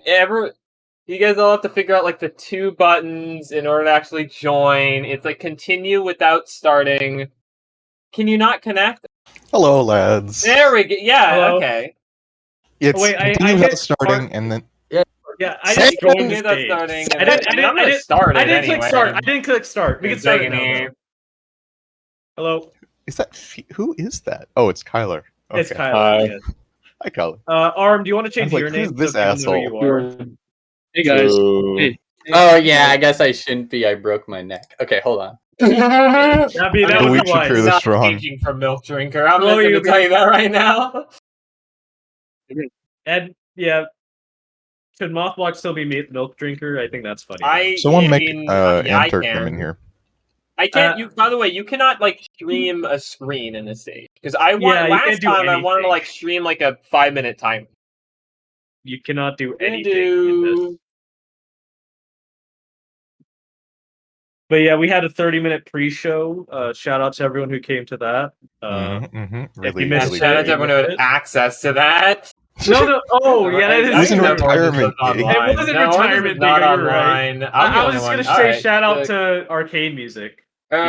You guys all have to figure out like the 2 buttons in order to actually join. It's like continue without starting. Can you not connect? Hello, lads. There we go. Yeah, Hello. okay. It's continue without starting, and then Yeah, I just joined the Without stage. starting. I didn't start it click anyway. start. I didn't click start. We can start it now. Though. Hello. Is that who is that? Oh, it's Kyler. Okay. It's Kyler. Yes. Hi, Kyler. Arm, do you want to change like, your name? who's this so people know asshole? who you are? Hey guys. Ooh. Hey. Oh yeah, I guess I shouldn't be. I broke my neck. Okay, hold on. That would be Weecher wise. strong. Aging from Milk Drinker. I'm Oh, going to tell you that right now. And yeah, should Mothblock still be Milk Drinker? I think that's funny. Someone make I Anturk can. come in here. I can't. By the way, you cannot like stream a screen in this stage because I last time I wanted to like stream like a 5-minute timer. You cannot do anything in this. But yeah, we had a 30-minute pre-show. Shout out to everyone who came to that. Really, shout out to everyone who had access to that. No. Oh, yeah, that is. It was a retirement gig. It was a retirement thing. You're right. I was just gonna say shout out to Arcade Music. All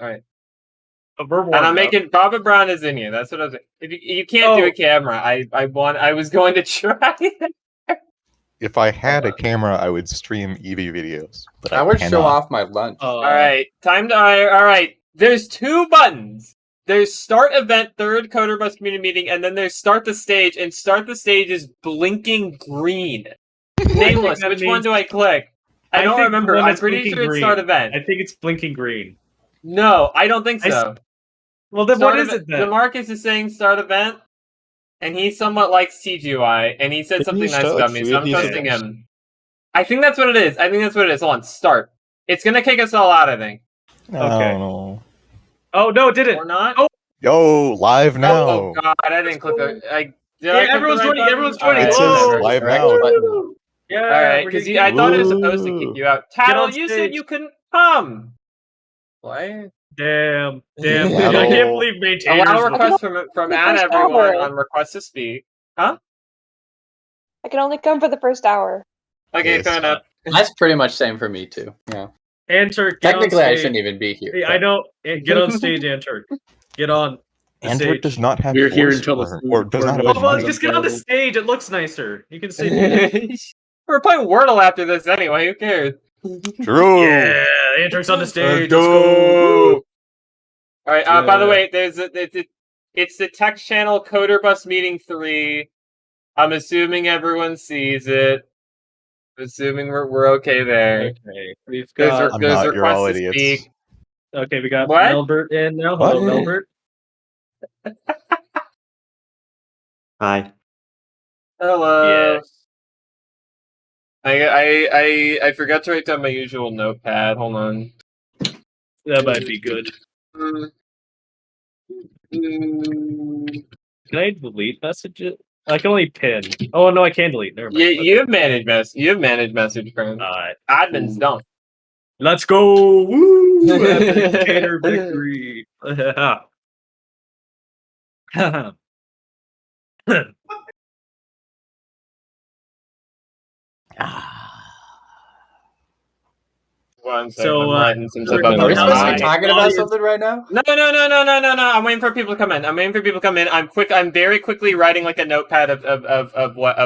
right. And I'm making Baba Brown is in you. That's what I was. If you can't do a camera, I was going to try. If I had a camera, I would stream Eevee videos. But I would show off my lunch. All right, time to. All right, there's 2 buttons. There's start event, 3rd coderbus community meeting, and then there's start the stage. And start the stage is blinking green. Nameless. Which one do I click? I don't remember. I'm pretty sure it's start event. I think it's blinking green. No, I don't think so. Well, then what is it then? DeMarcus is saying start event, and he somewhat likes TGY, and he said something nice about me, so I'm trusting him. I think that's what it is. Hold on, start. It's gonna kick us all out, I think. Okay. No. Oh, no, it didn't. Or not? Oh. Yo, live now. Oh, God, I didn't click it. Everyone's joining. Everyone's joining. It says live now. Yeah, alright, because I thought it was supposed to kick you out. Tattle, you said you couldn't come. What? Damn. I can't believe maintainers. Allow request from everyone on request to speak. Huh? I can only come for the first hour. Okay, fair enough. That's pretty much same for me too. Yeah. Anturk, technically, I shouldn't even be here. I know. Get on stage, Anturk. Get on. Anturk does not have. We're here until the. Does not have. Well, just get on the stage. It looks nicer. You can see. We're playing Wordle after this anyway. Who cares? True. Yeah, Anturk's on the stage. Let's go. All right. By the way, it's the text channel coderbus meeting 3. I'm assuming everyone sees it. Assuming we're okay there. Okay, we've got. There's requests to speak. Okay, we got what? Melbert in now. Hello, Melbert. Hi. Hello. Yes. I forgot to write down my usual notepad. Hold on. That might be good. Can I delete messages? I can only pin. Oh no, I can delete. Never mind. You have managed message friends. Admins don't. Let's go! Woo! Container victory. So, are we supposed to be talking about something right now? No. I'm waiting for people to come in. I'm very quickly writing like a notepad of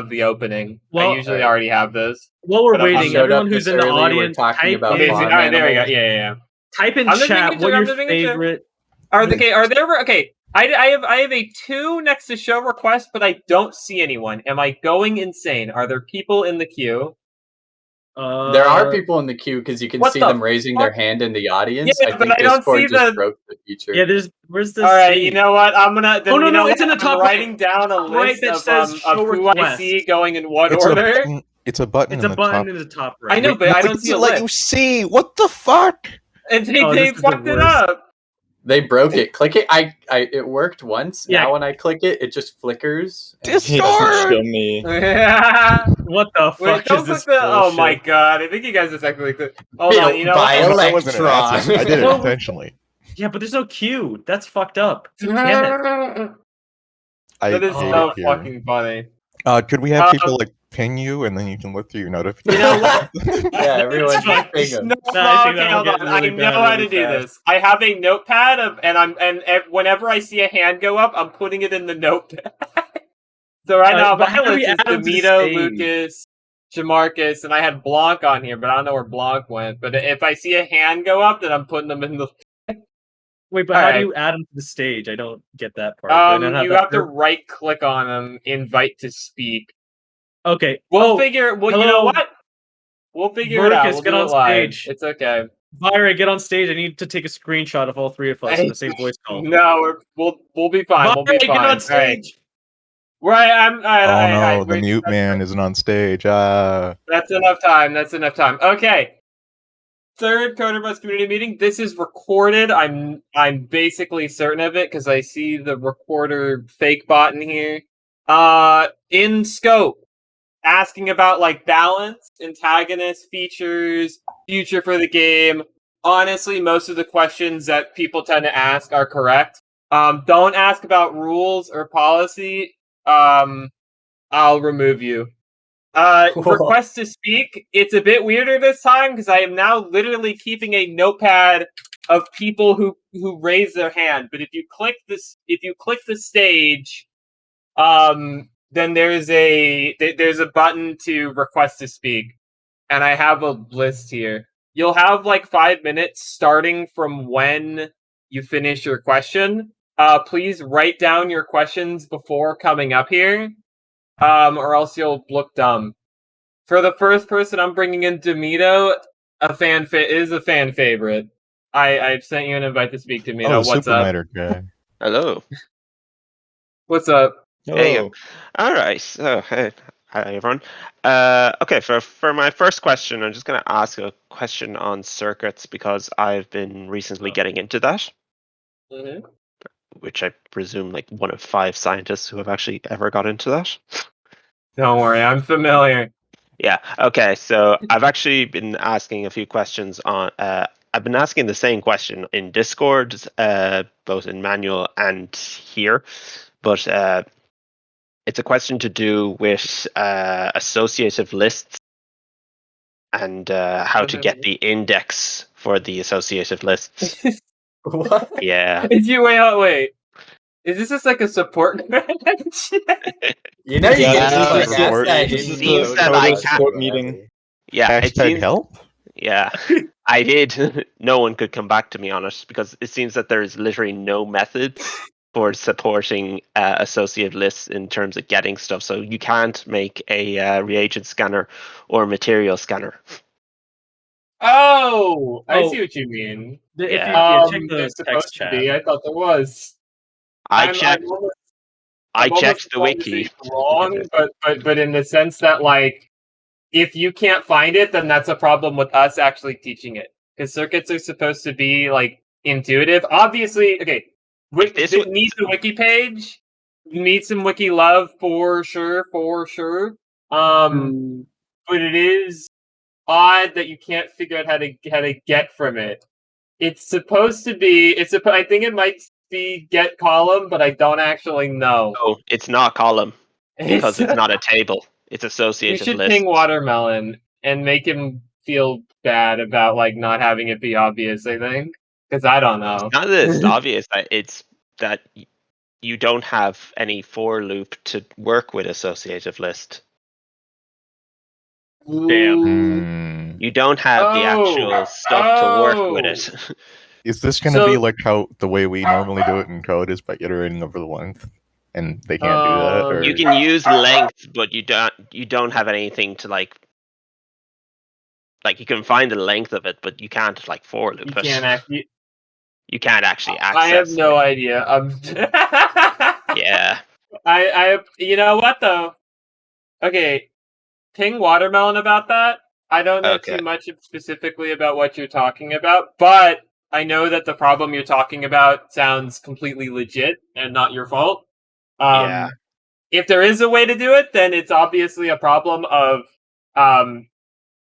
the opening. Well, I usually already have those. While we're waiting, everyone who's in the audience, type there we go. Yeah. Type in chat what your favorite. Are there? Okay. I have a 2 next to show request, but I don't see anyone. Am I going insane? Are there people in the queue? There are people in the queue because you can see them raising their hand in the audience. Yeah, but I don't see just broke the feature. Yeah, where's the. All right, you know what? I'm gonna. No, it's in the top. I'm writing down a list of who I see going in what order. It's a button. It's a button in the top right. I know, but I don't see a list. Let you see. What the fuck? And they fucked it up. They broke it. Click it. It worked once. Yeah. Now when I click it, it just flickers. Discord. Me. What the fuck is this? Oh my god! I think you guys just actually. Hold on, you know. That wasn't an accident. I did it intentionally. Yeah, but there's no queue. That's fucked up. Damn it. That is so fucking funny. Could we have Um, people like ping you and then you can look through your notifications? You know what? Yeah, everyone It's fine. just ping him. No, I think okay, that'll hold get on. really I know bad how really to do fast. this. I have a notepad whenever I see a hand go up, I'm putting it in the notepad. So right now But my how do we list is add 'em to the Demito, stage? Lucas, Jamarcus, and I had Blanc on here, but I don't know where Blanc went. But if I see a hand go up, then I'm putting them in the. Wait, but All how right. do you add them to the stage? I don't get that part. Do I not You that have to part? right click on them, invite to speak. Okay. We'll figure. Well, you know hello, what? We'll figure it out. Marcus, We'll get do it on live. stage. It's okay. Vyra, get on stage. I need to take a screenshot of all three of us in the same voice call. No, we'll be fine. We'll be Vyra, fine. get on All right. stage. Right, I'm. All right, Oh all right, all no, right. the mute man isn't on stage. That's enough time. That's enough time. Okay. Third coderbus community meeting. This is recorded. I'm basically certain of it because I see the recorder fake bot in here. In scope, asking about like balance, antagonist features, future for the game. Honestly, most of the questions that people tend to ask are correct. Don't ask about rules or policy. I'll remove you. Request to speak. It's a bit weirder this time because I am now literally keeping a notepad of people who raise their hand. But if you click the stage, then there's a button to request to speak, and I have a list here. You'll have like 5 minutes starting from when you finish your question. Please write down your questions before coming up here, or else you'll look dumb. For the first person, I'm bringing in Demito. Is a fan favorite. I've sent you an invite to speak, Demito. Oh, the What's Super up? Miter guy. Hello. What's up? Hey. All right. So, hey, hi everyone. Okay, for my first question, I'm just going to ask a question on circuits because I've been recently getting into that, Mm-hmm. which I presume like one of 5 scientists who have actually ever got into that. Don't worry, I'm familiar. Yeah. Okay. So I've actually been asking a few questions on. I've been asking the same question in Discord, both in manual and here, but it's a question to do with associative lists and how to get the index for the associative lists. What? Yeah. Wait. Is this just like a support match? You know you Yeah, can just like this is ask support. that This in is seems the that I Coderbus can't- forum, meeting. whatever. Yeah. It Hashtag seems, help? yeah. I did. No one could come back to me on it because it seems that there is literally no methods for supporting associative lists in terms of getting stuff. So you can't make a reagent scanner or material scanner. Oh, I Oh. see what you mean. If you Yeah. check the There's supposed text to chat. be. I thought there was. I I'm checked. almost, I I'm almost checked the inclined to say wiki. wrong, but in the sense that like, if you can't find it, then that's a problem with us actually teaching it. Because circuits are supposed to be like intuitive. Obviously, okay. This was- Needs a wiki page. Need some wiki love for sure. But it is odd that you can't figure out how to get from it. It's supposed to be. I think it might be get column, but I don't actually know. No, it's not column because it's not a table. It's You associative should list. ping Watermelon and make him feel bad about like not having it be obvious. I think because I don't know. It's not that it's obvious that it's that you don't have any for loop to work with associative list. Damn. Hmm. You don't have the actual stuff to work with it. Is this going to be So- like how the way we normally do it in code is by iterating over the length, and they can't do that? Or You can use length, but you don't have anything to like you can find the length of it, but you can't like for loop You it. can't actually. You can't actually access. I have no it. idea. Yeah. I you know what though? Okay, ping Watermelon about that. I don't know Okay. too much specifically about what you're talking about, but I know that the problem you're talking about sounds completely legit and not your fault. Yeah. If there is a way to do it, then it's obviously a problem of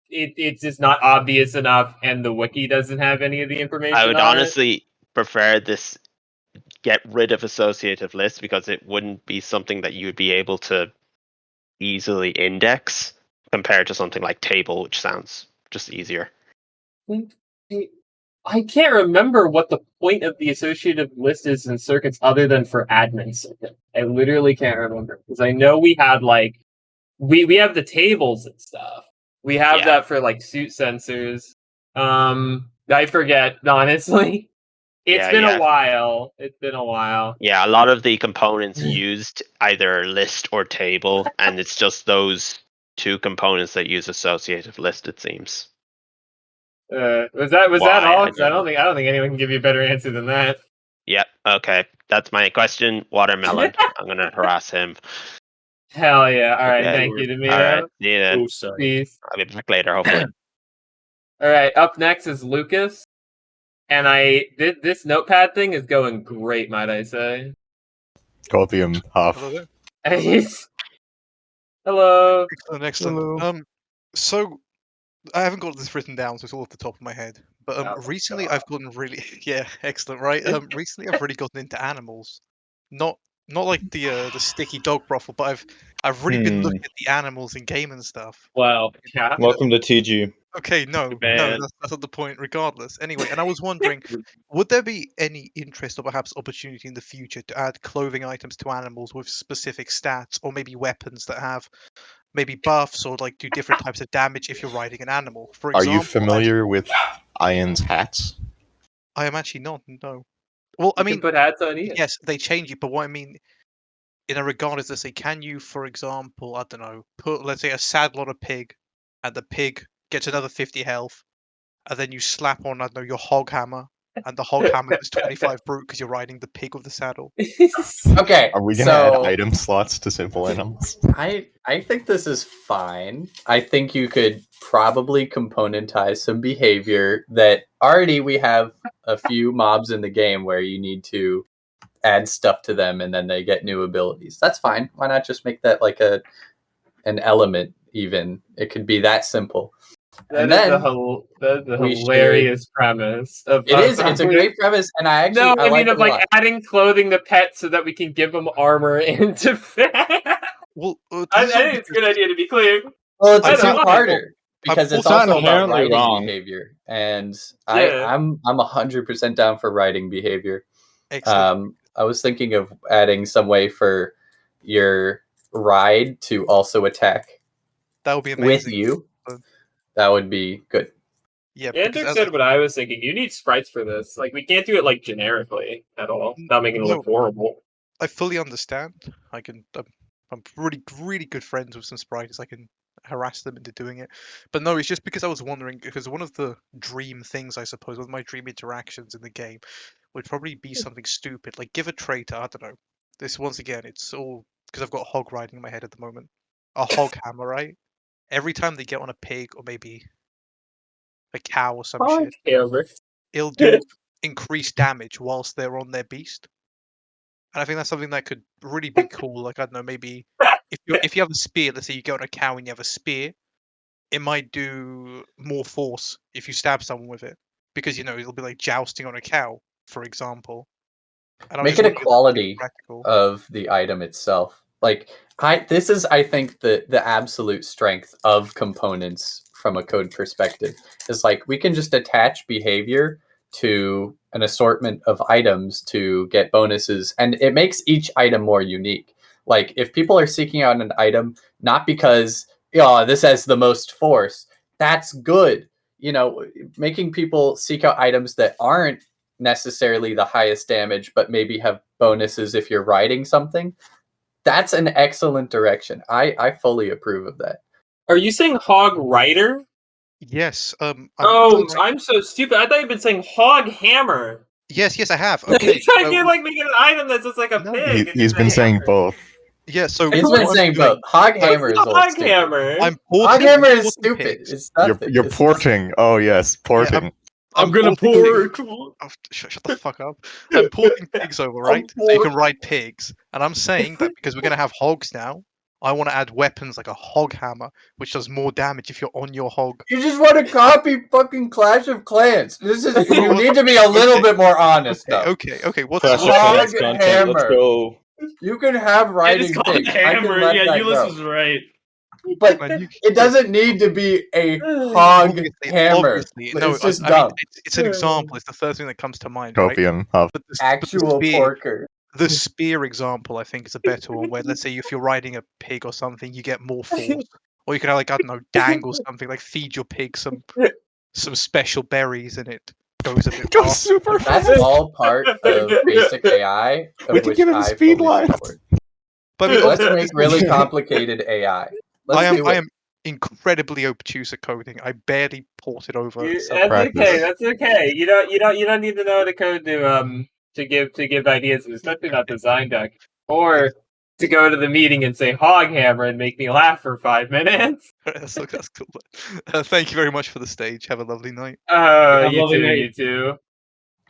it's just not obvious enough, and the wiki doesn't have any of the information. I would on honestly prefer this get rid of associative lists because it wouldn't be something that you would be able to easily index compared to something like table, which sounds just easier. I can't remember what the point of the associative list is in circuits other than for admin circuit. I literally can't remember because I know we had like we have the tables and stuff. We have that for like suit sensors. I forget honestly. It's been a while. It's been a while. Yeah, a lot of the components used either list or table, and it's just those two components that use associative list. It seems. Was that all? Because I don't think anyone can give you a better answer than that. Yep. Okay, that's my question. Watermelon. I'm gonna harass him. Hell yeah! All right, thank you, Demito. All right, see you then. Oh, sorry. Peace. I'll be back later, hopefully. All right, up next is Lucas, and this notepad thing is going great, might I say? Copium half. Hello there. Hello. Excellent. Hello. So I haven't got this written down, so it's all off the top of my head. But Oh, recently God. I've gotten really excellent, right? Recently I've really gotten into animals. Not like the sticky dog brothel, but I've really been looking at the animals in game and stuff. Wow. Yeah. Welcome to TG. Okay, no, Man. that's not the point. Regardless, anyway, and I was wondering, would there be any interest or perhaps opportunity in the future to add clothing items to animals with specific stats, or maybe weapons that have maybe buffs or like do different types of damage if you're riding an animal? For Are example, you familiar with Ian's hats? I am actually not. No. Well, I You mean, can put hats on you. yes, they change it, but what I mean in a regard is to say, can you, for example, I don't know, put let's say a saddle on a pig, and the pig gets another 50 health, and then you slap on, I don't know, your hog hammer, and the hog hammer gets 25 brute because you're riding the pig with the saddle. Okay, Are we gonna so add item slots to simple animals? I think this is fine. I think you could probably componentize some behavior that already we have a few mobs in the game where you need to add stuff to them and then they get new abilities. That's fine. Why not just make that like an element even? It could be that simple. That And is then a we hilarious premise. It's a great premise, and I actually I mean like of it a like lot. adding clothing to pets so that we can give them armor and defense. Well, I think it's a good idea to be clear. Well, it's I a don't know. two-parter because it's It's not also about inherently writing wrong. behavior, and Yeah. I'm 100% down for writing behavior. Excellent. I was thinking of adding some way for your ride to also attack That would be with amazing. you. But- That would be good. Yeah, Andrew because said what I was thinking. You need sprites for this. Like we can't do it like generically at all, without making it look horrible. I fully understand. I'm really good friends with some sprites. I can harass them into doing it. But no, it's just because I was wondering, because one of the dream things, I suppose, one of my dream interactions in the game would probably be something stupid, like give a traitor, I don't know. This once again, it's all because I've got hog riding in my head at the moment. A hog hammer, right? Every time they get on a pig or maybe a cow or some shit, it'll do increased damage whilst they're on their beast. And I think that's something that could really be cool. Like I don't know, maybe if you have a spear, let's say you go on a cow and you have a spear, it might do more force if you stab someone with it, because it'll be like jousting on a cow, for example. And Make it a quality of the item itself. Like this is, I think, the absolute strength of components from a code perspective. Is like we can just attach behavior to an assortment of items to get bonuses, and it makes each item more unique. Like if people are seeking out an item not because this has the most force, that's good. Making people seek out items that aren't necessarily the highest damage, but maybe have bonuses if you're riding something. That's an excellent direction. I fully approve of that. Are you saying hog rider? Yes. I'm so stupid. I thought you'd been saying hog hammer. Yes, I have. Okay. I feel like making an item that's just like a pig. He's been saying both. Yeah, so he's been saying both. Hog hammer is hog hammer. Hog hammer is stupid. It's nothing. You're porting. Oh yes, porting. Yeah, I'm gonna port. Shut the fuck up. I'm porting pigs over, right? So you can ride pigs. And I'm saying that because we're going to have hogs now, I want to add weapons like a hog hammer, which does more damage if you're on your hog. You just want to copy fucking Clash of Clans. You need to be a little bit more honest, though. Okay. What's Clash of hog Clans content? hammer? Let's go. You can have riding It's called pigs. I can hammer. let Yeah, that Ulysses go. is right. But Man, it doesn't need to be a hog hammer. Obviously, no. It's just I mean, dumb. it's an example. It's the first thing that comes to mind, right? Kofi and Huff. But the Actual spear, porker. the spear example, I think, is a better one. Where let's say if you're riding a pig or something, you get more force, or you can like I don't know, dangle something like feed your pig some special berries, and it goes a bit Go faster. super That's fast. all part of basic AI, We of could which give him I speed fully lines. support. But I mean, Let's obviously, make really complicated AI. Let's I do it. am incredibly obtuse at coding. I barely ported over. That's Practice. okay. That's okay. You don't need to know the code to give ideas, especially not design deck, or to go to the meeting and say hog hammer and make me laugh for 5 minutes. That's cool. Thank you very much for the stage. Have a lovely night. Have a You lovely too. night. You too.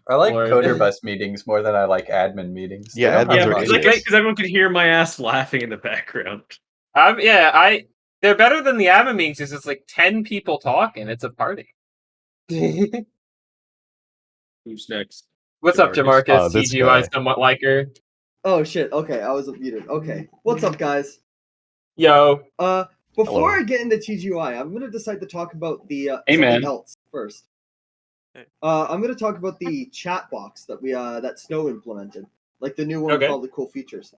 I like Lord. coderbus meetings more than I like admin meetings. They Yeah, don't have admins Yeah, are fun. because idiots. everyone could hear my ass laughing in the background. They're better than the admin meetings. It's like 10 people talking. It's a party. Who's next? What's up, Jamarcus? This TGY guy. somewhat like her. Oh shit, okay, I was muted. Okay. What's up, guys? Yo. Before Hello. I get into TGY, I'm gonna decide to talk about the Hey, something man. else first. I'm gonna talk about the chat box that that Snow implemented, like the new one with Okay. all the cool features,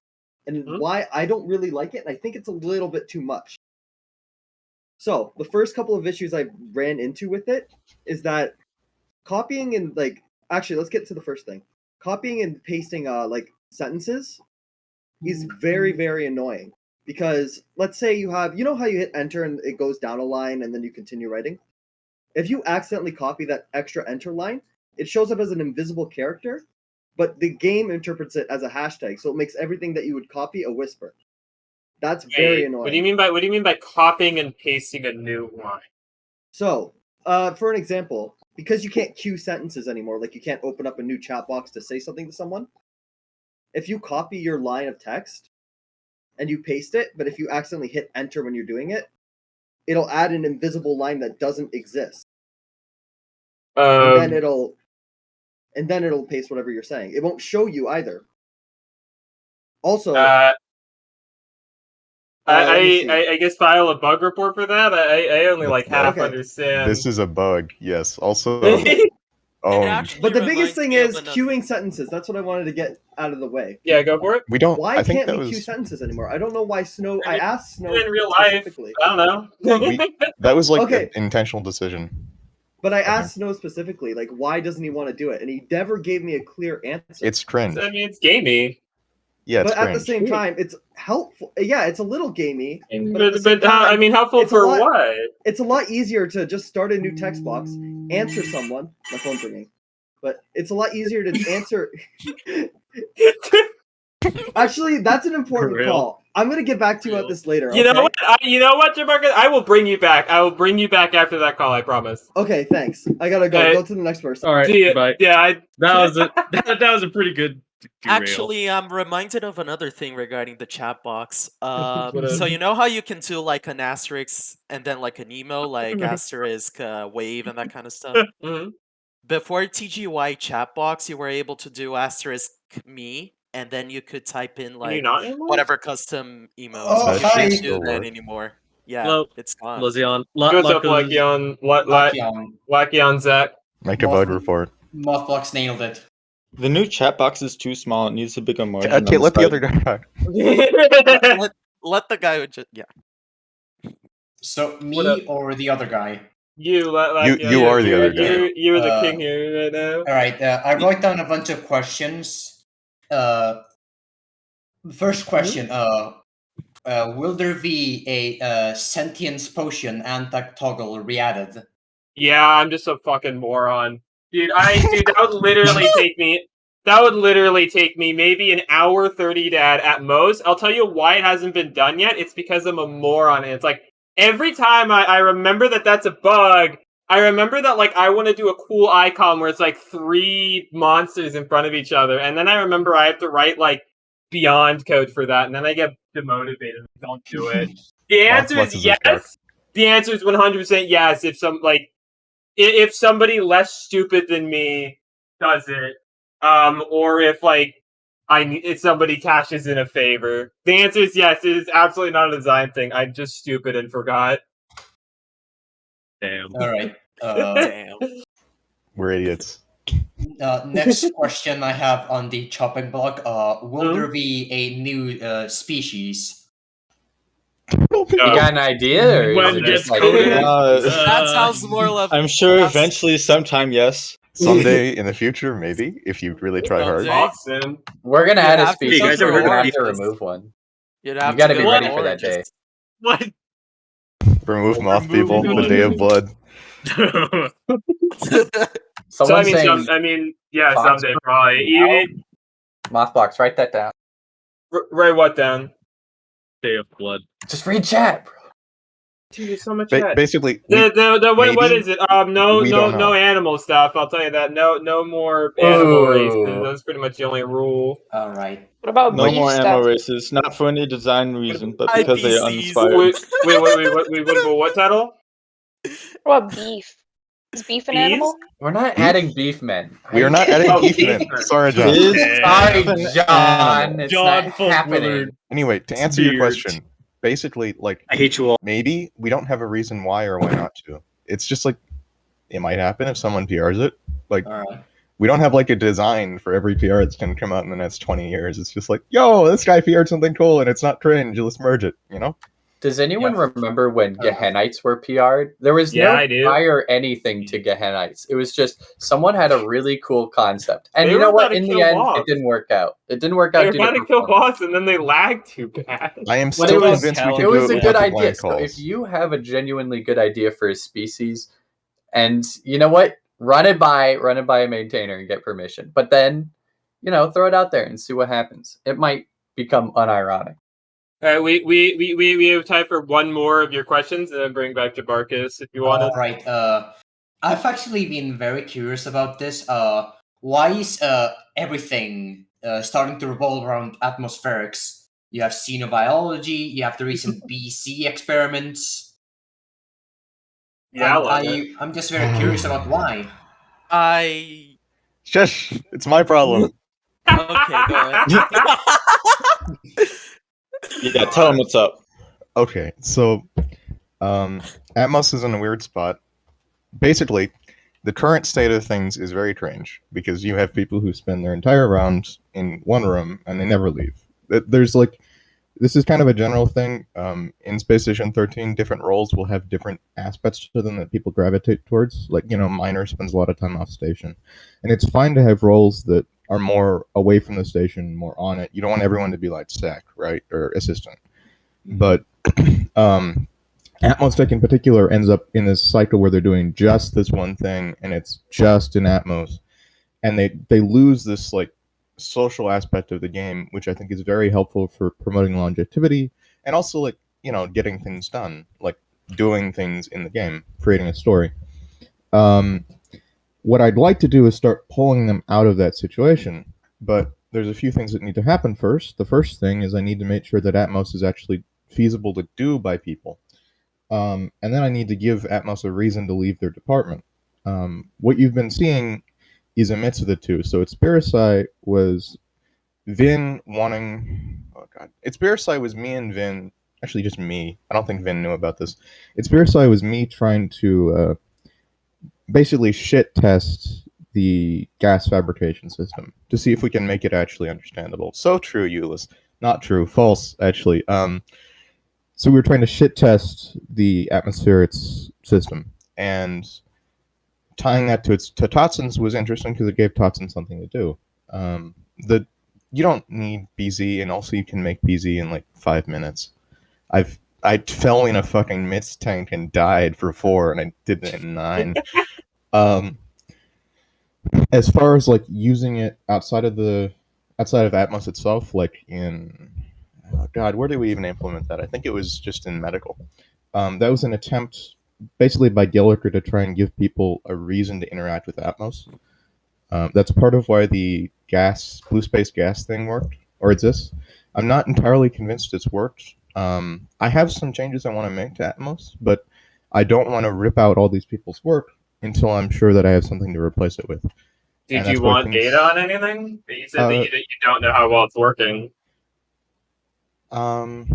and Mhm. why I don't really like it, and I think it's a little bit too much. So the first couple of issues I ran into with it is that copying and actually let's get to the first thing. Copying and pasting sentences is very, very annoying because let's say you have, you know how you hit enter and it goes down a line and then you continue writing? If you accidentally copy that extra enter line, it shows up as an invisible character, but the game interprets it as a hashtag, so it makes everything that you would copy a whisper. That's very annoying. What do you mean by copying and pasting a new line? So, for an example, because you can't queue sentences anymore, like you can't open up a new chat box to say something to someone, if you copy your line of text and you paste it, but if you accidentally hit enter when you're doing it, it'll add an invisible line that doesn't exist. And then it'll paste whatever you're saying. It won't show you either. Also, I guess file a bug report for that. I only That's half okay. understand. This is a bug. Yes. Also, but the biggest thing is queuing sentences. That's what I wanted to get out of the way. Yeah, go for it. we don't. Why I think can't that we was queue sentences anymore? I don't know why Snow. I asked Snow in real life. specifically. I don't know. that was like Okay. an intentional decision. But I asked Snow specifically, like, why doesn't he want to do it? And he never gave me a clear answer. It's cringe. I mean, it's gamey. Yeah, it's but at cringe. the same time, it's helpful. Yeah, it's a little gamey. Helpful for what? It's a lot easier to just start a new text box, answer someone. My phone's ringing. But it's a lot easier to answer. Actually, that's an important call. I'm gonna get back to you about this later. You know what? Jamarcus? I will bring you back. I will bring you back after that call. I promise. Okay, thanks. I gotta go. Go to the next person. All right, bye. Yeah, that was a pretty good derail. Actually, I'm reminded of another thing regarding the chat box. So you know how you can do like an asterisk and then like an emo, like asterisk wave and that kind of stuff? Before TGY chat box, you were able to do asterisk me, and then you could type in like whatever custom emotes. Oh, you hi. can't do that anymore. Yeah, Hello. it's gone. Lazion. What's up, Lakion Zach? Make a bug report. Mothbox nailed it. The new chat box is too small. It needs a bigger margin. Okay, on let the side. other guy talk. let the guy who just So me or the other guy? You are the other guy. You're the king here right now. All right. I wrote down a bunch of questions. First question. Will there be a sentience potion anti-toggle re-added? Yeah, I'm just a fucking moron. Dude, that would literally take me. That would literally take me maybe an hour 30 to add at most. I'll tell you why it hasn't been done yet. It's because I'm a moron. And it's like, every time I remember that that's a bug, I remember that like I want to do a cool icon where it's like 3 monsters in front of each other. And then I remember I have to write like beyond code for that. And then I get demotivated and don't do it. The answer is yes. The answer is 100% yes. If somebody less stupid than me does it, or if like if somebody cashes in a favor. The answer is yes. It is absolutely not a design thing. I'm just stupid and forgot. Damn. All right. Damn. We're idiots. Next question I have on the chopping block. Will there be a new species? You got an idea, or is When it gets just like coded? That sounds more like. I'm sure that's- eventually, sometime, yes. Someday in the future, maybe, if you really try hard. Someday. Awesome. we're gonna You'd add a have to species, go but through we're gonna have to gorgeous. remove one. You'd have You gotta to be go ready for that day. gorgeous. What? Remove moth people, the day of blood. So Someone's saying yeah, Fox someday probably. Mothbox. Write that down. Write what down? Day of blood. Just read chat, bro. Dude, there's so much chat. Basically, What maybe is it? No we don't know. animal stuff. I'll tell you that. No more animal races. Ooh. That's pretty much the only rule. All right. What about No beef more stuff? animal races, not for any design reason, but because they are IPCs. uninspired. Wait, what title? What about beef? Is beef an Bees? animal? We're not Beef? adding beef men. We are not adding Oh, beefmen. beefmen. Sorry, John. Is Sorry, an John. animal. It's John not Folk happening. Willard. Anyway, to answer your Beard. question, basically, like, I hate you all. maybe we don't have a reason why or why not to. It's just like it might happen if someone PRs it. Like, All right. we don't have like a design for every PR that's going to come out in the next 20 years. It's just like, yo, this guy PR'd something cool and it's not cringe. Let's merge it, you know? Does anyone Yeah. remember when Fair enough. Gehenites were PR'd? There was Yeah, no I do. prior anything to Gehenites. It was just someone had a really cool concept. And They you know were what? about to In the kill end, Boss. it didn't work out. It didn't work They out were due trying to to kill performance. boss and then they lagged too bad. I am But still it was, convinced we can it do was it a with good bunch of idea. blind So calls. if you have a genuinely good idea for a species, and you know what? Run it by a maintainer and get permission. But then, throw it out there and see what happens. It might become unironic. All right, we have time for one more of your questions, and then bring back Jabarkis if you want All to. right. I've actually been very curious about this. Why is everything starting to revolve around atmospherics? You have xenobiology. You have the recent BC experiments. Yeah, I And love it. I'm just very curious about why. Shush! It's my problem. Okay, go ahead. Yeah, tell him what's up. Okay, so Atmos is in a weird spot. Basically, the current state of things is very strange because you have people who spend their entire round in one room and they never leave. There's like, this is kind of a general thing. In Space Station 13, different roles will have different aspects to them that people gravitate towards. Like, Miner spends a lot of time off station. And it's fine to have roles that are more away from the station, more on it. You don't want everyone to be like sec, right? Or assistant. But Atmos Tech in particular ends up in this cycle where they're doing just this one thing, and it's just in Atmos. And they lose this like social aspect of the game, which I think is very helpful for promoting longevity and also like getting things done, like doing things in the game, creating a story. What I'd like to do is start pulling them out of that situation, but there's a few things that need to happen first. The first thing is I need to make sure that Atmos is actually feasible to do by people, and then I need to give Atmos a reason to leave their department. What you've been seeing is a mix of the two. So Itspiricide was Vin wanting. Oh god, Itspiricide was me and Vin. Actually, just me. I don't think Vin knew about this. Itspiricide was me trying to basically shit test the gas fabrication system to see if we can make it actually understandable. So true, Euless. Not true. False, actually. So we were trying to shit test the atmospheric system, and tying that to Totsins was interesting because it gave Totsin something to do. You don't need BZ, and also you can make BZ in like 5 minutes. I fell in a fucking mist tank and died for 4, and I did it in 9. As far as like using it outside of Atmos itself, like in God, where did we even implement that? I think it was just in medical. That was an attempt, basically by Gilliker, to try and give people a reason to interact with Atmos. That's part of why the blue space gas thing worked or exists. I'm not entirely convinced it's worked. I have some changes I want to make to Atmos, but I don't want to rip out all these people's work until I'm sure that I have something to replace it with. Did And you that's why want things- data on anything? You said that you don't know how well it's working. I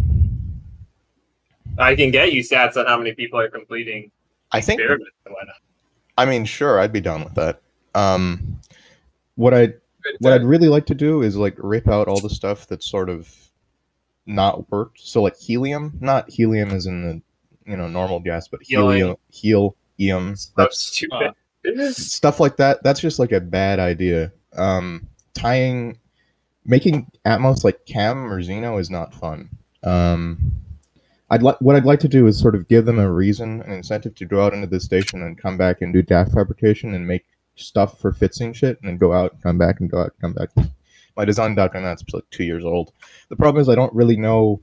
can get you stats on how many people are completing. I think. experiments and whatnot. I mean, sure, I'd be down with that. What I'd really like to do is like rip out all the stuff that's sort of not worked. So like helium, not helium as in the normal gas, but helium. That's stupid. Stuff like that. That's just like a bad idea. Making Atmos like Chem or Xeno is not fun. What I'd like to do is sort of give them a reason, an incentive to go out into the station and come back and do DAF fabrication and make stuff for fixing shit, and then go out, come back, and go out, come back. My design doc on that's like 2 years old. The problem is I don't really know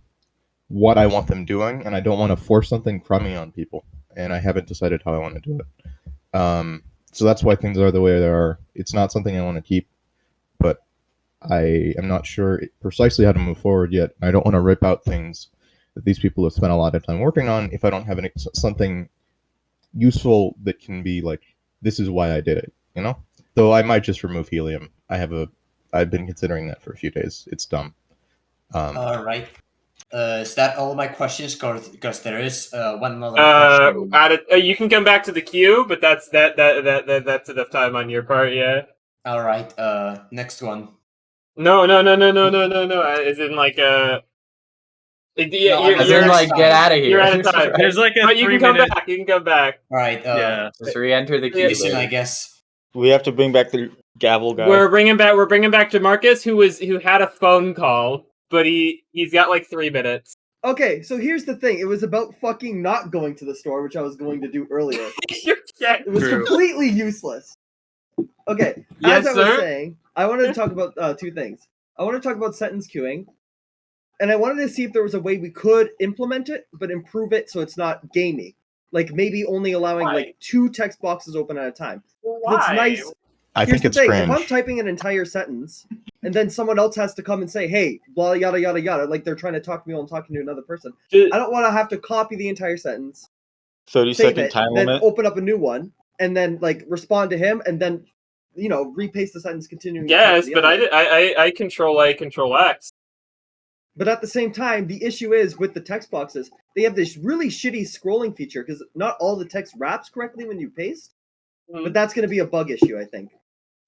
what I want them doing, and I don't want to force something crummy on people, and I haven't decided how I want to do it. So that's why things are the way they are. It's not something I want to keep, but I am not sure precisely how to move forward yet. I don't want to rip out things that these people have spent a lot of time working on if I don't have something useful that can be like, this is why I did it, Though I might just remove helium. I've been considering that for a few days. It's dumb. All right. Is that all my questions? Because there is one other question. You can come back to the queue, but that's enough time on your part, yeah. All right. Next one. No. As in like you're like get out of here. You're out of time. There's like a but you can come back. You can come back. All right. Just re-enter the queue. Listen, I guess. We have to bring back the gavel guy. We're bringing back DeMarcus, who had a phone call, but he's got like 3 minutes. Okay, so here's the thing. It was about fucking not going to the store, which I was going to do earlier. It was completely useless. Okay, yes, as I was sir? saying, I wanted to talk about 2 things. I want to talk about sentence queuing, and I wanted to see if there was a way we could implement it, but improve it so it's not gamey. Like maybe only allowing like 2 text boxes open at a time. It's nice. I think it's If strange. I'm typing an entire sentence and then someone else has to come and say, hey, blah, yada, yada, yada, like they're trying to talk to me while I'm talking to another person. I don't want to have to copy the entire sentence, 30-second time then limit. open up a new one, and then like respond to him, and then repaste the sentence continuing. Yes, but I control A, control X. But at the same time, the issue is with the text boxes, they have this really shitty scrolling feature because not all the text wraps correctly when you paste. But that's going to be a bug issue, I think.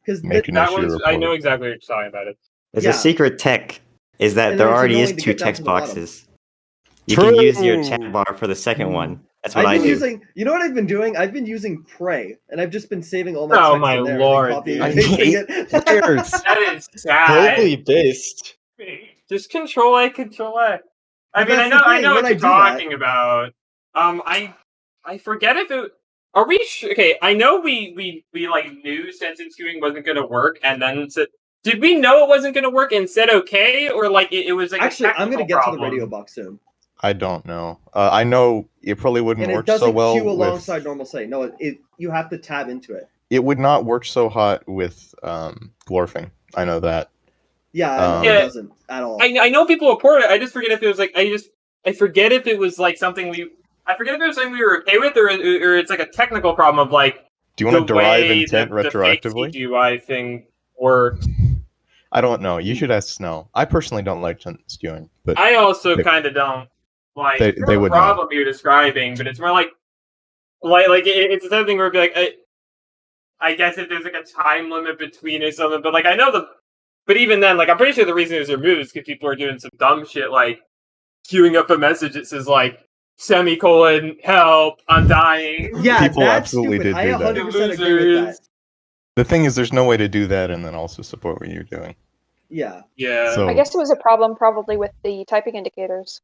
Because that one's, I know exactly what you're talking about. It. There's a secret tech, is that there already is 2 text boxes. You can use your chat bar for the second one. That's what I do. You know what I've been doing? I've been using Pray, and I've just been saving all my Oh text my in there lord, and copying dude. and pasting it. That is sad. Totally based. Just control A, control X. I mean, I know what you're talking about. I forget if it. Are we okay? I know we like knew sentence queuing wasn't going to work, and then did we know it wasn't going to work and said okay, or like it was like actually? I'm going to get problem? to the radio box soon. I don't know. I know it probably wouldn't work so well. And it doesn't queue alongside normal say. No, you have to tab into it. It would not work so hot with glorfing. I know that. Yeah, it doesn't at all. I know people report it. I just forget if it was like I forget if it was like something I forget if it was something we were okay with, or it's like a technical problem of like. Do you want to derive intent retroactively? The UI thing works. I don't know. You should ask Snow. I personally don't like sentence queuing, but I also kind of don't like. They would problem you're describing, but it's more like it's something where it'd be like I guess if there's like a time limit between it or something, but like I know but even then, like I'm pretty sure the reason it was removed is because people are doing some dumb shit like queuing up a message that says like. Semicolon, help, I'm dying. Yeah, people absolutely did I do 100% that. agree with that. The thing is, there's no way to do that and then also support what you're doing. Yeah. So, I guess it was a problem probably with the typing indicators.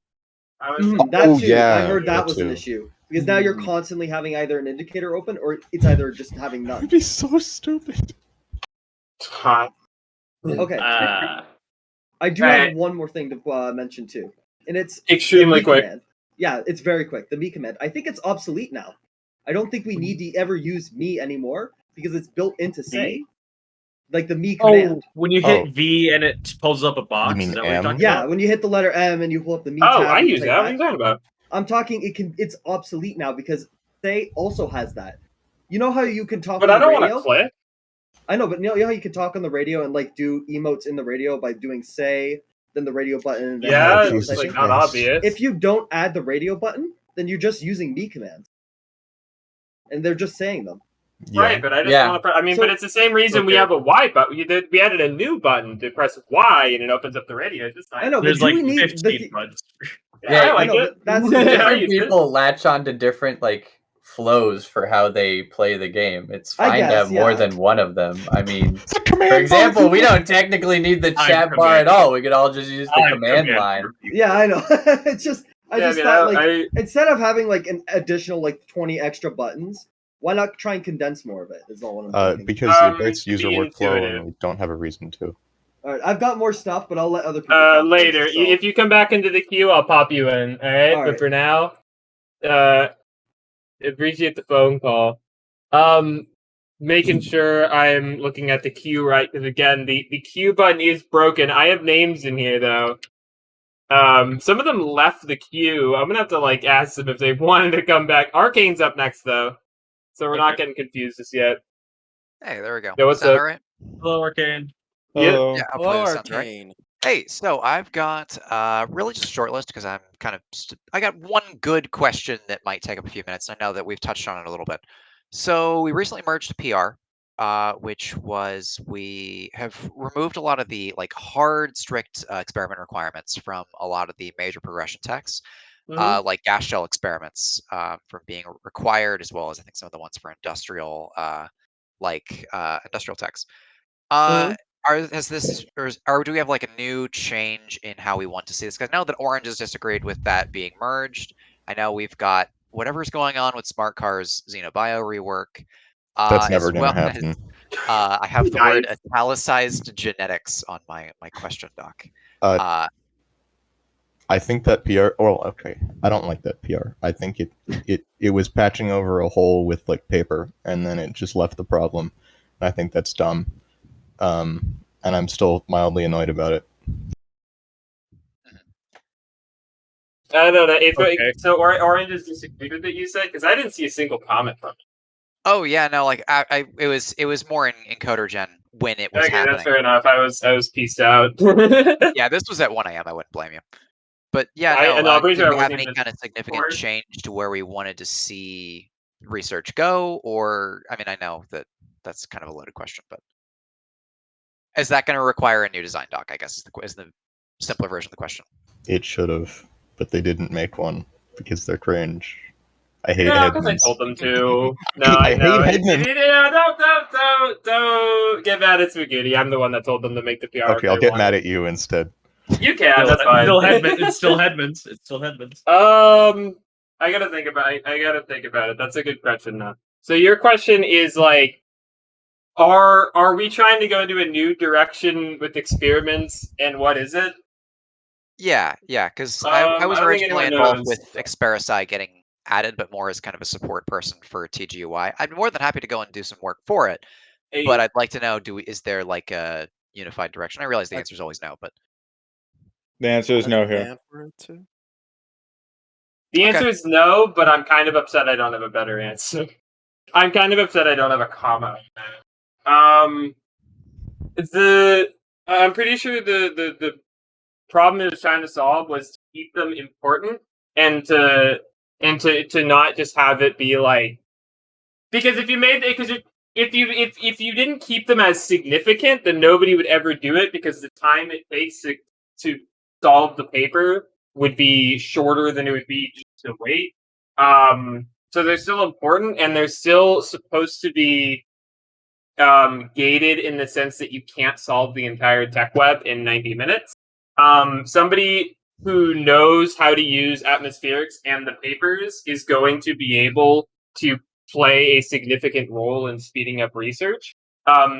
Yeah, I heard that was an issue. Because now you're constantly having either an indicator open or it's either just having none. It'd be so stupid. Okay. I do have one more thing to mention too. And it's extremely quick. Command. Yeah, it's very quick. The me command. I think it's obsolete now. I don't think we need to ever use me anymore because it's built into say. Like the me command. Oh, when you hit V and it pulls up a box. You mean is that what you're talking yeah, about? when you hit the letter M and you pull up the me tab. I use that. What are you talking about? I'm talking it's obsolete now because say also has that. You know how you can talk but on I don't radio? want to click. I know, but you know how you can talk on the radio and like do emotes in the radio by doing say, then the radio button, and then Yeah, the it's like typing? not obvious. If you don't add the radio button, then you're just using me commands, and they're just saying them. Right, but I just want to. I mean, but it's the same reason we have a Y button. We added a new button to press Y, and it opens up the radio. It's just I know, but There's do like we need 15 buttons. Yeah, I like it. That's different people latch on to different like flows for how they play the game. It's I fine to guess, have more yeah. than one of them. I mean, for example, we don't technically need the chat bar at all. We could all just use the command line. Yeah, I know. It's just I Yeah, I just mean, thought like instead of having like an additional like 20 extra buttons, why not try and condense more of it? Is all I'm thinking. Because it breaks user workflow, and we don't have a reason to. All right, I've got more stuff, but I'll let other people. talk Later, first, so. if you come back into the queue, I'll pop you in. All right, All but right. for now, appreciate the phone call. Making sure I'm looking at the queue right, because again, the queue button is broken. I have names in here though. Some of them left the queue. I'm gonna have to like ask them if they wanted to come back. Arcane's up next though, so we're not getting confused just yet. Hey, there we go. Yo, what's Sound up? all right? Hello, Arcane. Hello. Yeah, Hello, hopefully this sounds right. Arcane. Hey, so I've got really just a short list because I'm kind of I got one good question that might take up a few minutes. I know that we've touched on it a little bit. So we recently merged to PR, which was we have removed a lot of the like hard, strict experiment requirements from a lot of the major progression texts, like gas shell experiments from being required, as well as I think some of the ones for industrial, industrial texts. Has this or do we have like a new change in how we want to see this? Because I know that Orange has disagreed with that being merged. I know we've got whatever's going on with Smart Cars Xenobio rework. That's never as gonna well happen. As, I have the word italicized genetics on my question doc. I think that PR. Well, okay, I don't like that PR. I think it was patching over a hole with like paper, and then it just left the problem. I think that's dumb. And I'm still mildly annoyed about it. I don't know. So Orange is disagreed with it, you said? Because I didn't see a single comment from it. Oh yeah, no, like it was more in Coder Gen when it was Okay, happening. that's fair enough. I was pieced out. Yeah, this was at 1 a.m. I wouldn't blame you. But yeah, I'm pretty do sure we I have wasn't any even kind of significant change to where we wanted to see research go? Or I mean, I know that that's kind of a loaded question, but is that going to require a new design doc? I guess is the simpler version of the question. It should have, but they didn't make one because they're cringe. I hate No, because I Headmans. told them to. No, I no, hate Headmans. Don't get mad at Spaghetti. I'm the one that told them to make the PR. Okay, I'll get mad at you instead. You can. That's fine. It's still Headmans. It's still Headmans. I gotta think about it. That's a good question, though. So your question is like, are we trying to go into a new direction with experiments, and what is it? Yeah, because I was I don't think originally anyone involved knows. with Expericide getting added, but more as kind of a support person for TGUI. I'd be more than happy to go and do some work for it, but I'd like to know: is there like a unified direction? I realize the answer is always no, but The answer is no here. The answer is no, but I'm kind of upset I don't have a better answer. I'm kind of upset I don't have a comma. I'm pretty sure the problem it was trying to solve was to keep them important and to not just have it be like, because if you didn't keep them as significant, then nobody would ever do it because the time it takes to solve the paper would be shorter than it would be just to wait. So they're still important, and they're still supposed to be gated in the sense that you can't solve the entire tech web in 90 minutes. Somebody who knows how to use atmospherics and the papers is going to be able to play a significant role in speeding up research.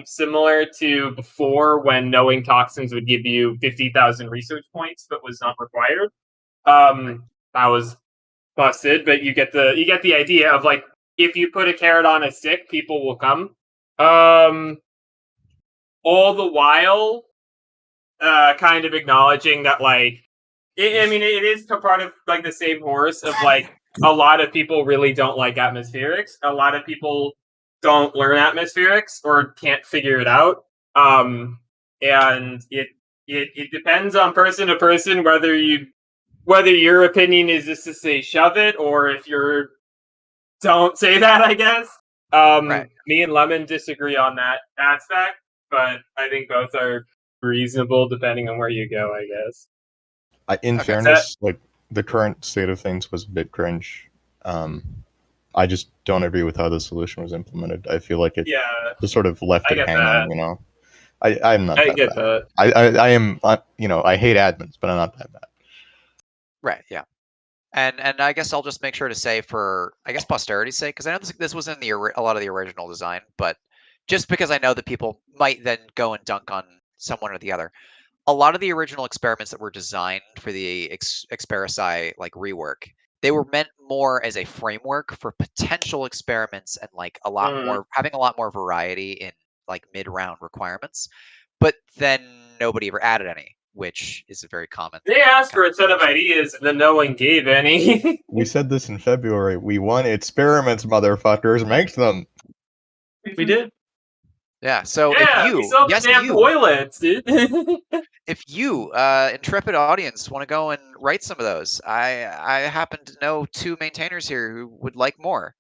Similar to before, when knowing toxins would give you 50,000 research points, but was not required. That was busted, but you get the idea of like, if you put a carrot on a stick, people will come. All the while, kind of acknowledging that like, it is part of like the same horse of like, a lot of people really don't like atmospherics. A lot of people don't learn atmospherics or can't figure it out. And it depends on person to person whether your opinion is just to say shove it, or if you're don't say that, I guess. Me and Lemon disagree on that aspect, but I think both are reasonable depending on where you go, I guess. In fairness, like the current state of things was a bit cringe. I just don't agree with how the solution was implemented. I feel like it just sort of left it hanging, you know. I'm not that get bad. that. I am, you know, I hate admins, but I'm not that bad. Right, yeah. And I guess I'll just make sure to say for, I guess, posterity's sake, because I know this was in a lot of the original design, but just because I know that people might then go and dunk on someone or the other. A lot of the original experiments that were designed for the Xpericii like rework, they were meant more as a framework for potential experiments and like a lot more, having a lot more variety in like mid-round requirements. But then nobody ever added any, which is a very common. They asked for a set of ideas, and then no one gave any. We said this in February. We want experiments, motherfuckers. Make them. We did. Yeah. So yeah, if you, we saw the damn toilets, dude. if you, intrepid audience, want to go and write some of those, I happen to know 2 maintainers here who would like more.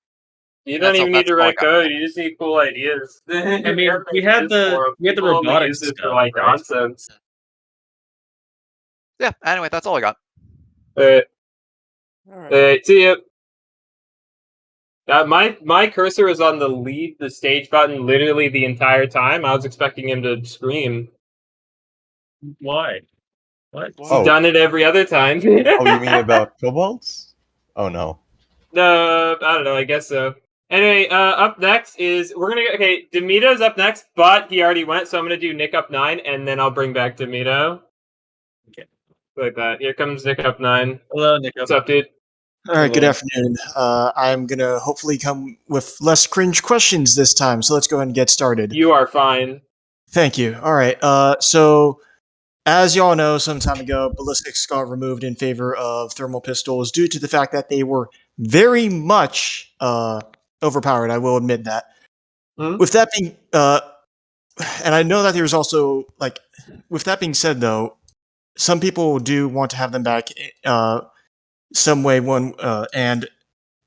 You don't even need to write code. You just need cool ideas. I mean, we had the robotics stuff, for like right? nonsense. Yeah. Anyway, that's all I got. See ya. My cursor is on the leave the stage button literally the entire time. I was expecting him to scream. Why? What? He's done it every other time. Oh, you mean about kobolds? Oh no. I don't know. I guess so. Anyway, up next is Demito's up next, but he already went, so I'm gonna do Nick up 9, and then I'll bring back Demito. Okay. Like that. Here comes Nick up 9. Hello, Nick. What's up, dude? All right, good afternoon. I'm going to hopefully come with less cringe questions this time, so let's go ahead and get started. You are fine. Thank you. All right, so as y'all know, some time ago, ballistics got removed in favor of thermal pistols due to the fact that they were very much overpowered, I will admit that. With that being, and I know that there's also, like, with that being said, though, some people do want to have them back some way, and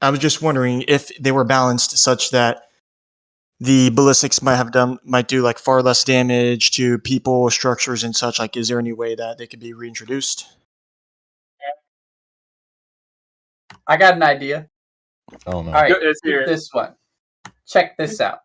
I was just wondering if they were balanced such that the ballistics might do like far less damage to people, structures, and such. Like, is there any way that they could be reintroduced? I got an idea. Oh no! All right, this one. Check this out.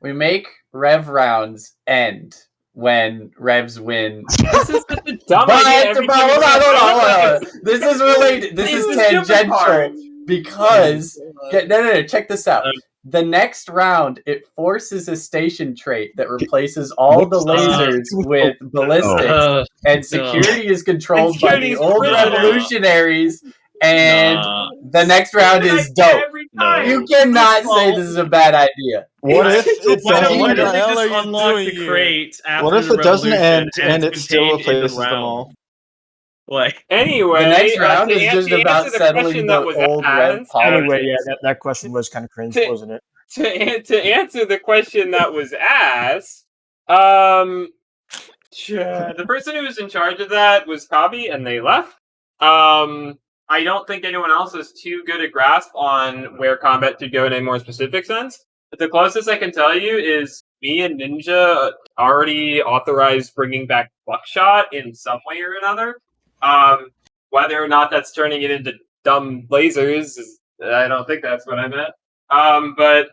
We make rev rounds end when revs win. This is the dumb idea. Hold on. This is related. This is tangential because no. Check this out. The next round, it forces a station trait that replaces all the lasers with ballistics, and security is controlled by the old revolutionaries. And the next round is dope. You cannot say this is a bad idea. What if it doesn't? What if it doesn't end and it still replaces them all? Like anyway, the next round is just about settling the old red politics. Anyway, yeah, that question was kind of cringe, wasn't it? To answer the question that was asked, the person who was in charge of that was Kabi, and they left. I don't think anyone else is too good a grasp on where combat should go in a more specific sense. But the closest I can tell you is me and Ninja already authorized bringing back Buckshot in some way or another. Whether or not that's turning it into dumb lasers, I don't think that's what I meant. But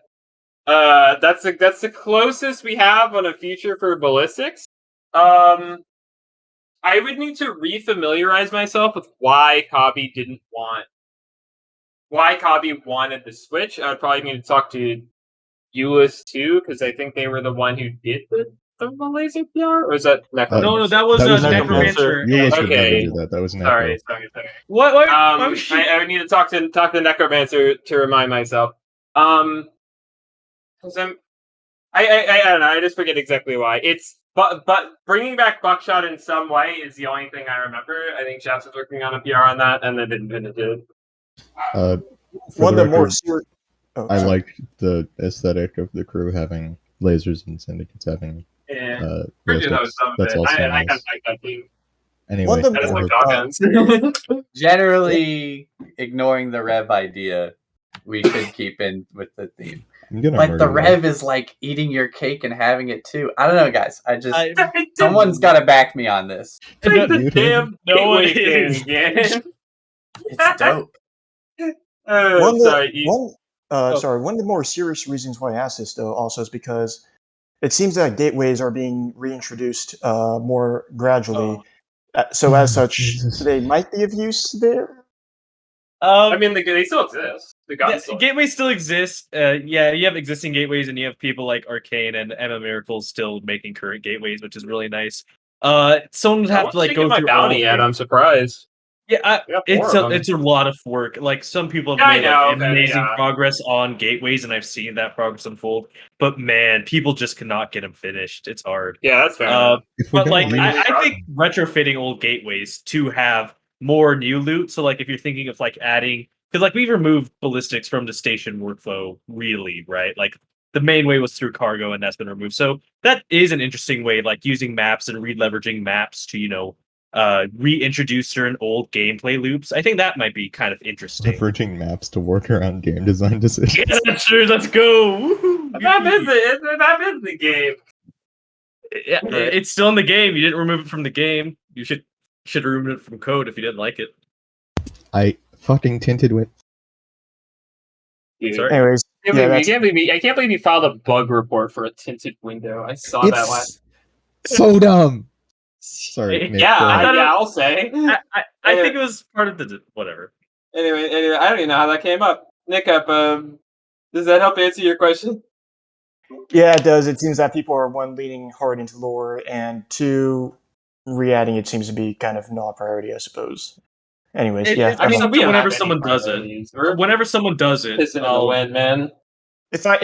that's the closest we have on a future for ballistics. I would need to refamiliarize myself with why Kabi wanted the switch. I would probably need to talk to Euless too, because I think they were the one who did the thermal laser PR, or is that Necromancer? No, that was Necromancer. Okay, that was Necro. Sorry. What? I would need to talk to Necromancer to remind myself. Because I don't know. I just forget exactly why. But bringing back Buckshot in some way is the only thing I remember. I think Shafts was working on a PR on that, and they didn't finish it. One of the more I like the aesthetic of the crew having lasers and syndicates having ballistics. That's also I nice. kind of like that theme. Anyway, One of I just like go ahead. shotguns. Generally, ignoring the Rev idea, we should keep in with the theme. I'm gonna But the murder Rev is like eating your cake and having it too. I don't know, guys. Someone's got to back me on this. Like the damn No one gateway is. thing again. It's dope. One of sorry. one of the more serious reasons why I asked this, though, also is because it seems that gateways are being reintroduced more gradually. So as such, they might be of use there. I mean, they still exist. The guns still gateways still exist. Yeah, you have existing gateways, and you have people like Arcane and Emma Miracles still making current gateways, which is really nice. Someone would have to like go my through bounty all yet. of I'm surprised. Yeah, it's a- it's a lot of work. Like some people have Yeah, I made know, like okay, amazing yeah. progress on gateways, and I've seen that progress unfold. But man, people just cannot get them finished. It's hard. Yeah, that's fair enough. If we're But like, gonna use- I think retrofitting old gateways to have more new loot. So like, if you're thinking of like adding, because like we've removed ballistics from the station workflow, really, right? Like the main way was through cargo, and that's been removed. So that is an interesting way, like using maps and re-leveraging maps to reintroduce certain old gameplay loops. I think that might be kind of interesting. leveraging maps to work around game design decisions. Yeah, sure. Let's go. Woohoo. That is the game. Yeah, it's still in the game. You didn't remove it from the game. You should remove it from code if you didn't like it. I fucking tinted with. Dude. Sorry. Anyways, I can't believe you filed a bug report for a tinted window. I saw that last. So dumb. Sorry. Nick, Yeah, go ahead. I'll say. I think it was part of the whatever. Anyway, I don't even know how that came up. Nick, does that help answer your question? Yeah, it does. It seems that people are, one, leaning hard into lore, and two, re-adding it seems to be kind of not a priority, I suppose. Anyways, yeah. I mean, we don't whenever have any someone does priorities. it, whenever someone does it, Pissing in the wind, man. If I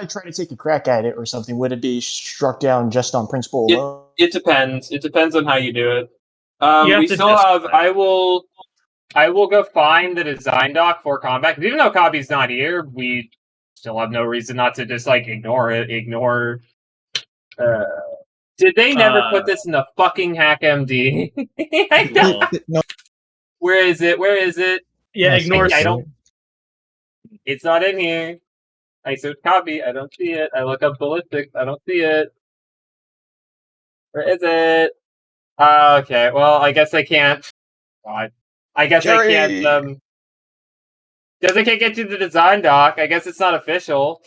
try to take a crack at it or something, would it be struck down just on principle alone? It depends. It depends on how you do it. You have We to still have. I will go find the design doc for combat. Even though Copy's not here, we still have no reason not to just like ignore it. Did they never put this in the fucking HackMD? No. Where is it? Yeah, ignore. I don't. It's not in here. I search copy. I don't see it. I look up ballistics. I don't see it. Where is it? Okay. Well, I guess I can't. God. I guess I can't. Guess I can't get to the design doc. I guess it's not official.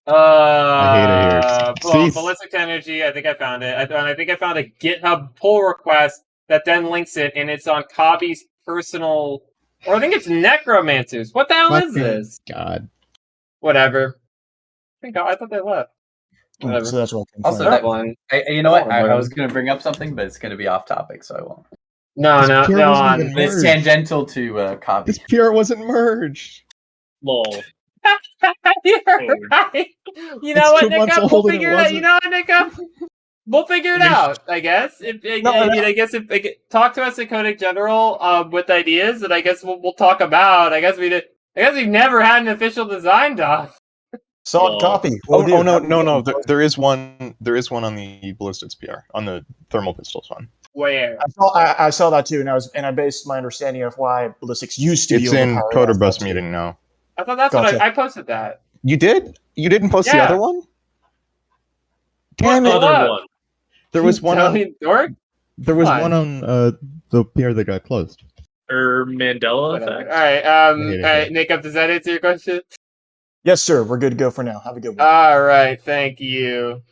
I hate it here. Well, ballistic energy. I think I found it. I think I found a GitHub pull request that then links it, and it's on Copy's personal. Or I think it's Necromancers. What the hell is this? God. Whatever. I thought they left. Whatever. So that's what. Also, you know what? I was going to bring up something, but it's going to be off topic, so I won't. No. It's tangential to copy. This PR wasn't merged. Lol. You're right. You know what, Nick? We'll figure it out. You know what, Nick? We'll figure it out. I guess. Talk to us at Codec General with ideas, and I guess we'll talk about. I guess we've never had an official design doc. Solid copy. No. There is one. There is one on the ballistics PR on the thermal pistols one. Where? I saw that too, and I based my understanding of why ballistics used to be. It's in coderbus meeting now. I thought that's what I posted that. You did? You didn't post the other one? Damn it! Other one. There was one on. Dork? There was one on the PR that got closed. Mandela effect. All right, Nick, does that answer your question? Yes, sir. We're good to go for now. Have a good one. All right, thank you.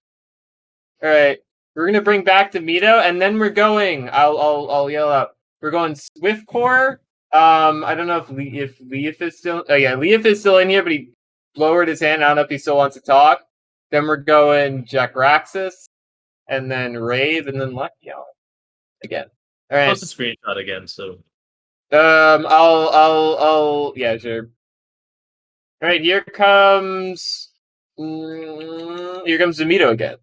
All right, we're gonna bring back the Mito, and then we're going. I'll yell out. We're going Swift Core. I don't know if Leaf is still. Oh yeah, Leaf is still in here, but he lowered his hand. I don't know if he still wants to talk. Then we're going Jackraxis, and then Rave, and then Lucky again. All right. Post a screenshot again. So. I'll. Yeah, sure. All right, here comes Zamito again.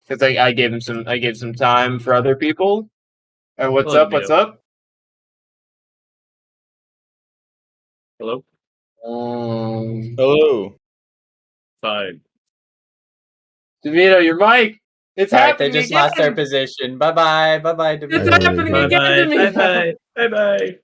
Because I gave some time for other people. What's up? Hello? Hello. Fine. DeVito, your mic. It's All right, happening they just again. lost their position. Bye bye. Bye bye. It's happening again to me. Bye bye.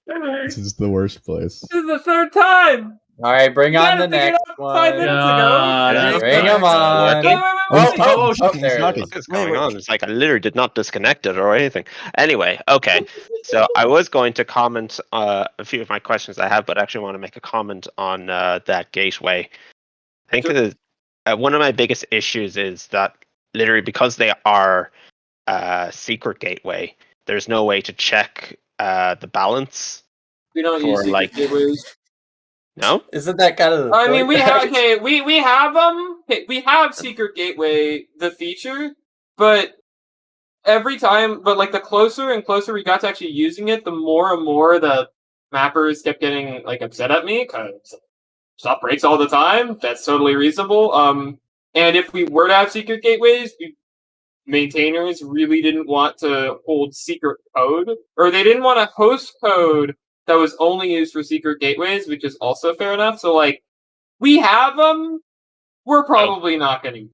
This is the worst place. This is the third time. All right, bring You on gotta the figure it next out one. 5 minutes ago. Bring him on. Working? Oh, He's there not. it is. What's going on? It's like I literally did not disconnect it or anything. Anyway, okay. So I was going to comment a few of my questions I have, but I actually want to make a comment on that gateway. I think one of my biggest issues is that literally because they are secret gateway, there's no way to check the balance. We don't use secret gateways. No? Isn't that kind of the I point? mean, we have we have them. We have secret gateway, the feature, but every time, but like the closer and closer we got to actually using it, the more and more the mappers kept getting like upset at me because stuff breaks all the time. That's totally reasonable. And if we were to have secret gateways, maintainers really didn't want to hold secret code, or they didn't want to host code that was only used for secret gateways, which is also fair enough. So, like, we have them. We're probably not going to.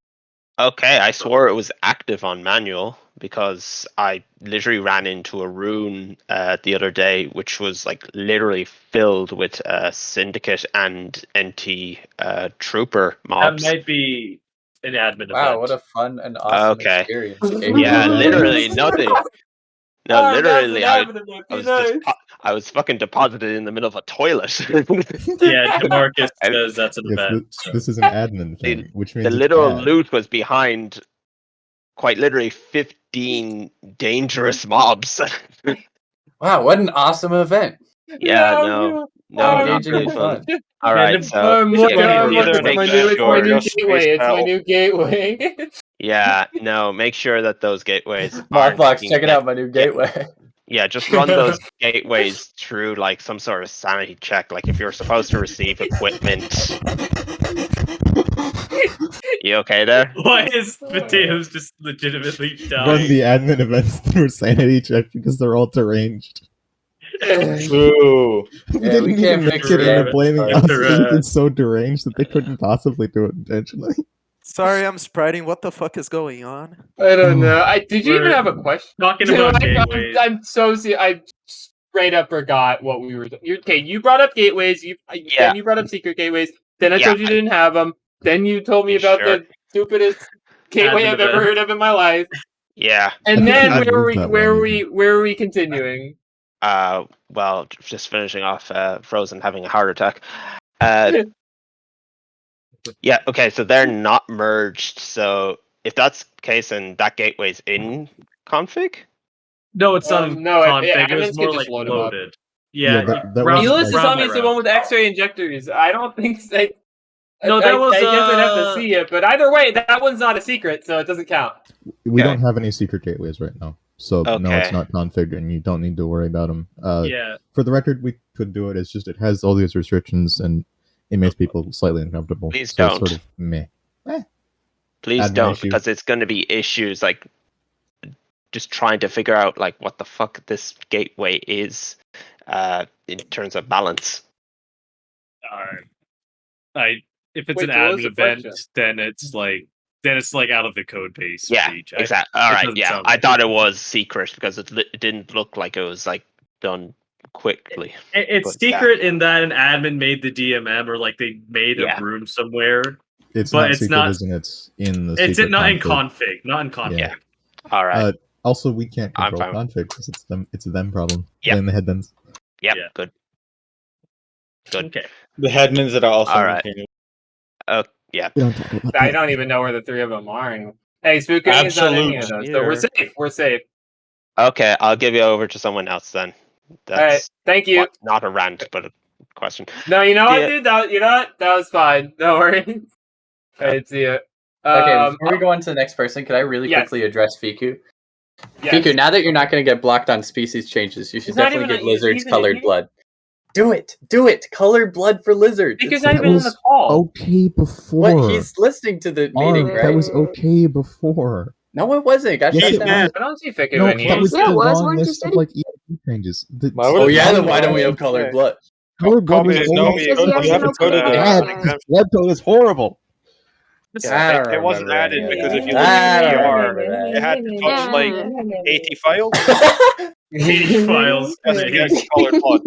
Okay, I swore it was active on manual because I literally ran into a rune the other day, which was like literally filled with syndicate and NT trooper mobs. That might be an admin Wow, event. what a fun and awesome experience. Yeah, literally nothing. No, Oh, literally, that's I an admin event. was Nice. I was fucking deposited in the middle of a toilet. Yeah, DeMarcus says that's an Yes, event. this is an admin thing, which means The it's little bad. loot was behind quite literally 15 dangerous mobs. Wow, what an awesome event. Yeah, no, not engaging really and fun. fun. All right, so I'm yeah, looking at either my make new sure, gateway. It's my new gateway. yeah, no, make sure that those gateways aren't Mothbox, being checking out my new gateway. Yeah, just run those gateways through like some sort of sanity check. Like if you're supposed to receive equipment. You okay there? Why is Potatoes just legitimately dying? Run the admin events through sanity check because they're all deranged. Ooh. We Yeah, didn't we can't even fix make it the into admin blaming part. us because it's so deranged that they couldn't possibly do it intentionally. Sorry, I'm spreading. What the fuck is going on? I don't know. Did you even We're have a question? talking about I'm gateways. I straight up forgot what we were. Okay, you brought up gateways. Then you brought up secret gateways. Then I told you didn't have them. Then you told me about the stupidest gateway Admin I've ever event. heard of in my life. Yeah. And then I'd where move that were we continuing? Well, just finishing off Frozen having a heart attack. Yeah, okay, so they're not merged. So if that's the case, then that gateway's in config? No, it's not in config. Yeah, it was admins more can just like load 'em up. loaded. Yeah, that round- was Ulysses like- telling me it's the one with the X-ray injectors. I don't think so. No, that was, I guess I'd have to see it, but either way, that one's not a secret, so it doesn't count. We don't have any secret gateways right now, so no, it's Okay. not configured, and you don't need to worry about them. Yeah. For the record, we could do it. It's just it has all these restrictions, and it makes people slightly uncomfortable. Please so don't. It's sort of meh. Please Admin don't, issue. because it's going to be issues like just trying to figure out like what the fuck this gateway is in terms of balance. If it's Wait, an so what was admin the event, question? then it's like out of the code base. Yeah, reach. exactly. All it right, doesn't yeah. sound I right. thought it was secret because it didn't look like it was like done quickly. It's But, yeah. secret in that an admin made the DMM or like they made Yeah. a room somewhere. It's but not it's secret, not. isn't it? It's in the It's secret not in config. config. Not in config. Yeah. All right. Also, we can't I'm control fine. config because it's them. It's a them problem. Yep. Blame the headbands. Yep. Yeah. Good. Good. Okay. The headmans that are also All right. maintaining. Yeah. We don't talk about I that. don't even know where the three of them are. Hey, Spooking is not any of those, so we're safe. We're safe. Okay, I'll give you over to someone else then. That's All right, thank you. Not a rant, but a question. No, you know what, Yeah. dude? You know what? That was fine. No worries. All right, see ya. Okay, before we go on to the next person, could I really yes. quickly address Fiku? Yes. Fiku, now that you're not going to get blocked on species changes, you should He's not definitely even give a- he's- lizards he's- colored blood. Do it! Do it! Colored blood for lizards! Because It's not the even in the most- call. Okay before. What? He's listening to the meeting, Arm, right? That was okay before. No, it wasn't. It got Yes, shut it down. was. I don't see Fiku No, in here. that was Yeah, it the was. long Weren't you list of sitting- like EIP changes. Oh yeah, then why don't we have colored blood? Colored blood was Copies, always no, you haven't coded it. bad. This blood code is horrible. Yeah, it wasn't added because if you look at the PR, it had something like 80 files. 80 files. Yes, colored blood.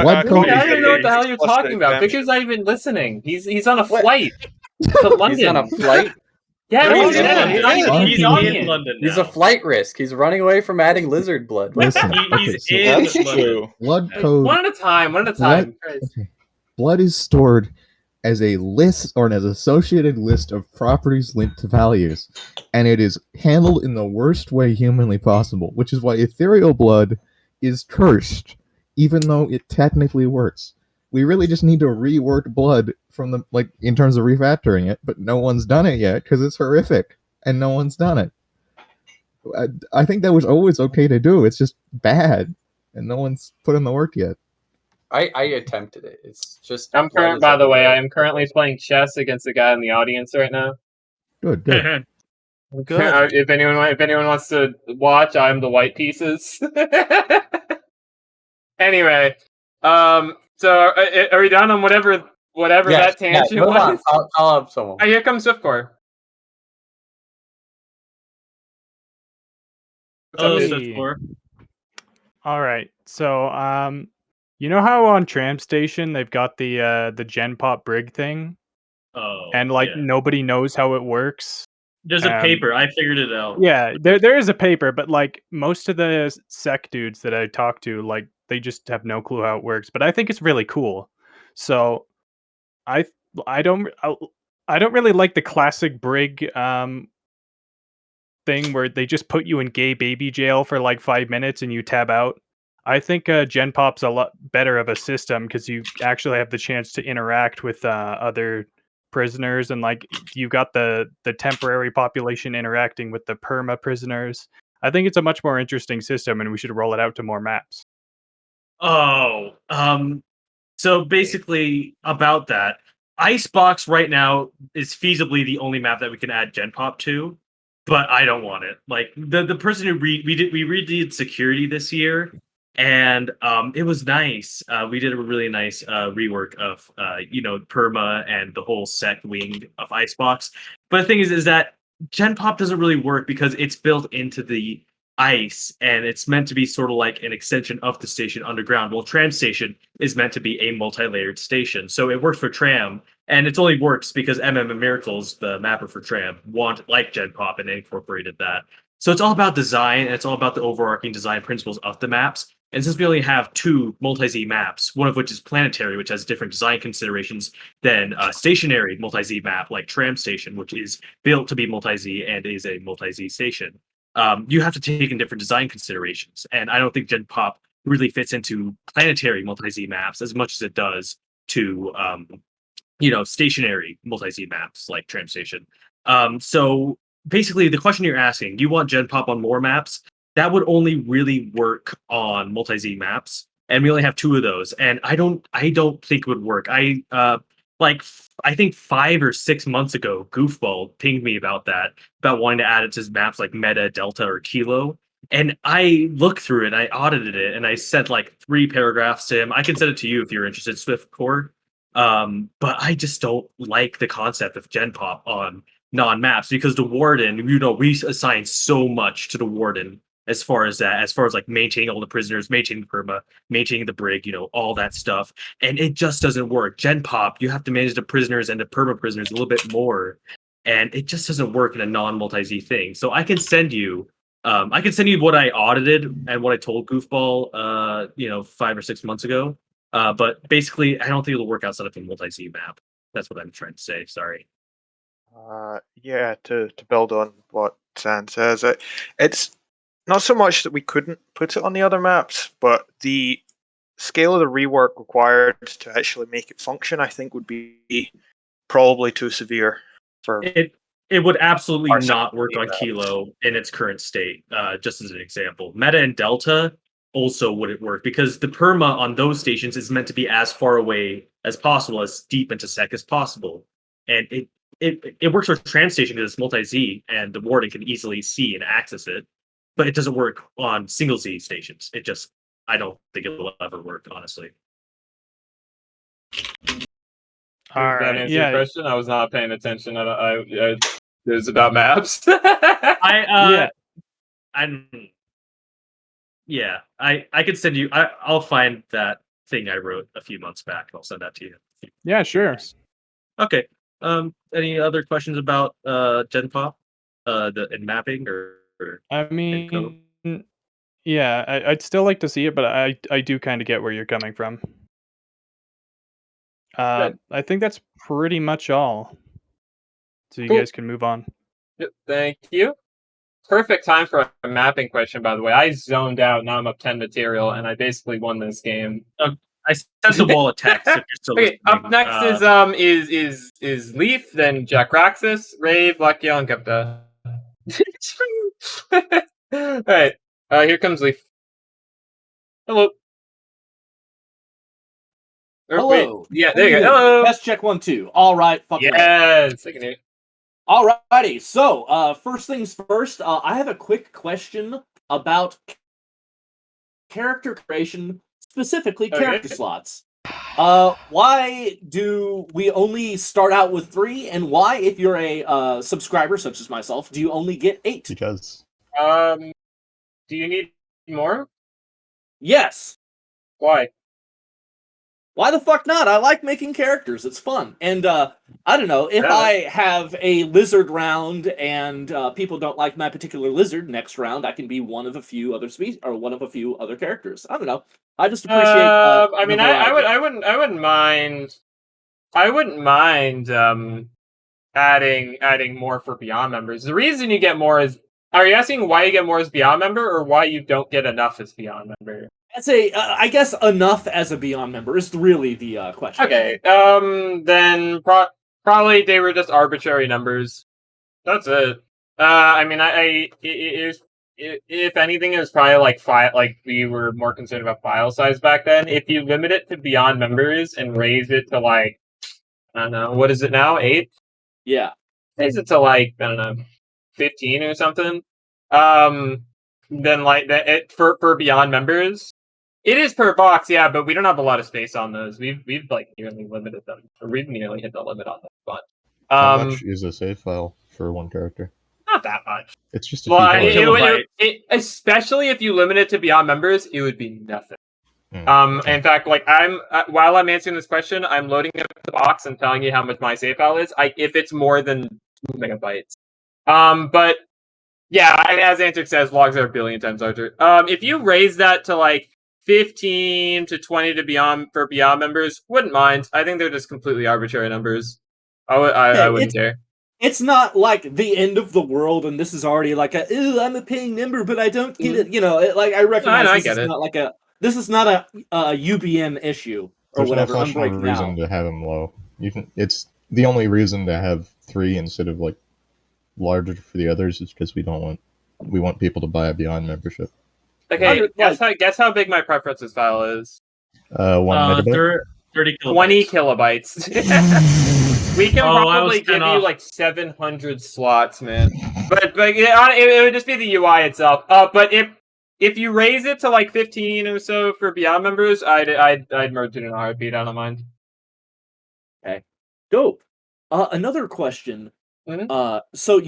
Blood I code don't is even know what the hell you're explicit talking about. exemption. Vicky's not even listening. He's on a flight to London. He's on a flight. Yeah, He's he's in London now. He's a flight risk. He's running away from adding lizard blood. Listen, He's okay, so in That's London. true. blood code. One at a time. One at a Blood, time. okay. Blood is stored as a list or as an associated list of properties linked to values, and it is handled in the worst way humanly possible, which is why ethereal blood is cursed, even though it technically works. We really just need to rework blood from the in terms of refactoring it, but no one's done it yet because it's horrific, and no one's done it. I think that was always okay to do. It's just bad, and no one's put in the work yet. I attempted it. It's just. By the way, I am currently playing chess against the guy in the audience right now. Good, good. Good. If anyone wants to watch, I'm the white pieces. Anyway, so are we done on whatever Yes, that tangent move on. was? I'll up someone. Here comes Swiftcore. All right. So, you know how on Tram Station they've got the Gen Pop Brig thing? Oh. And like yeah. nobody knows how it works. There's a paper. I figured it out. Yeah, there is a paper, but like most of the sec dudes that I talk to, like they just have no clue how it works. But I think it's really cool. So I don't really like the classic Brig thing where they just put you in gay baby jail for like 5 minutes and you tab out. I think Gen Pop's a lot better of a system because you actually have the chance to interact with other prisoners, and like you got the temporary population interacting with the perma prisoners. I think it's a much more interesting system, and we should roll it out to more maps. Oh, so basically about that, Icebox right now is feasibly the only map that we can add Gen Pop to, but I don't want it. Like the person who we redid security this year, and it was nice. We did a really nice rework of perma and the whole sec wing of Icebox. But the thing is that Gen Pop doesn't really work because it's built into the ice, and it's meant to be sort of like an extension of the station underground. Well, Tram Station is meant to be a multi-layered station, so it works for Tram, and it only works because MM Miracles, the mapper for Tram, like Gen Pop and incorporated that. So it's all about design, and it's all about the overarching design principles of the maps. And since we only have 2 multi-Z maps, one of which is planetary, which has different design considerations than a stationary multi-Z map like Tram Station, which is built to be multi-Z and is a multi-Z station. You have to take in different design considerations. And I don't think Gen Pop really fits into planetary multi-Z maps as much as it does to, stationary multi-Z maps like Tram Station. So basically, the question you're asking, do you want Gen Pop on more maps? That would only really work on multi-Z maps. And we only have 2 of those. And I don't think it would work. I think 5 or 6 months ago, Goofball pinged me about wanting to add it to his maps like Meta, Delta, or Kilo. And I looked through it, and I audited it, and I sent like 3 paragraphs to him. I can send it to you if you're interested, Swiftcore. But I just don't like the concept of Gen Pop on non-maps because the Warden, we assign so much to the Warden as far as like maintaining all the prisoners, maintaining the perma, maintaining the brig, all that stuff. And it just doesn't work. Gen Pop, you have to manage the prisoners and the perma prisoners a little bit more. And it just doesn't work in a non-multi-Z thing. So I can send you what I audited and what I told Goofball 5 or 6 months ago. But basically I don't think it'll work outside of a multi-Z map. That's what I'm trying to say. Sorry. Yeah, to build on what San says, it's not so much that we couldn't put it on the other maps, but the scale of the rework required to actually make it function, I think, would be probably too severe for it. It would absolutely not work on Kilo in its current state. Just as an example, Meta and Delta also wouldn't work because the perma on those stations is meant to be as far away as possible, as deep into sec as possible, and it works for Tram Station because it's multi-Z and the Warden can easily see and access it, but it doesn't work on single Z stations. I don't think it will ever work, honestly. Did that Alright, answer your yeah. question? I was not paying attention. It was about maps. I could send you. I'll find that thing I wrote a few months back. I'll send that to you. Yeah, sure. Okay. Any other questions about Gen Pop, in mapping or I in code? mean, yeah, I'd still like to see it, but I do kind of get where you're coming from. Good. I think that's pretty much all. So you Cool. guys can move on. Yep, thank you. Perfect time for a mapping question, by the way. I zoned out. Now I'm up 10 material, and I basically won this game. I sent the wall of text if you're still Okay, listening. up next is Leaf, then Jackraxis, Rave, Lucky, and Gupta. All right, here comes Leaf. Hello. Hello. Wait. Yeah, there you go. Hello. Test check 1 2. All right. Fucking yes. I can hear. Alrighty. So, first things first. I have a quick question about character creation, specifically character slots. Why do we only start out with 3, and why, if you're a subscriber such as myself, do you only get 8? Because. Do you need more? Yes. Why? Why the fuck not? I like making characters. It's fun. And I don't know, if I have a lizard round and people don't like my particular lizard, next round I can be one of a few other species or one of a few other characters. I don't know. I just appreciate I mean, the I variety. wouldn't mind adding more for Beyond members. The reason you get more is, are you asking why you get more as Beyond member, or why you don't get enough as Beyond member? That's I guess enough as a Beyond member is really the question. Okay, then probably they were just arbitrary numbers. That's it. I mean, if anything, it was probably like we were more concerned about file size back then. If you limit it to Beyond members and raise it to like, I don't know, what is it now? 8? Yeah. Raise it to like, I don't know, 15 or something. Then like that for Beyond members. It is per box, yeah, but we don't have a lot of space on those. We've like nearly limited them. Or we've nearly hit the limit on them. But how much is a save file for one character? Not that much. It's just a few kilobytes. Especially if you limit it to Beyond members, it would be nothing. In fact, like while I'm answering this question, I'm loading up the box and telling you how much my save file is. If it's more than 2 megabytes. But yeah, as Antic says, logs are a billion times larger. If you raise that to like 15 to 20 to Beyond for Beyond members, wouldn't mind. I think they're just completely arbitrary numbers. I wouldn't care. It's not like the end of the world, and this is already like I'm a paying member, but I don't get it. You know, I recognize I this get is it. not like this is not a UBM issue or There's whatever. no I'm functional breaking reason out. to have them low. It's the only reason to have 3 instead of like larger for the others is because we want people to buy a Beyond membership. Okay, guess how big my preferences file is. 1 megabyte. 30 kilobytes. 20 kilobytes. We can probably give you off. like 700 slots, man. but it would just be the UI itself. But if you raise it to like 15 or so for Beyond members, I'd merge it in a heartbeat. I don't mind. Okay, dope. Another question. So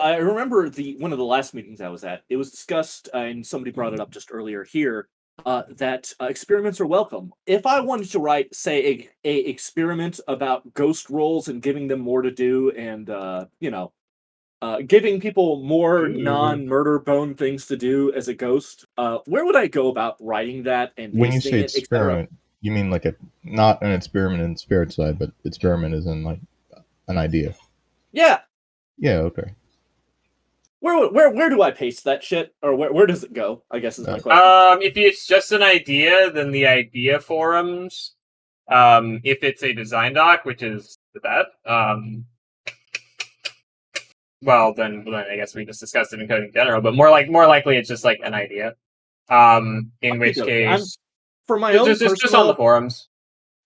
I remember one of the last meetings I was at. It was discussed, and somebody brought it up just earlier here. That experiments are welcome. If I wanted to write, say, a experiment about ghost roles and giving them more to do, and giving people more non-murder bone things to do as a ghost, where would I go about writing that and When you pasting say it, etc.? experiment, you mean like not an experiment in the spirit side, but experiment is in like an idea. Yeah. Yeah. Okay. Where do I paste that shit, or where does it go? I guess is my question. If it's just an idea, then the idea forums. If it's a design doc, which is that, well, then I guess we just discussed it in coding in general. But more likely, it's just like an idea. In which case, for my own just on the forums.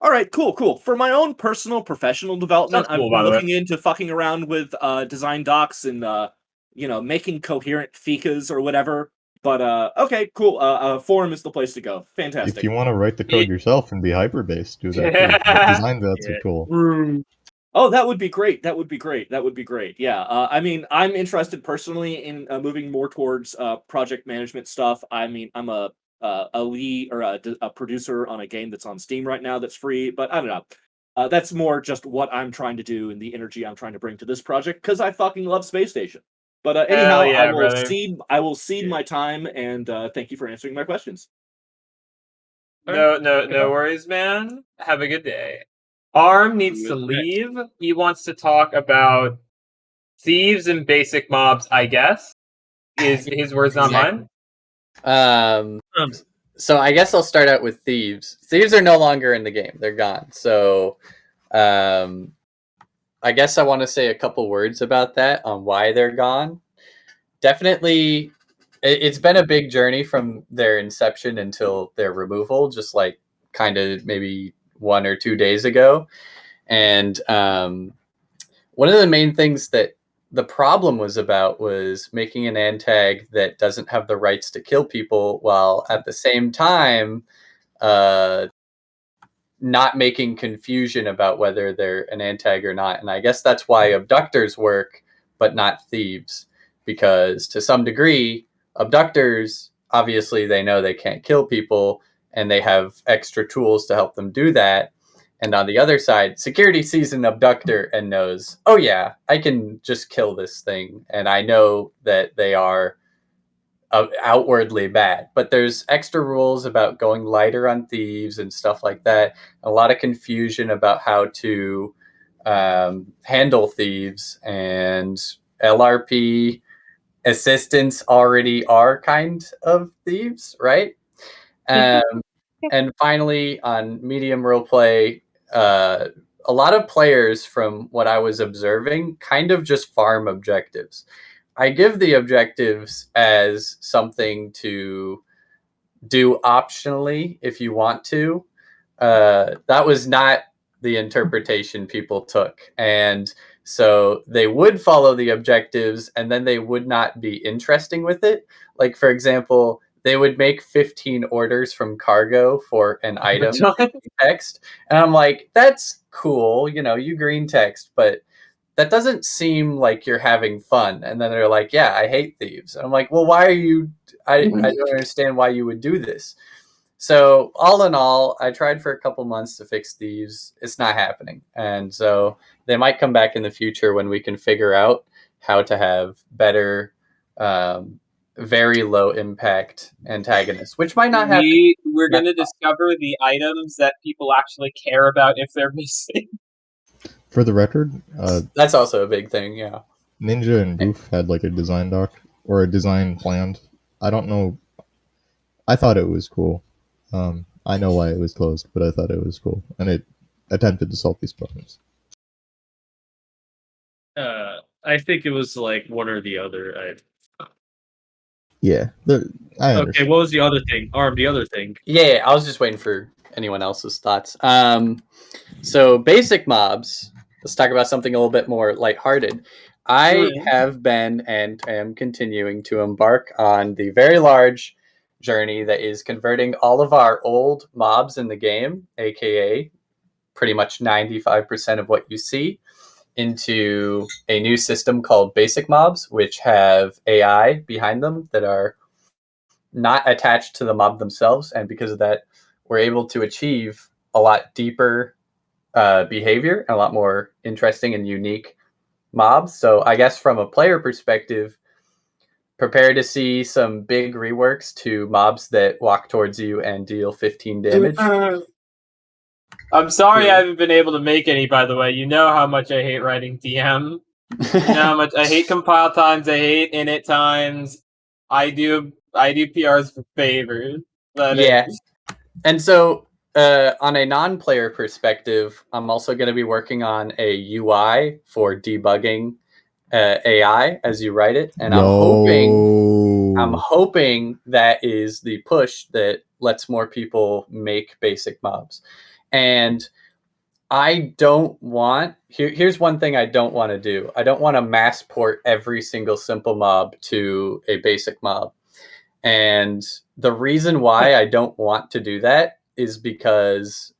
All right, cool. For my own personal professional development, Sounds cool, I've by been the way. looking into fucking around with design docs and making coherent ficas or whatever. But okay, cool. Forum is the place to go. Fantastic. If you want to write the code yourself and be hyper-based, do that too. But design vets are cool. Oh, that would be great. That would be great. That would be great. Yeah. I mean, I'm interested personally in moving more towards project management stuff. I mean, I'm a lead or a producer on a game that's on Steam right now that's free, but I don't know. That's more just what I'm trying to do and the energy I'm trying to bring to this project because I fucking love Space Station. But anyhow, yeah, I will cede my time, and thank you for answering my questions. No worries, man. Have a good day. Arm needs to leave. He wants to talk about thieves and basic mobs, I guess. Is his words, not mine? So I guess I'll start out with thieves. Thieves are no longer in the game. They're gone. So I guess I want to say a couple words about that on why they're gone. Definitely, it's been a big journey from their inception until their removal, just like kind of maybe 1 or 2 days ago. And one of the main things that the problem was about was making an antag that doesn't have the rights to kill people while at the same time not making confusion about whether they're an antag or not. And I guess that's why abductors work, but not thieves, because to some degree, abductors, obviously they know they can't kill people and they have extra tools to help them do that. And on the other side, security sees an abductor and knows, oh yeah, I can just kill this thing. And I know that they are outwardly bad, but there's extra rules about going lighter on thieves and stuff like that. A lot of confusion about how to handle thieves, and LRP assistants already are kind of thieves, right? And finally, on medium roleplay, a lot of players, from what I was observing, kind of just farm objectives. I give the objectives as something to do optionally if you want to. That was not the interpretation people took. And so they would follow the objectives and then they would not be interesting with it. Like, for example, they would make 15 orders from cargo for an item text. And I'm like, that's cool. You know, you green text, but that doesn't seem like you're having fun. And then they're like, yeah, I hate thieves. And I'm like, well, why are you, I don't understand why you would do this. So all in all, I tried for a couple months to fix thieves. It's not happening. And so they might come back in the future when we can figure out how to have better, very low impact antagonists, which might not happen. We're going to discover the items that people actually care about if they're missing. For the record, that's also a big thing, yeah. Ninja and Goof had like a design doc or a design planned. I don't know. I thought it was cool. I know why it was closed, but I thought it was cool, and it attempted to solve these problems. I think it was like one or the other. Yeah, I understand. Okay, what was the other thing? Arm, the other thing. Yeah, I was just waiting for anyone else's thoughts. So basic mobs. Let's talk about something a little bit more lighthearted. I have been and am continuing to embark on the very large journey that is converting all of our old mobs in the game, aka pretty much 95% of what you see, into a new system called basic mobs, which have AI behind them that are not attached to the mob themselves. And because of that, we're able to achieve a lot deeper behavior and a lot more interesting and unique mobs. So I guess from a player perspective, prepare to see some big reworks to mobs that walk towards you and deal 15 damage. I'm sorry I haven't been able to make any, by the way. You know how much I hate writing DM. You know how much I hate compile times, I hate init times. I do PRs for favors. Yeah. And so on a non-player perspective, I'm also going to be working on a UI for debugging AI as you write it. And I'm hoping that is the push that lets more people make basic mobs. And I don't want, here's one thing I don't want to do. I don't want to mass port every single simple mob to a basic mob. And the reason why I don't want to do that is because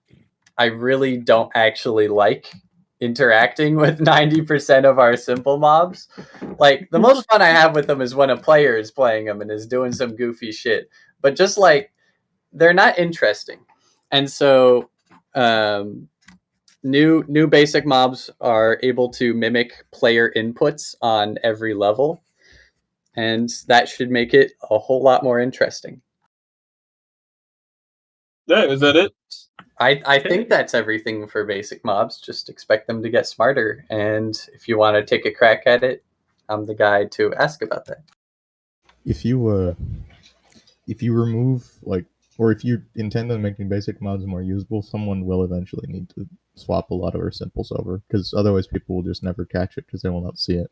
I really don't actually like interacting with 90% of our simple mobs. Like, the most fun I have with them is when a player is playing them and is doing some goofy shit. But just like, they're not interesting. And so new basic mobs are able to mimic player inputs on every level. And that should make it a whole lot more interesting. Yeah, is that it? I think that's everything for basic mobs. Just expect them to get smarter. And if you want to take a crack at it, I'm the guy to ask about that. If you remove or if you intend on making basic mobs more usable, someone will eventually need to swap a lot of our simples over, because otherwise people will just never catch it because they will not see it.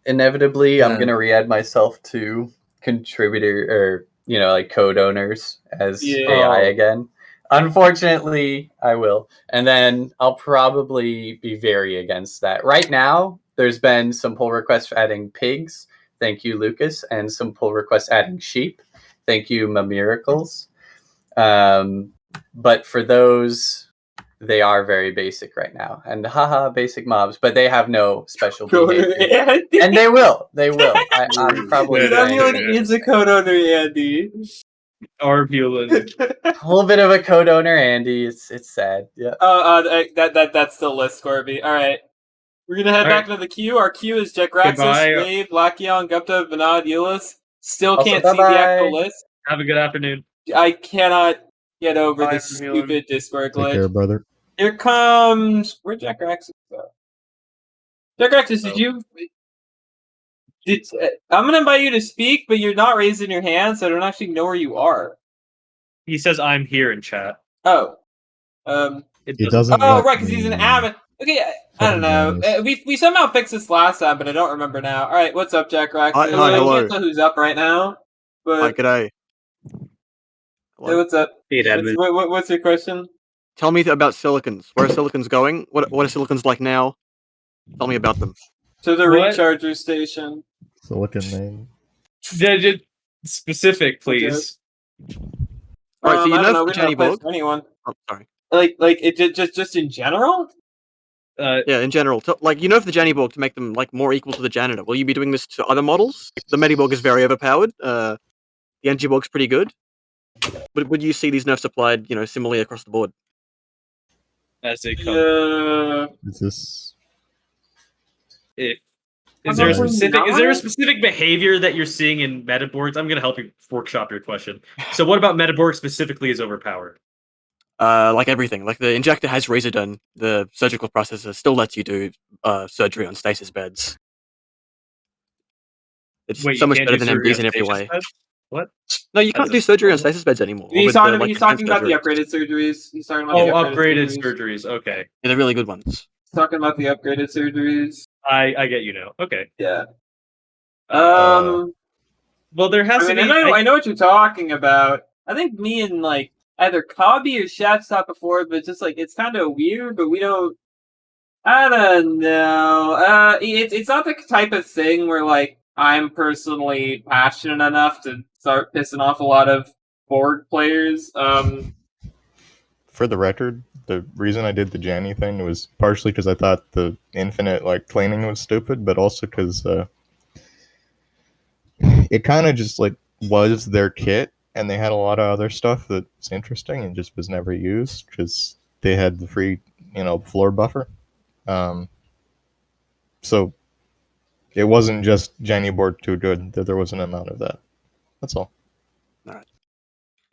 Inevitably, I'm going to re-add myself to contributor or code owners as AI again. Unfortunately, I will. And then I'll probably be very against that. Right now, there's been some pull requests for adding pigs. Thank you, Lucas. And some pull requests adding sheep. Thank you, Miracles. But for those, they are very basic right now. And haha, basic mobs. But they have no special behavior. And they will. I'm probably Ambulance is a code owner, Andy. Arbulin. a little bit of a code owner, Andy. It's sad. Yeah. That's still list, Corby. All right. We're gonna head back into the queue. Our queue is Jekraxis, Wave, Lakion, Gupta, Vinod, Euless. Still Also, can't see the actual list. Have a good afternoon. I cannot get over this stupid Discord glitch. Take care, brother. Here comes where'd Jekraxis go? Jekraxis, I'm gonna invite you to speak, but you're not raising your hand, so I don't actually know where you are. He says I'm here in chat. Oh. It doesn't. Oh, right, because he's an admin. Okay, I don't know. We somehow fixed this last time, but I don't remember now. All right, what's up, Jekraxis? Hi, hello. I can't tell who's up right now. But Hi, g'day. Hey, what's up? Hey, admin. What's your question? Tell me about silicons. Where are silicons going? What are silicons like now? Tell me about them. To the recharger station. Silicon name. Yeah, specific, please. Alright, so you I don't know we for don't have plans Jenny for anyone. Oh, sorry. Like it just in general? Yeah, in general. Like, you know for the Jannyborg to make them like more equal to the janitor. Will you be doing this to other models? The Mediborg is very overpowered. The Engiborg's pretty good. Would you see these nerfs applied, similarly across the board? As they come. Is this? Is there a specific behavior that you're seeing in Metaborgs? I'm gonna help you workshop your question. So what about Metaborg specifically is overpowered? Like everything. Like the injector has Razordone. The surgical processor still lets you do surgery on stasis beds. It's so much better than MDs in every way. What? No, you can't do surgery on stasis beds anymore. He's talking about the upgraded surgeries. He's talking about the upgraded surgeries. Okay. Yeah, they're really good ones. He's talking about the upgraded surgeries. I get you now. Okay. Yeah. Well, there has to be. I know what you're talking about. I think me and like either Cobby or Shat's talked before, but just like it's kind of weird. But we don't. I don't know. It's not the type of thing where like I'm personally passionate enough to start pissing off a lot of board players. For the record, the reason I did the Janny thing was partially because I thought the infinite cleaning was stupid, but also because it kind of just was their kit, and they had a lot of other stuff that's interesting and just was never used because they had the free floor buffer. So it wasn't just Janny board too good, that there was an amount of that. That's all. Alright.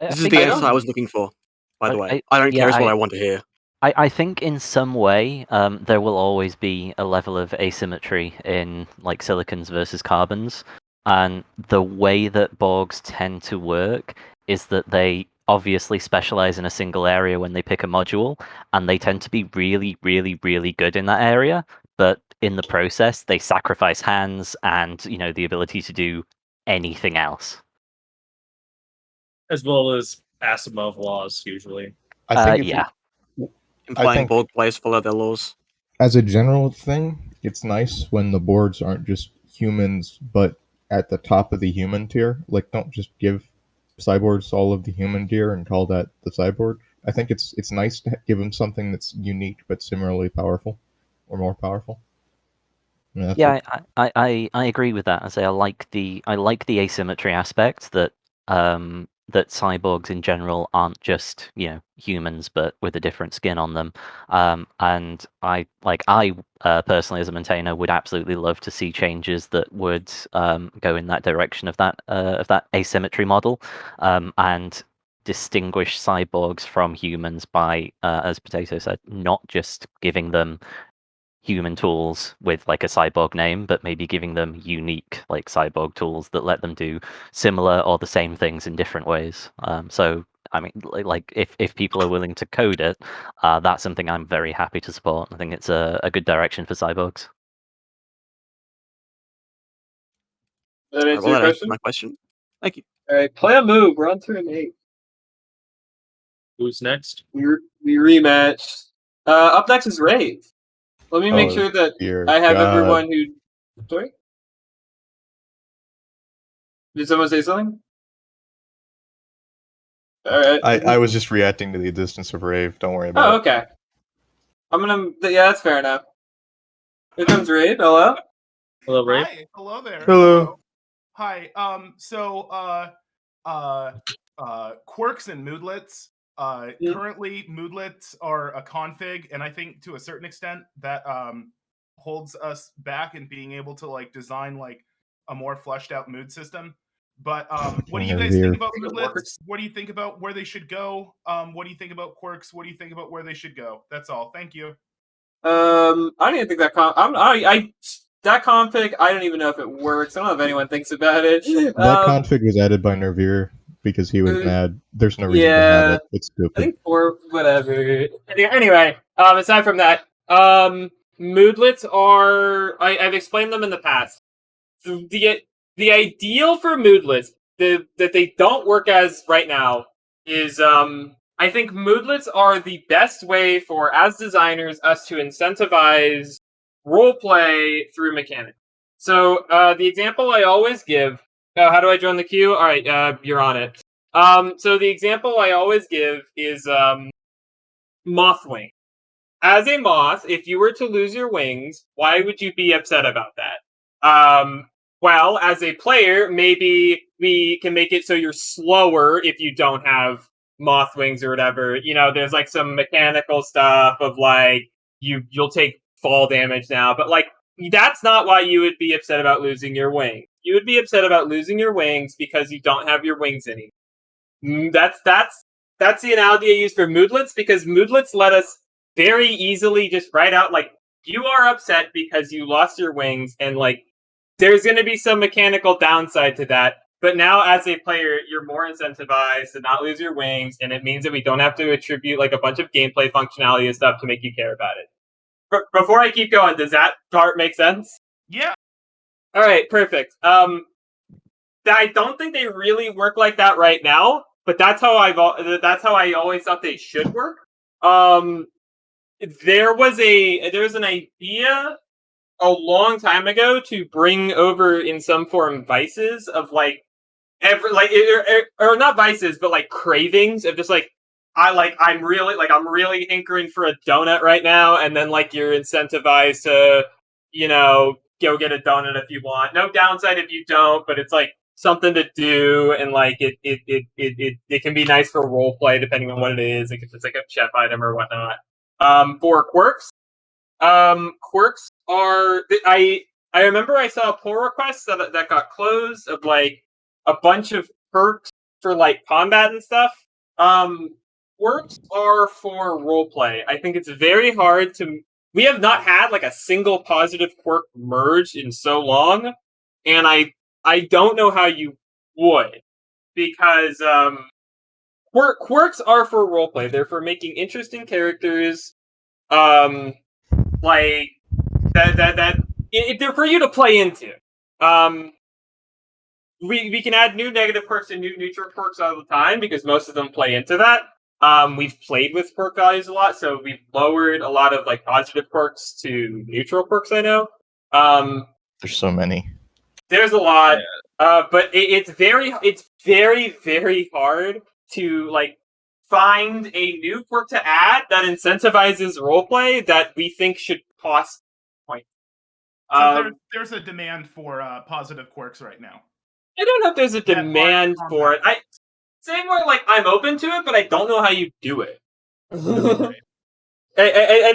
This is the answer I was looking for, by the way. I don't yeah, care is what I want to hear. I think in some way there will always be a level of asymmetry in like silicons versus carbons, and the way that Borgs tend to work is that they obviously specialize in a single area when they pick a module, and they tend to be really, really, really good in that area, but in the process they sacrifice hands and the ability to do anything else. As well as Asimov laws, usually. I think yeah. Implying Borg players follow their laws. As a general thing, it's nice when the boards aren't just humans, but at the top of the human tier. Like, don't just give cyborgs all of the human gear and call that the cyborg. I think it's nice to give them something that's unique but similarly powerful, or more powerful. Yeah, I agree with that. I say I like the asymmetry aspect that that cyborgs in general aren't just humans but with a different skin on them. And I personally as a maintainer would absolutely love to see changes that would go in that direction of that asymmetry model, and distinguish cyborgs from humans by, as Potato said, not just giving them human tools with like a cyborg name, but maybe giving them unique like cyborg tools that let them do similar or the same things in different ways. So I mean, like if people are willing to code it, that's something I'm very happy to support. I think it's a good direction for cyborgs. That answer your question? My question. Thank you. All right, play a move. We're on turn 8. Who's next? We rematch. Up next is Rave. Let me make sure that I have everyone who. Sorry? Did someone say something? Alright. I was just reacting to the existence of Rave. Don't worry about it. Oh, okay. Yeah, that's fair enough. Here comes Rave. Hello? Hello, Rave. Hi, hello there. Hello. Hi. Quirks and moodlets. Currently, moodlets are a config, and I think to a certain extent that holds us back in being able to like design like a more fleshed out mood system. But what do you guys think about moodlets? What do you think about where they should go? What do you think about quirks? What do you think about where they should go? That's all. Thank you. I don't even think that that config, I don't even know if it works. I don't know if anyone thinks about it. That config was added by Nervir because he was mad. There's no reason to have it. It's stupid. I think whatever. Anyway, aside from that, moodlets are. I've explained them in the past. The ideal for moodlets that they don't work as right now is I think moodlets are the best way for, as designers, us to incentivize roleplay through mechanics. So the example I always give. How do I join the queue? All right, you're on it. So the example I always give is Mothwing. As a moth, if you were to lose your wings, why would you be upset about that? Well, as a player, maybe we can make it so you're slower if you don't have moth wings or whatever. You know, there's like some mechanical stuff of like you'll take fall damage now, but like that's not why you would be upset about losing your wings. You would be upset about losing your wings because you don't have your wings anymore. That's the analogy I use for moodlets, because moodlets let us very easily just write out like you are upset because you lost your wings, and like there's going to be some mechanical downside to that. But now, as a player, you're more incentivized to not lose your wings, and it means that we don't have to attribute like a bunch of gameplay functionality and stuff to make you care about it. Before I keep going, does that part make sense? Yeah. All right, perfect. I don't think they really work like that right now, but that's how I always thought they should work. There was an idea a long time ago to bring over in some form vices of like or not vices, but like cravings of just like I'm really hankering for a donut right now, and then like you're incentivized to go get a donut if you want. No downside if you don't, but it's like something to do, and like it can be nice for role play depending on what it is. Like if it's like a chef item or whatnot. For quirks, quirks are I remember I saw a pull request that got closed of like a bunch of perks for like combat and stuff. Quirks are for roleplay. I think it's very hard to. We have not had like a single positive quirk merge in so long, and I don't know how you would, because quirks are for roleplay. They're for making interesting characters. Like they're for you to play into. We can add new negative quirks and new neutral quirks all the time because most of them play into that. We've played with quirk values a lot, so we've lowered a lot of like positive quirks to neutral quirks. I know. There's so many. There's a lot. But it's very, very hard to like find a new quirk to add that incentivizes roleplay that we think should cost points. So there's a demand for positive quirks right now. I don't know if there's a demand for it. Say more like I'm open to it, but I don't know how you do it. I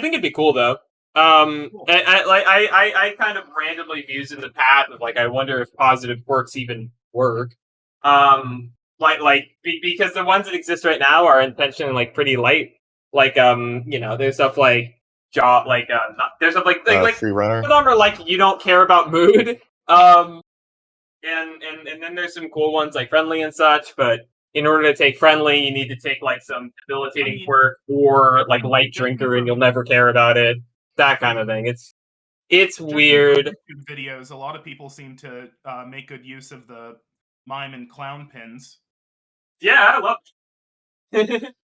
think it'd be cool though. I kind of randomly mused in the path of like I wonder if positive quirks even work. Because the ones that exist right now are intentionally like pretty light. Like there's stuff like there's stuff like Free runner. some of them are like you don't care about mood. And then there's some cool ones like friendly and such, but in order to take friendly, you need to take like some debilitating quirk or like light drinker, and you'll never care about it. That kind of thing. It's weird. YouTube videos. A lot of people seem to make good use of the mime and clown pins. Yeah, I love.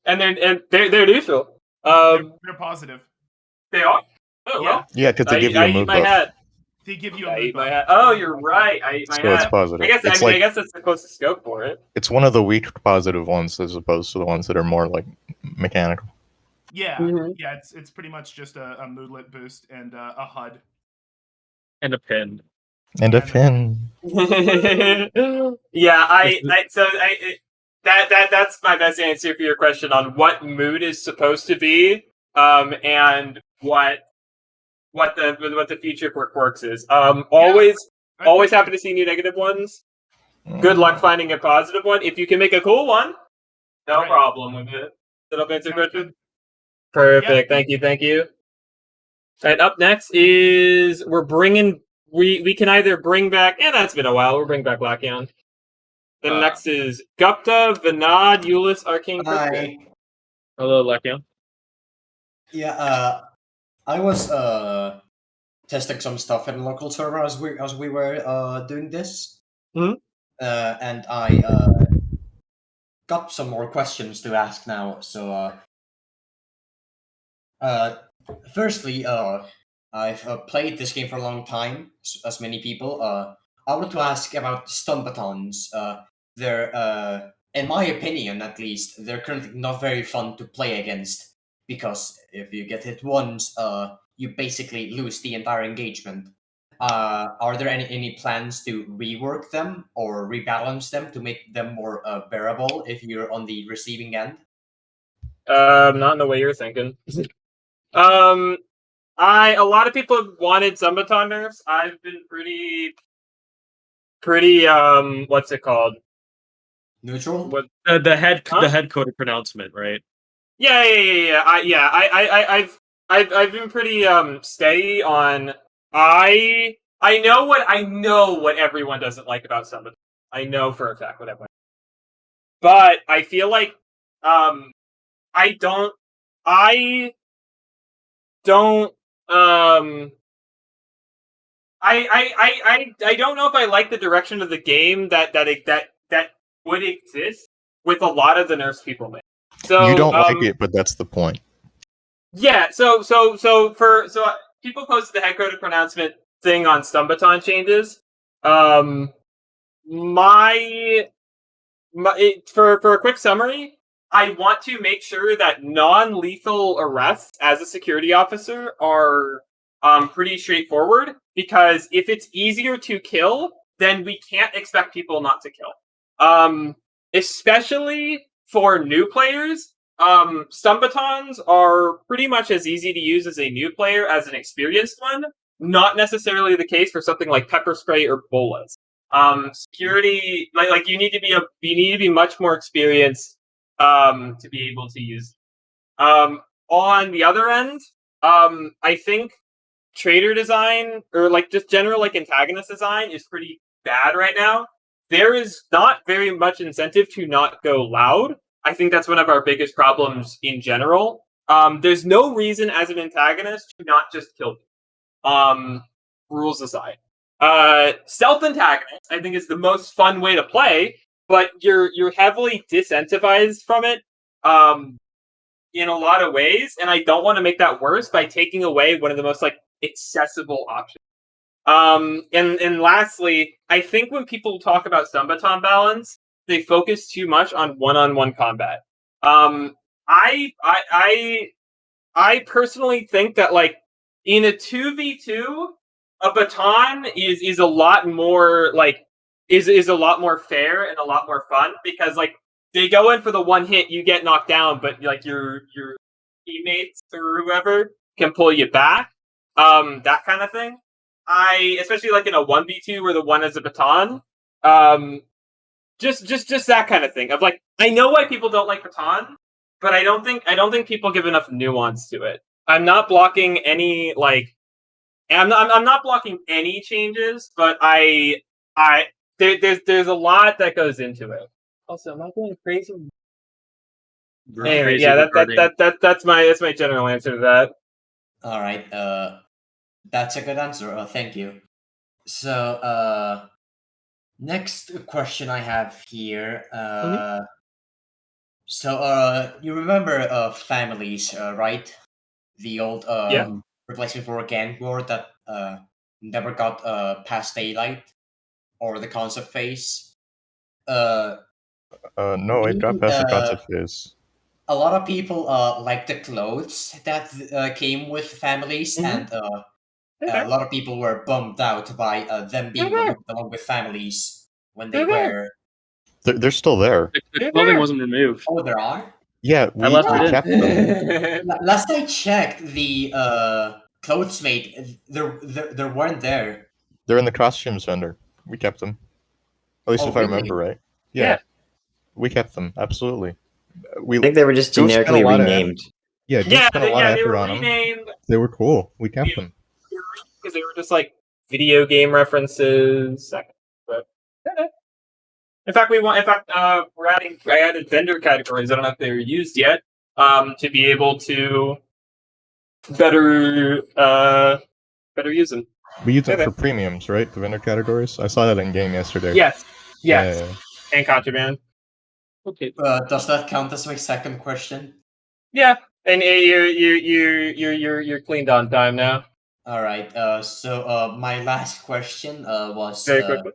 and they're neutral. They're positive. They are. Oh yeah. well. Yeah, because they give you a I eat move my buff. hat. They give you I a eat move my buff. hat. Oh, you're right. I eat my So hat. it's positive. I guess It's I guess that's the closest scope for it. It's one of the weak positive ones as opposed to the ones that are more like mechanical. Yeah, yeah. It's pretty much just a moodlet boost and a HUD and a pin. And a pin. Yeah, that's my best answer for your question on what mood is supposed to be, and what the future for quirks is. Always happy to see new negative ones. Good luck finding a positive one. If you can make a cool one, no problem with it. Did I answer the question? Perfect. Yeah. Thank you. And up next is we can either bring back, that's been a while. We'll bring back Lachion. Then next is Gupta, Vinod, Euless, Arcane Cryptid. Hello, Lachion. Yeah, I was testing some stuff in local server as we were doing this. Mm-hmm. And I got some more questions to ask now. So firstly, I've played this game for a long time, as many people. I want to ask about stumbatons. They're, in my opinion at least, they're currently not very fun to play against, because if you get hit once, you basically lose the entire engagement. Are there any plans to rework them or rebalance them to make them more bearable if you're on the receiving end? Not in the way you're thinking. A lot of people have wanted Stumbaton nerfs. I've been pretty what's it called? Neutral. What The head coded pronouncement, right? Yeah. I've been pretty steady on. I know what everyone doesn't like about Stumbaton. I know for a fact what everyone. But I feel like I don't I don't I don't know if I like the direction of the game that would exist with a lot of the nerfs people make. So You don't like it, but that's the point. Yeah, so people posted the head-coded pronouncement thing on Stumbaton changes. For a quick summary, I want to make sure that non-lethal arrests as a security officer are pretty straightforward, because if it's easier to kill, then we can't expect people not to kill. Especially for new players, Stumbatons are pretty much as easy to use as a new player as an experienced one. Not necessarily the case for something like pepper spray or bolas. Security, like you need to be much more experienced to be able to use. On the other end, I think trader design or like just general like antagonist design is pretty bad right now. There is not very much incentive to not go loud. I think that's one of our biggest problems in general. There's no reason as an antagonist to not just kill people. Rules aside. Stealth antagonist, I think, is the most fun way to play, but you're heavily disincentivized from it in a lot of ways, and I don't want to make that worse by taking away one of the most like accessible options. And lastly, I think when people talk about stun baton balance, they focus too much on one-on-one combat. I personally think that like in a 2v2, a baton is a lot more like is a lot more fair and a lot more fun because like they go in for the one hit, you get knocked down, but like your teammates or whoever can pull you back. That kind of thing. Especially like in a 1v2 where the one is a baton. Just that kind of thing. Of like, I know why people don't like baton, but I don't think people give enough nuance to it. I'm not blocking any like I'm not blocking any changes, but there's a lot that goes into it. Also, am I going crazy? Anyway, yeah, that's my general answer to that. All right, that's a good answer. Thank you. So, next question I have here. So, you remember families, right? The old replacement for a gang board that never got past daylight or the concept phase. No, it got past the concept phase. A lot of people like the clothes that came with families, and a lot of people were bummed out by them being removed along with families when they were. They're still there. The clothing wasn't removed. Oh, there are? Yeah, I left it in. kept them. Last I checked, the clothes mate, there weren't there. They're in the costumes vendor. We kept them. At least Oh, if I really? remember right. Yeah. We kept them, absolutely. I think they were just Joe spent a generically lot of renamed. Yeah, Joe spent a lot of they effort were on them. renamed They were cool. We kept them. because they were just like video game references. But in fact, I added vendor categories. I don't know if they were used yet. To be able to better use them. We use them for premiums, right? The vendor categories. I saw that in game yesterday. Yes. Yeah. And contraband. Okay. Does that count as my second question? Yeah, and you're cleaned on time now. All right. So my last question was Very quickly.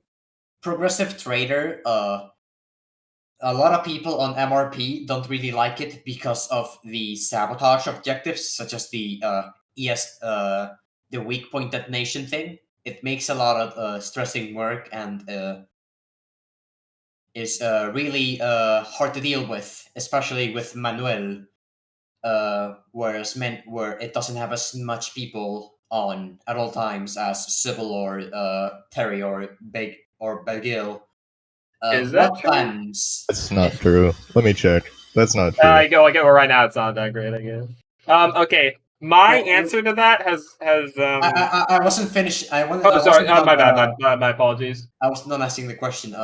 progressive trader. A lot of people on MRP don't really like it because of the sabotage objectives, such as the the weak point detonation thing. It makes a lot of stressing work and is really hard to deal with, especially with Manuel. Where it doesn't have as much people on at all times as Sybil or Terry or Bagil. Is that What true? plans? That's not true. Let me check. That's not true. I go right now. It's not that great, I guess. Okay. My answer to that has I wasn't finished. sorry. My bad. My apologies. I was not asking the question.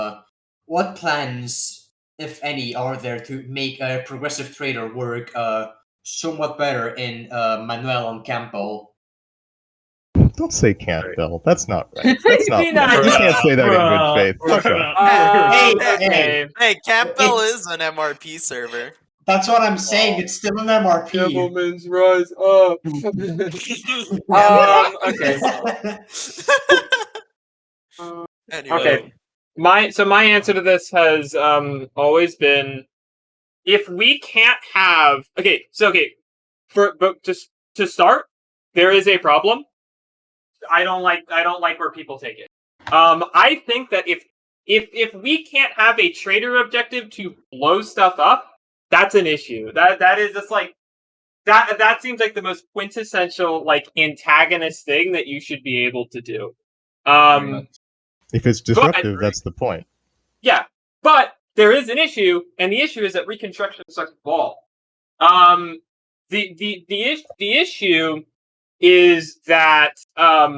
What plans, if any, are there to make a progressive trader work somewhat better in Manuel and Campbell? Don't say Campbell. That's not right. That's not. You can't say that in good faith. Fuck off. Hey, Campbell is an MRP server. That's what I'm saying. It's still an MRP. Gentlemen's rise up. Okay. Anyway. Okay. My answer to this has always been if we can't have but just to start, there is a problem. I don't like where people take it. I think that if we can't have a trader objective to blow stuff up, that's an issue. That is just like that seems like the most quintessential like antagonist thing that you should be able to do. If it's disruptive, that's the point. Yeah, but there is an issue, and the issue is that reconstruction sucks ball. The issue is that I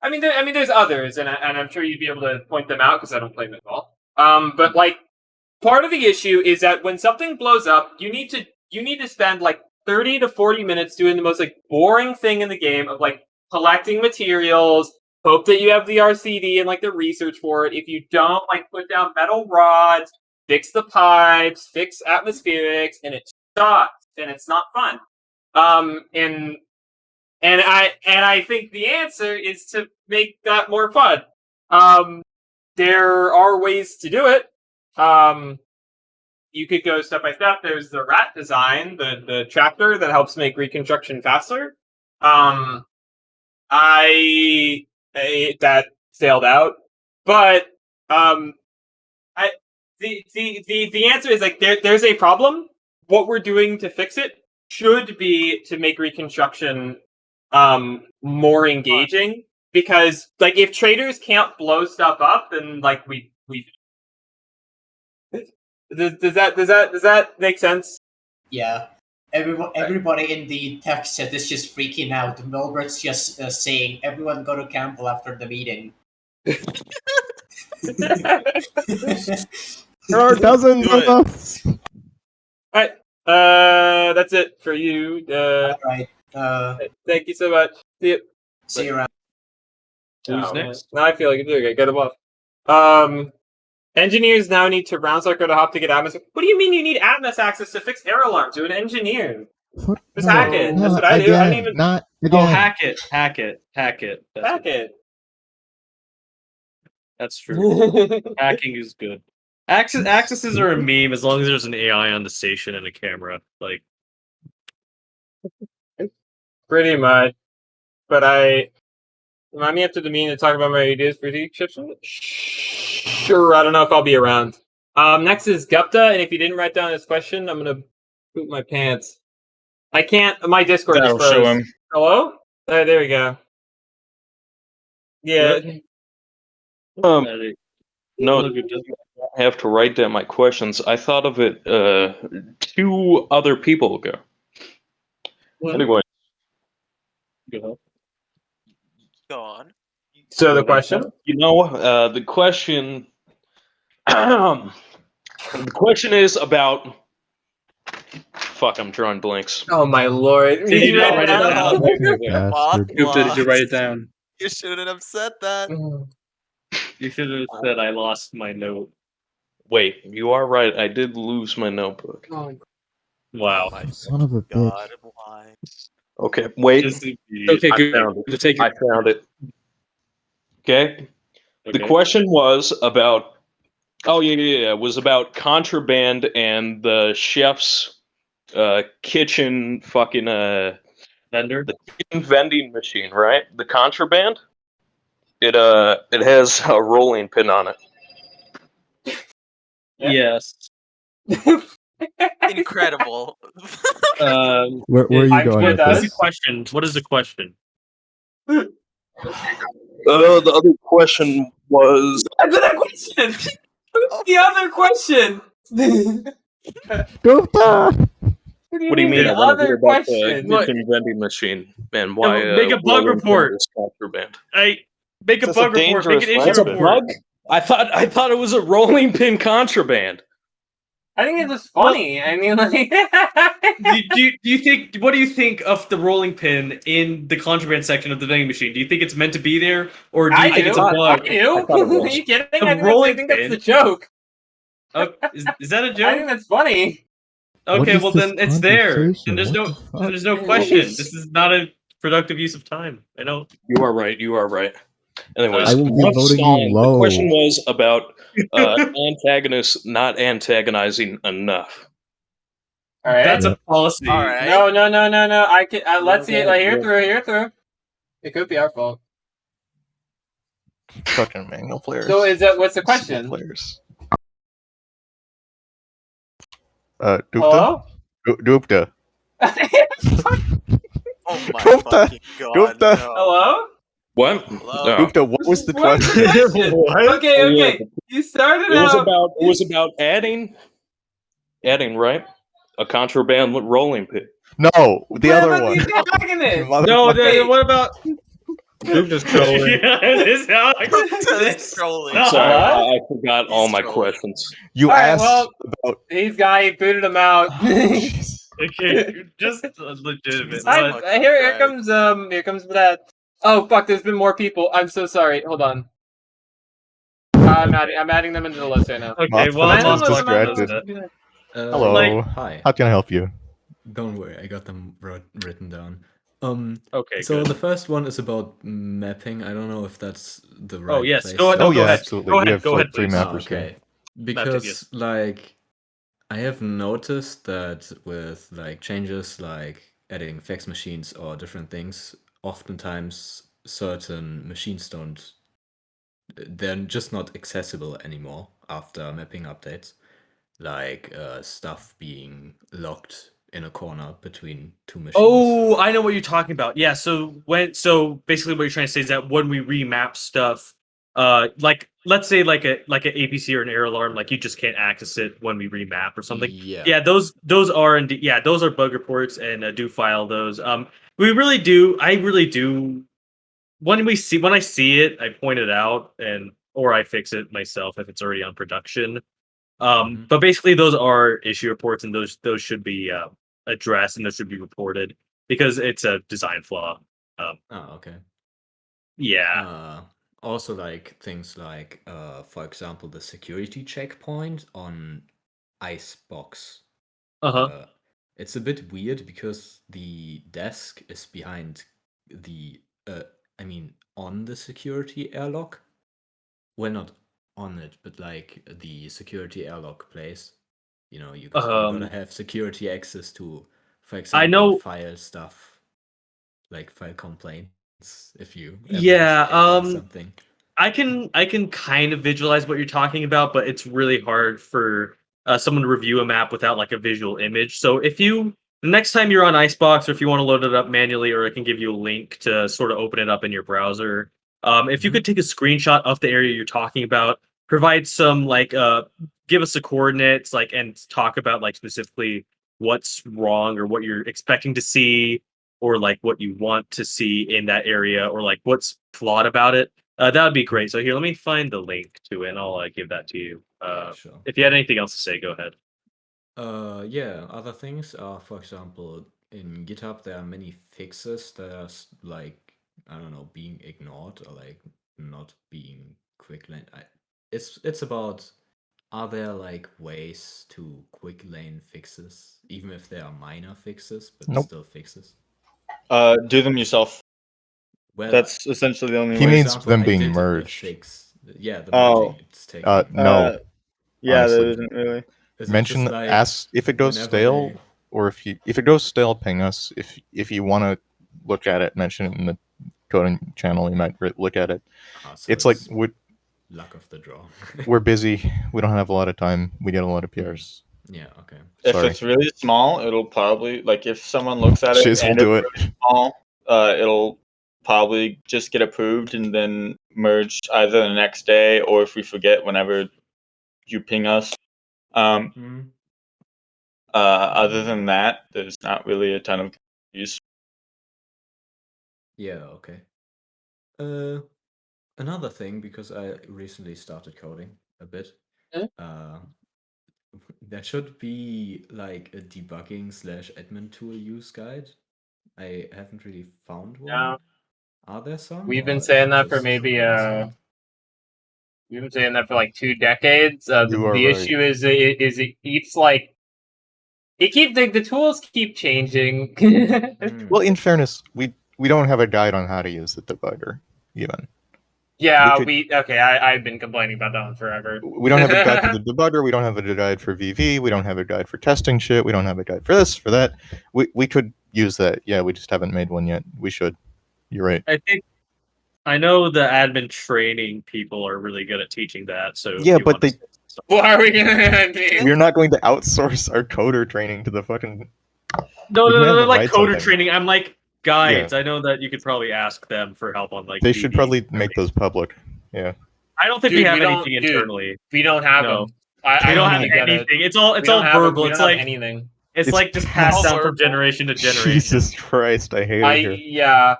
mean there's others, and I'm sure you'd be able to point them out because I don't play them at all. But like part of the issue is that when something blows up, you need to spend like 30 to 40 minutes doing the most like boring thing in the game of like collecting materials, hope that you have the RCD and like the research for it. If you don't, like put down metal rods, fix the pipes, fix atmospherics, and it sucks and it's not fun. And And I think the answer is to make that more fun. There are ways to do it. You could go step by step. There's the rat design, the tractor that helps make reconstruction faster. That sailed out, but the answer is like there's a problem. What we're doing to fix it should be to make reconstruction more engaging, because like if traders can't blow stuff up, then like we does that make sense? Yeah. Everybody in the text chat is just freaking out. Milbert's just saying, "Everyone go to Campbell after the meeting." There are dozens of us. All right. That's it for you. All right. Thank you so much. See you. See you around. Who's next? Now I feel like I get them off. Engineers now need to round circle to hop to get Atmos. What do you mean you need Atmos access to fix error alarms? You're an engineer. Just hack it. That's what I do. I didn't even. Not Oh, again. hack it. Hack it. Hack it. That's true. Hacking is good. Accesses are a meme as long as there's an AI on the station and a camera. Like, Pretty much. But remind me after the meeting to talk about my ideas for the exception. Sure, I don't know if I'll be around. Next is Gupta, and if you didn't write down his question, I'm gonna poop my pants. I can't. My Discord That'll just froze. show him. Hello? There we go. Yeah. No, I have to write down my questions. I thought of it 2 other people ago. Anyway. Go on. So the question? You know, the question... the question is about... Fuck, I'm drawing blanks. Oh my lord. Did you not write it down? Gupta, did you write it down? You shouldn't have said that. You should have said I lost my note. Wait, you are right. I did lose my notebook. Wow. Son of a bitch. Why? Okay, wait. Okay, I good. found it. Take your- I found it. Okay. The Okay. question was about. Oh yeah. It was about contraband and the chef's kitchen fucking vendor. The kitchen vending machine, right? The contraband. It has a rolling pin on it. Yes. Incredible. Where are you going with What's the this? question? What is the question? The other question was. Another question. The other question. Gupta. What do you mean? I The want to hear other about question. the kitchen vending machine and why. Make a bug rolling report. pin is contraband. Hey, make a That's bug a report. Make an dangerous issue That's a report. bug. I thought it was a rolling pin contraband. I think it was funny. I mean, like, do you think? What do you think of the rolling pin in the contraband section of the vending machine? Do you think it's meant to be there, or do you think it's a bug? I do. Are you kidding? I think that's the pin. joke. Is that a joke? I think that's funny. Okay, is well this then it's there. conversation? And there's What no the fuck? question. This is not a productive use of time. I know. You are right. You are right. Anyways, I will be once voting you Stalin, low. the question was about antagonists not antagonizing enough. All right. That's a policy. All right. No. I can. Let's see it. Like, hear through. It could be our fault. Fucking manual players. So what's the question? Players. Dupta? Hello? Dupta. Oh my Gupta. fucking god. Gupta. No. Hello? What? Hello? Dupta, what was the What was question? the question? Okay. You started It was about adding, right? A contraband rolling pin. No, the other one. No, what about? Dupta's trolling. Yeah, it is how I Gupta's trolling. Sorry, I forgot all my questions. You All right, asked well, about. these guy booted him out. Okay, just legitimate. Here comes that. Oh fuck! There's been more people. I'm so sorry. Hold on. I'm adding them into the list right now. Okay, well, I'm I'm distracted. Hello. Hi. How can I help you? Don't worry, I got them written down. Okay, So good. the first one is about mapping. I don't know if that's the right Oh, yes. place. Go ahead. Oh No, go yeah, ahead. absolutely. Go We ahead. have Go like ahead, 3 please. mappers here. Okay. Because like I have noticed that with like changes like adding fax machines or different things, oftentimes certain machines they're just not accessible anymore after mapping updates. Like stuff being locked in a corner between 2 machines. Oh, I know what you're talking about. Yeah, so basically what you're trying to say is that when we remap stuff, like let's say like an APC or an error alarm, like you just can't access it when we remap or something. Yeah. Yeah, those are indeed, yeah, those are bug reports, and do file those. We really do. I really do. When I see it, I point it out, or I fix it myself if it's already on production. But basically, those are issue reports, and those should be addressed, and those should be reported because it's a design flaw. Oh, okay. Yeah. Also, like things like, for example, the security checkpoint on Icebox. Uh-huh. It's a bit weird because the desk is behind the, on the security airlock. Well, not on it, but like the security airlock place. You know, you gotta have security access to, for example, know- file stuff, like file complaints if you ever Yeah. misbehave or something. I can kind of visualize what you're talking about, but it's really hard for someone to review a map without like a visual image. So the next time you're on Icebox, or if you want to load it up manually, or I can give you a link to sort of open it up in your browser. If you could take a screenshot of the area you're talking about, provide some like give us the coordinates, like, and talk about like specifically what's wrong or what you're expecting to see, or like what you want to see in that area, or like what's flawed about it. That would be great. So here, let me find the link to it, and I'll give that to you. Sure. If you had anything else to say, go ahead. Yeah, other things are, for example, in GitHub, there are many fixes that are like, I don't know, being ignored or like not being quick lane. It's about, are there like ways to quick lane fixes, even if they are minor fixes, but Nope. still fixes? Do them yourself. Well, That's essentially the only He way. means example, them I being did a merged. fix. Yeah, the Oh. merging it's taking. No. Yeah, honestly. there isn't really. Is it Mention just like ask if it goes whenever stale, they- or if it goes stale, ping us. If you want to look at it, mention it in the coding channel. You might look at it. So it's like luck of the draw. we're busy. We don't have a lot of time. We get a lot of PRs. Yeah. Okay. If Sorry. it's really small, it'll probably, like, if someone looks at it Shiz will and do it's it. really small, it'll probably just get approved and then merged either the next day, or if we forget, whenever you ping us. Other than that, there's not really a ton of use. Yeah. Okay. Another thing, because I recently started coding a bit. There should be like a debugging / admin tool use guide. I haven't really found one. Yeah. Are there some? We've been or saying is it that for just maybe announcement? we've been saying that for like 2 decades. You are The right. issue is it keeps like the tools keep changing. Well, in fairness, we don't have a guide on how to use the debugger even. Yeah, We I've been complaining about that one forever. We don't have a guide for the debugger. We don't have a guide for VV. We don't have a guide for testing shit. We don't have a guide for this, for that. We could use that. Yeah, we just haven't made one yet. We should. You're right. I know the admin training people are really good at teaching that. So if Yeah, you but want to What are we gonna do? we're not going to outsource our coder training to the fucking. No, we no, can no, have no, them like write coder something. training. I'm like guides. I know that you could probably ask them for help on like. They should VB. probably make those public. Yeah. I don't think Dude, we have we don't- anything dude, internally. we don't have No. them. I We don't have really get it. anything. It's all We don't have 'em. verbal. We It's don't have like anything. It's like just passed down from generation to generation. Jesus Christ, I hate it here. Yeah.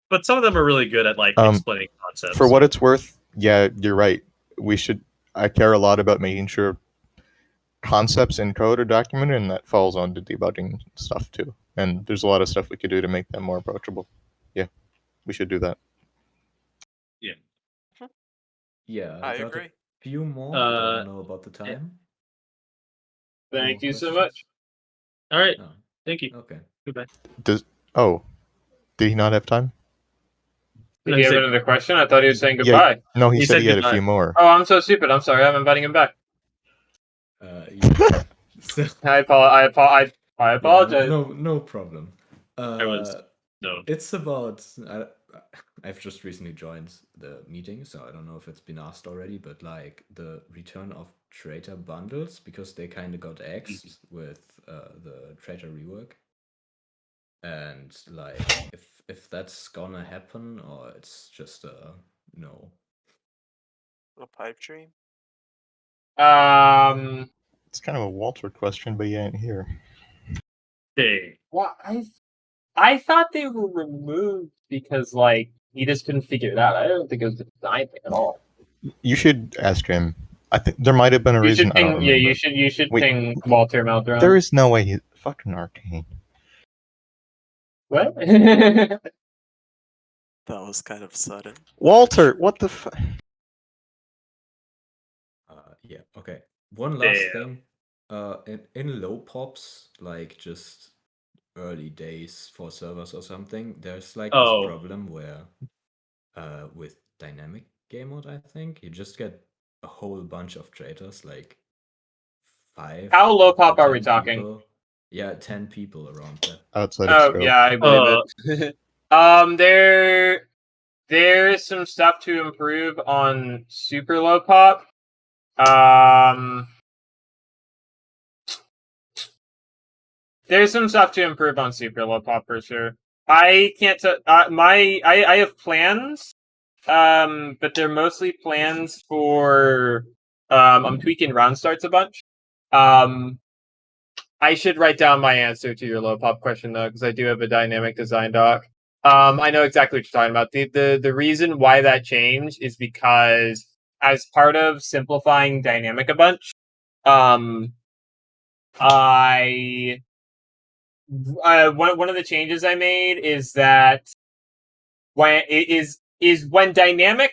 But some of them are really good at like explaining concepts. For what it's worth, yeah, you're right. We should. I care a lot about making sure concepts in code are documented, and that falls onto debugging stuff too. And there's a lot of stuff we could do to make them more approachable. Yeah, we should do that. Yeah. Yeah, I got agree. a few more, but I don't know about the time. Thank you so much. All right. Oh, Thank you. Okay. Goodbye. Did he not have time? Did you have another question? I thought he was saying Yeah, goodbye. no, he said he had a few more. Oh, I'm so stupid. I'm sorry. I'm inviting him back. Yeah. So, I apologize. no problem. no. It's about. I've just recently joined the meeting, so I don't know if it's been asked already, but like the return of traitor bundles, because they kind of got axed with the traitor rework, and like if that's gonna happen or it's just a no. A pipe dream. It's kind of a Walter question, but he ain't here. Hey. Well, I thought they were removed because like he just couldn't figure it out. I don't think it was a design thing at all. You should ask him. I think there might have been a You reason. should I don't ping. remember. Yeah, you should Wait, ping Walter Meldrum. There is no way he's fucking Arcane. What? That was kind of sudden. Walter, what the fuck? Yeah. Okay. One last thing. In low pops, like just early days for servers or something, there's like this problem where, with dynamic game mode, I think you just get a whole bunch of traitors, like 5. How low pop to are we 10 talking? people. Yeah, 10 people around that. Outside Oh of scope. yeah, I believe it. There's some stuff to improve on super low pop. There's some stuff to improve on super low pop for sure. I can't. I have plans, but they're mostly plans for. I'm tweaking round starts a bunch. I should write down my answer to your low pop question though, because I do have a dynamic design doc. I know exactly what you're talking about. The reason why that changed is because as part of simplifying dynamic a bunch, one of the changes I made is that when when dynamic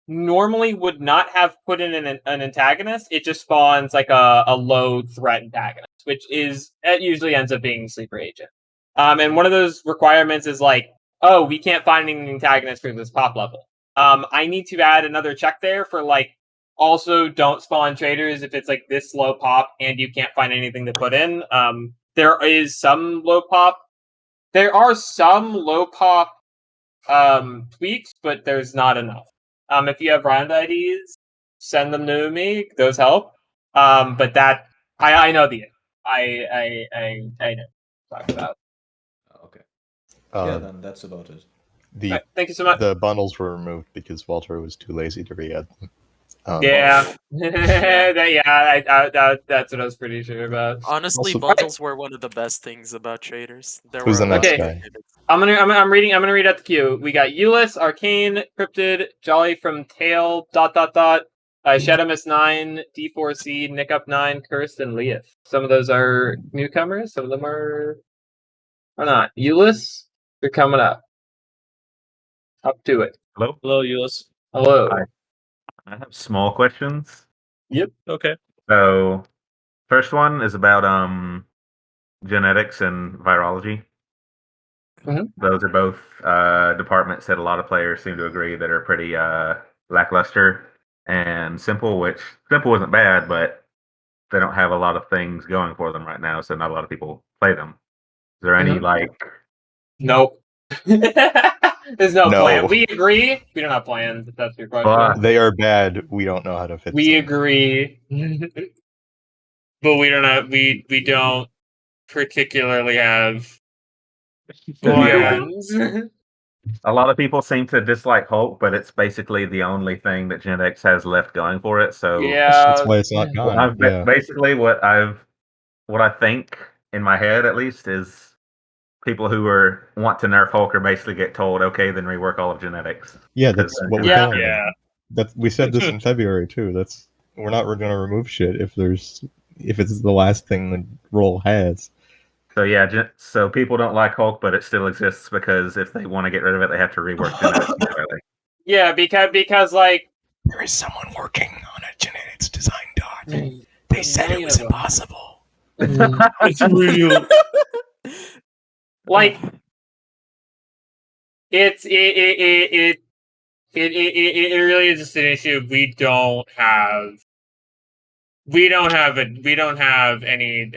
normally would not have put in an antagonist, it just spawns like a low threat antagonist, which usually ends up being sleeper agent. And one of those requirements is like, oh, we can't find any antagonists for this pop level. I need to add another check there for like, also don't spawn traders if it's like this low pop and you can't find anything to put in. There is some low pop. There are some low pop tweaks, but there's not enough. If you have round IDs, send them to me. Those help. But that I know the I know talk about. Okay. Yeah, Uh, then that's about it. The thank you so much. The bundles were removed because Walter was too lazy to re-add them. Yeah, that's what I was pretty sure about. Honestly, Also- bundles were one of the best things about traders. There Who's were the a lot next of guy? good I'm gonna read out the queue. We got Euless, Arcane, Cryptid, Jolly from Tail, ... Shadowmist 9, D4C, Nick Up 9, Cursed, and Leaf. Some of those are newcomers. Some of them are not. Euless, you're coming up. Up to it. Hello? Hello, Euless. Hello. Hi. I have small questions. Yep. Okay. So, first one is about genetics and virology. Mhm. Those are both departments that a lot of players seem to agree that are pretty lackluster and simple, which simple isn't bad, but they don't have a lot of things going for them right now, so not a lot of people play them. Is there any like Nope. There's no No. plan. We agree. We don't have plans, if that's your question. They are bad. We don't know how to fix We them. agree. But we don't have we don't particularly have plans. a lot of people seem to dislike Hulk, but it's basically the only thing that Gen X has left going for it. So That's why it's not gone. Yeah. basically what I think in my head at least is people who want to nerf Hulk are basically get told, okay, then rework all of genetics. Yeah, that's what we're telling them. We said this in Yeah. February too. We're not going to remove shit if it's the last thing the role has. So yeah, so people don't like Hulk, but it still exists because if they want to get rid of it, they have to rework genetics entirely. Yeah, because like there is someone working on a genetics design doc. They said it was impossible. It's real. Like, it really is just an issue. We don't have any we don't have any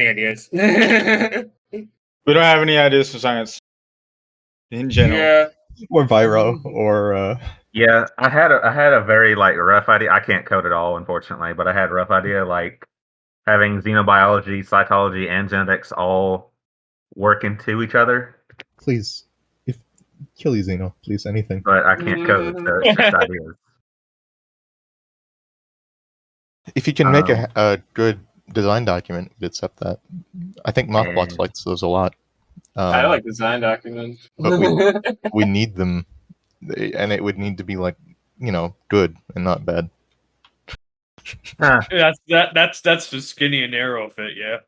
ideas. We don't have any ideas for science in general. Yeah. Or Viro, or Yeah, I had a very like rough idea. I can't code at all, unfortunately, but I had a rough idea like having xenobiology, cytology, and genetics all work into each other. please, if kill you, Xeno, please, anything. But I can't code, so it's just ideas. If you can make a good design document, we'd accept that. I think Mothblocks likes those a lot. I like design documents. But we need them, and it would need to be like, good and not bad. That's the skinny and narrow fit, yeah.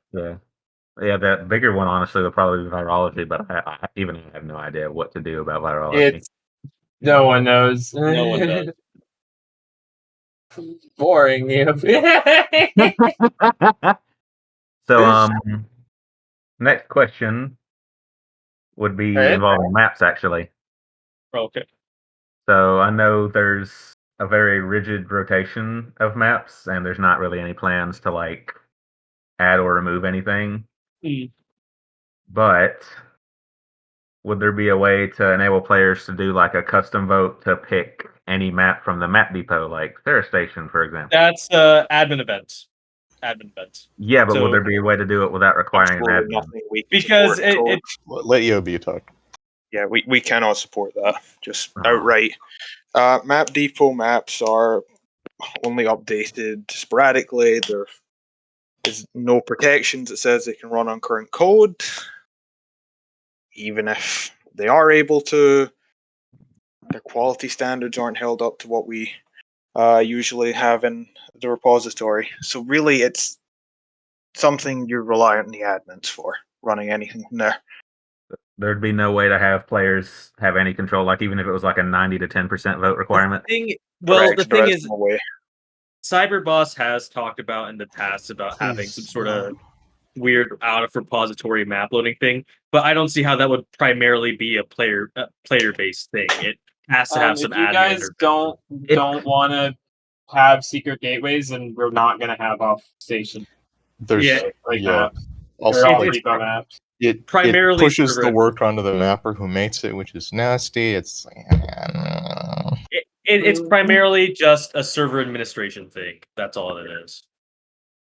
Yeah, that bigger one honestly will probably be virology, but I have no idea what to do about virology. No one knows. No one knows. Boring. So next question would be involving maps actually. Okay. So I know there's a very rigid rotation of maps, and there's not really any plans to like add or remove anything. But would there be a way to enable players to do like a custom vote to pick any map from the map depot, like Sarah Station, for example? That's admin events. Yeah, but So- would there be a way to do it without requiring an admin? Because let Yobi talk. Yeah, we cannot support that. Just outright. Map depot maps are only updated sporadically. There is no protections that says they can run on current code. Even if they are able to, their quality standards aren't held up to what we usually have in the repository. So really, it's something you rely on the admins for, running anything from there. There'd be no way to have players have any control, like even if it was like a 90 to 10% vote requirement. The thing is, CyberBoss has talked about in the past about having some sort of weird out of repository map loading thing, but I don't see how that would primarily be a player based thing. It has to have some If you admin. guys don't want to have secret gateways, and we're not going to have off station. There's maps. Also, They're all like, repo maps. it Primarily pushes the server- work onto the mapper who makes it, which is nasty. It's It's primarily just a server administration thing. That's all it is.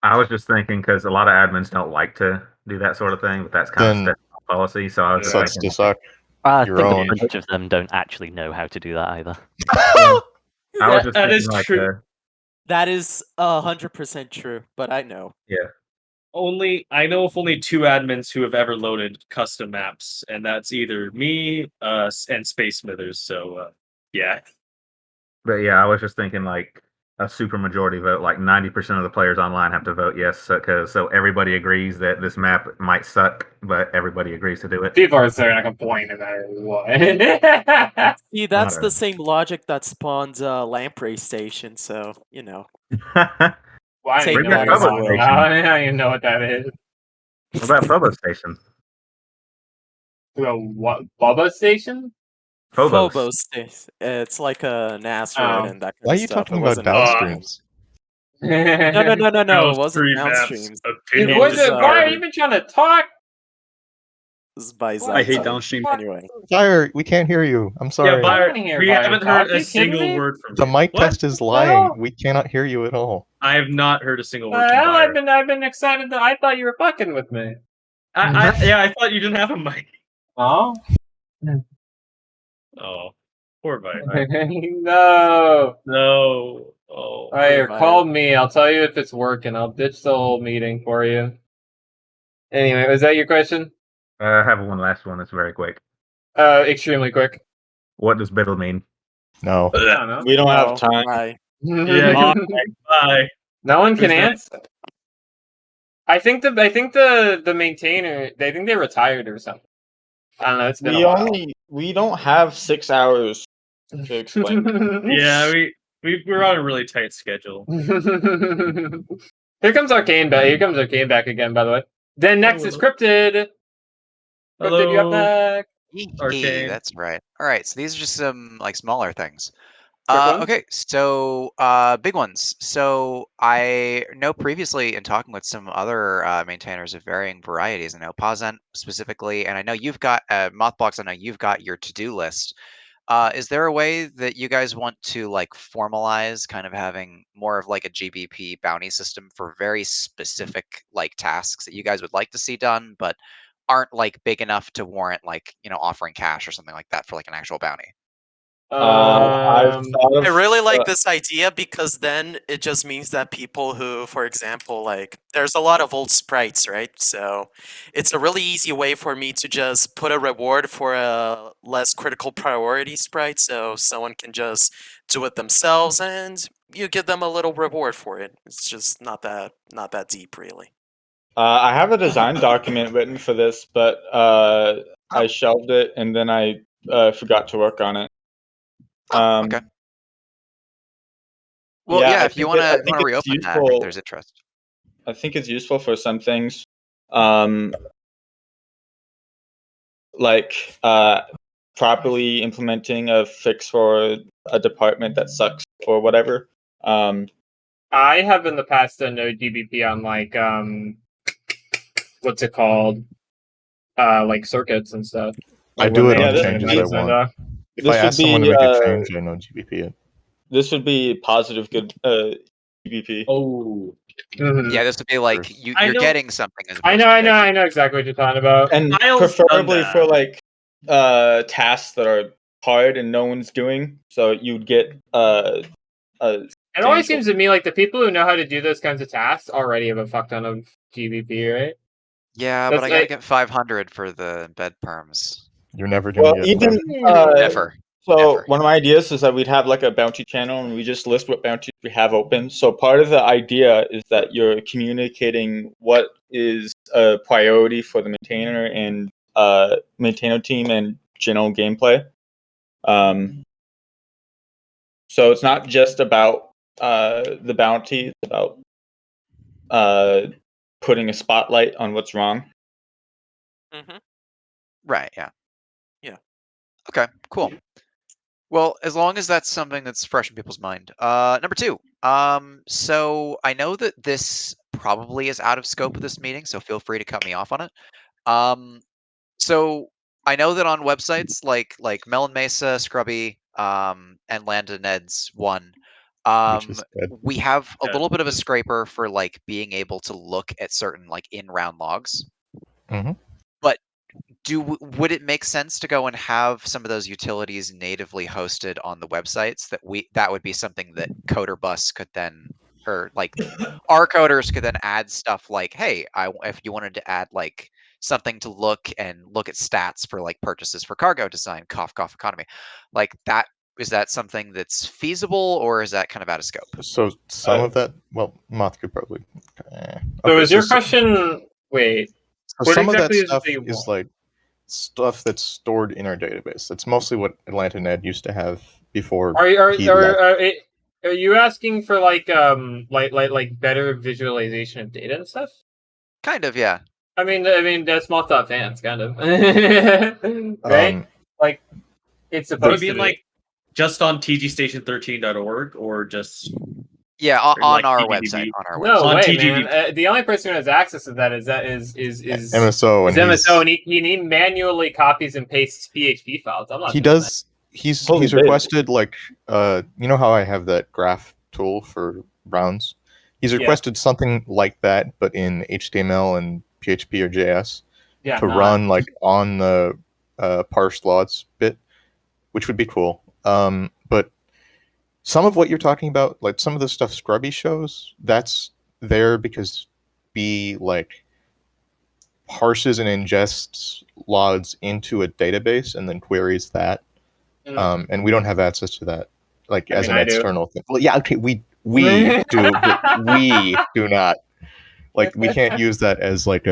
I was just thinking because a lot of admins don't like to do that sort of thing, but that's kind of Then- step policy. So I was just sucks thinking, to suck. I your think own. a bunch of them don't actually know how to do that either. I was just That thinking is like true. That is 100% true, but I know. Yeah. I know of only 2 admins who have ever loaded custom maps, and that's either me, and Space Smithers. So, yeah. But yeah, I was just thinking like a super majority vote, like 90% of the players online have to vote yes, so everybody agrees that this map might suck, but everybody agrees to do it. People are still going to complain about what. See, that's Whatever. the same logic that spawns Lamprey Station, so, you know. Well, I don't Take even know that what as a you're win. talking about. I don't even know what that is. What about Phobos Station? What? Bubba Station? Phobos. It's like an asteroid and that kind Why are of you stuff. talking It about wasn't downstreams? No. It wasn't downstreams. Dude, why are you even trying to talk? This is by I hate Zyto. downstream. Anyway. Fire, we can't hear you. I'm sorry. We haven't heard a single word from The you. mic What? test is lying. We cannot hear you at all. I have not heard a single word Well, from Byron. I've been excited that I thought you were fucking with me. I thought you didn't have a mic. Oh? Oh, poor Byron. No. No. Oh. Alright, call me. I'll tell you if it's working. I'll ditch the whole meeting for you. Anyway, was that your question? I have one last one that's very quick. Extremely quick. What does biddle mean? No. I don't know. We don't have time. Yeah, bye. No one can Who's that? answer. I think the maintainer, they think they retired or something. I don't know. It's been a while. We don't have 6 hours to explain. Yeah, we're on a really tight schedule. Here comes Arcane back. Here comes Arcane back again. By the way. Then next is Cryptid. Cryptid, you up next? Hey, that's right. All right, so these are just some like smaller things. Quick ones? Okay, so big ones. So I know previously in talking with some other maintainers of varying varieties, I know Pazent specifically, and I know you've got Mothbox. I know you've got your to-do list. Is there a way that you guys want to like formalize kind of having more of like a GBP bounty system for very specific like tasks that you guys would like to see done, but aren't like big enough to warrant like, you know, offering cash or something like that for like an actual bounty? I've thought of, I really like this idea because then it just means that people who, for example, like there's a lot of old sprites, right? So it's a really easy way for me to just put a reward for a less critical priority sprite, so someone can just do it themselves, and you give them a little reward for it. It's just not that deep, really. I have a design document written for this, but I shelved it and then I forgot to work on it. Okay. Well, yeah, if you want to it's reopen that, I think there's interest. I think it's useful for some things, like properly implementing a fix for a department that sucks or whatever. I have in the past done no GBP on like what's it called? Like circuits and stuff. I Like, do when it they on changes I and, want. If I ask someone to make a change, I know GBP it. This would be positive good GBP. Oh. Yeah, this would be like you're getting something as I opposed know, to I know, making- I know exactly what you're talking about. And Kyle's done preferably that. for like tasks that are hard and no one's doing, so you'd get It always seems to me like the people who know how to do those kinds of tasks already have a fuck ton of GBP, right? Yeah, but I gotta get 500 for the embed perms. You're never gonna get even Never. So one of my ideas is that we'd have like a bounty channel and we just list what bounties we have open. So part of the idea is that you're communicating what is a priority for the maintainer and maintainer team and general gameplay. So it's not just about the bounty, it's about putting a spotlight on what's wrong. Right, yeah. Yeah. Okay, cool. Well, as long as that's something that's fresh in people's mind. Number 2. So I know that this probably is out of scope of this meeting, so feel free to cut me off on it. So I know that on websites like Melon Mesa, Scrubby, and Landa Ned's one, we have a little bit of a scraper for like being able to look at certain like in-round logs. Mhm. But would it make sense to go and have some of those utilities natively hosted on the websites that would be something that coderbus could then, or like our coders could then add stuff like, hey, if you wanted to add like something to look at stats for like purchases for cargo design, cough economy, like that, is that something that's feasible or is that kind of out of scope? So some of that, well, Moth could probably. So is your question? Wait. So What some of that exactly stuff do you is want? like stuff that's stored in our database. That's mostly what Atlanta Ned used to have before he left. Are you asking for like better visualization of data and stuff? Kind of, yeah. I mean that's Moth.fans, kind of. Right? Like it's Do you supposed to mean be. like just on tgstation13.org or just Yeah, or, on like, our TGDB? website. On our No website. way, TGDB. man. The only person who has access to that is MSO, and MSO, and he manually copies and pastes PHP files. I'm not. He doing does. He's requested like you know how I have that graph tool for rounds. He's requested something like that, but in HTML and PHP or JS to run like on the parsed lots bit, which would be cool. But some of what you're talking about, like some of the stuff Scrubby shows, that's there because B like parses and ingests logs into a database and then queries that. And we don't have access to that, like as an external thing. Well, yeah, okay, we do, but we do not. Like, we can't use that as like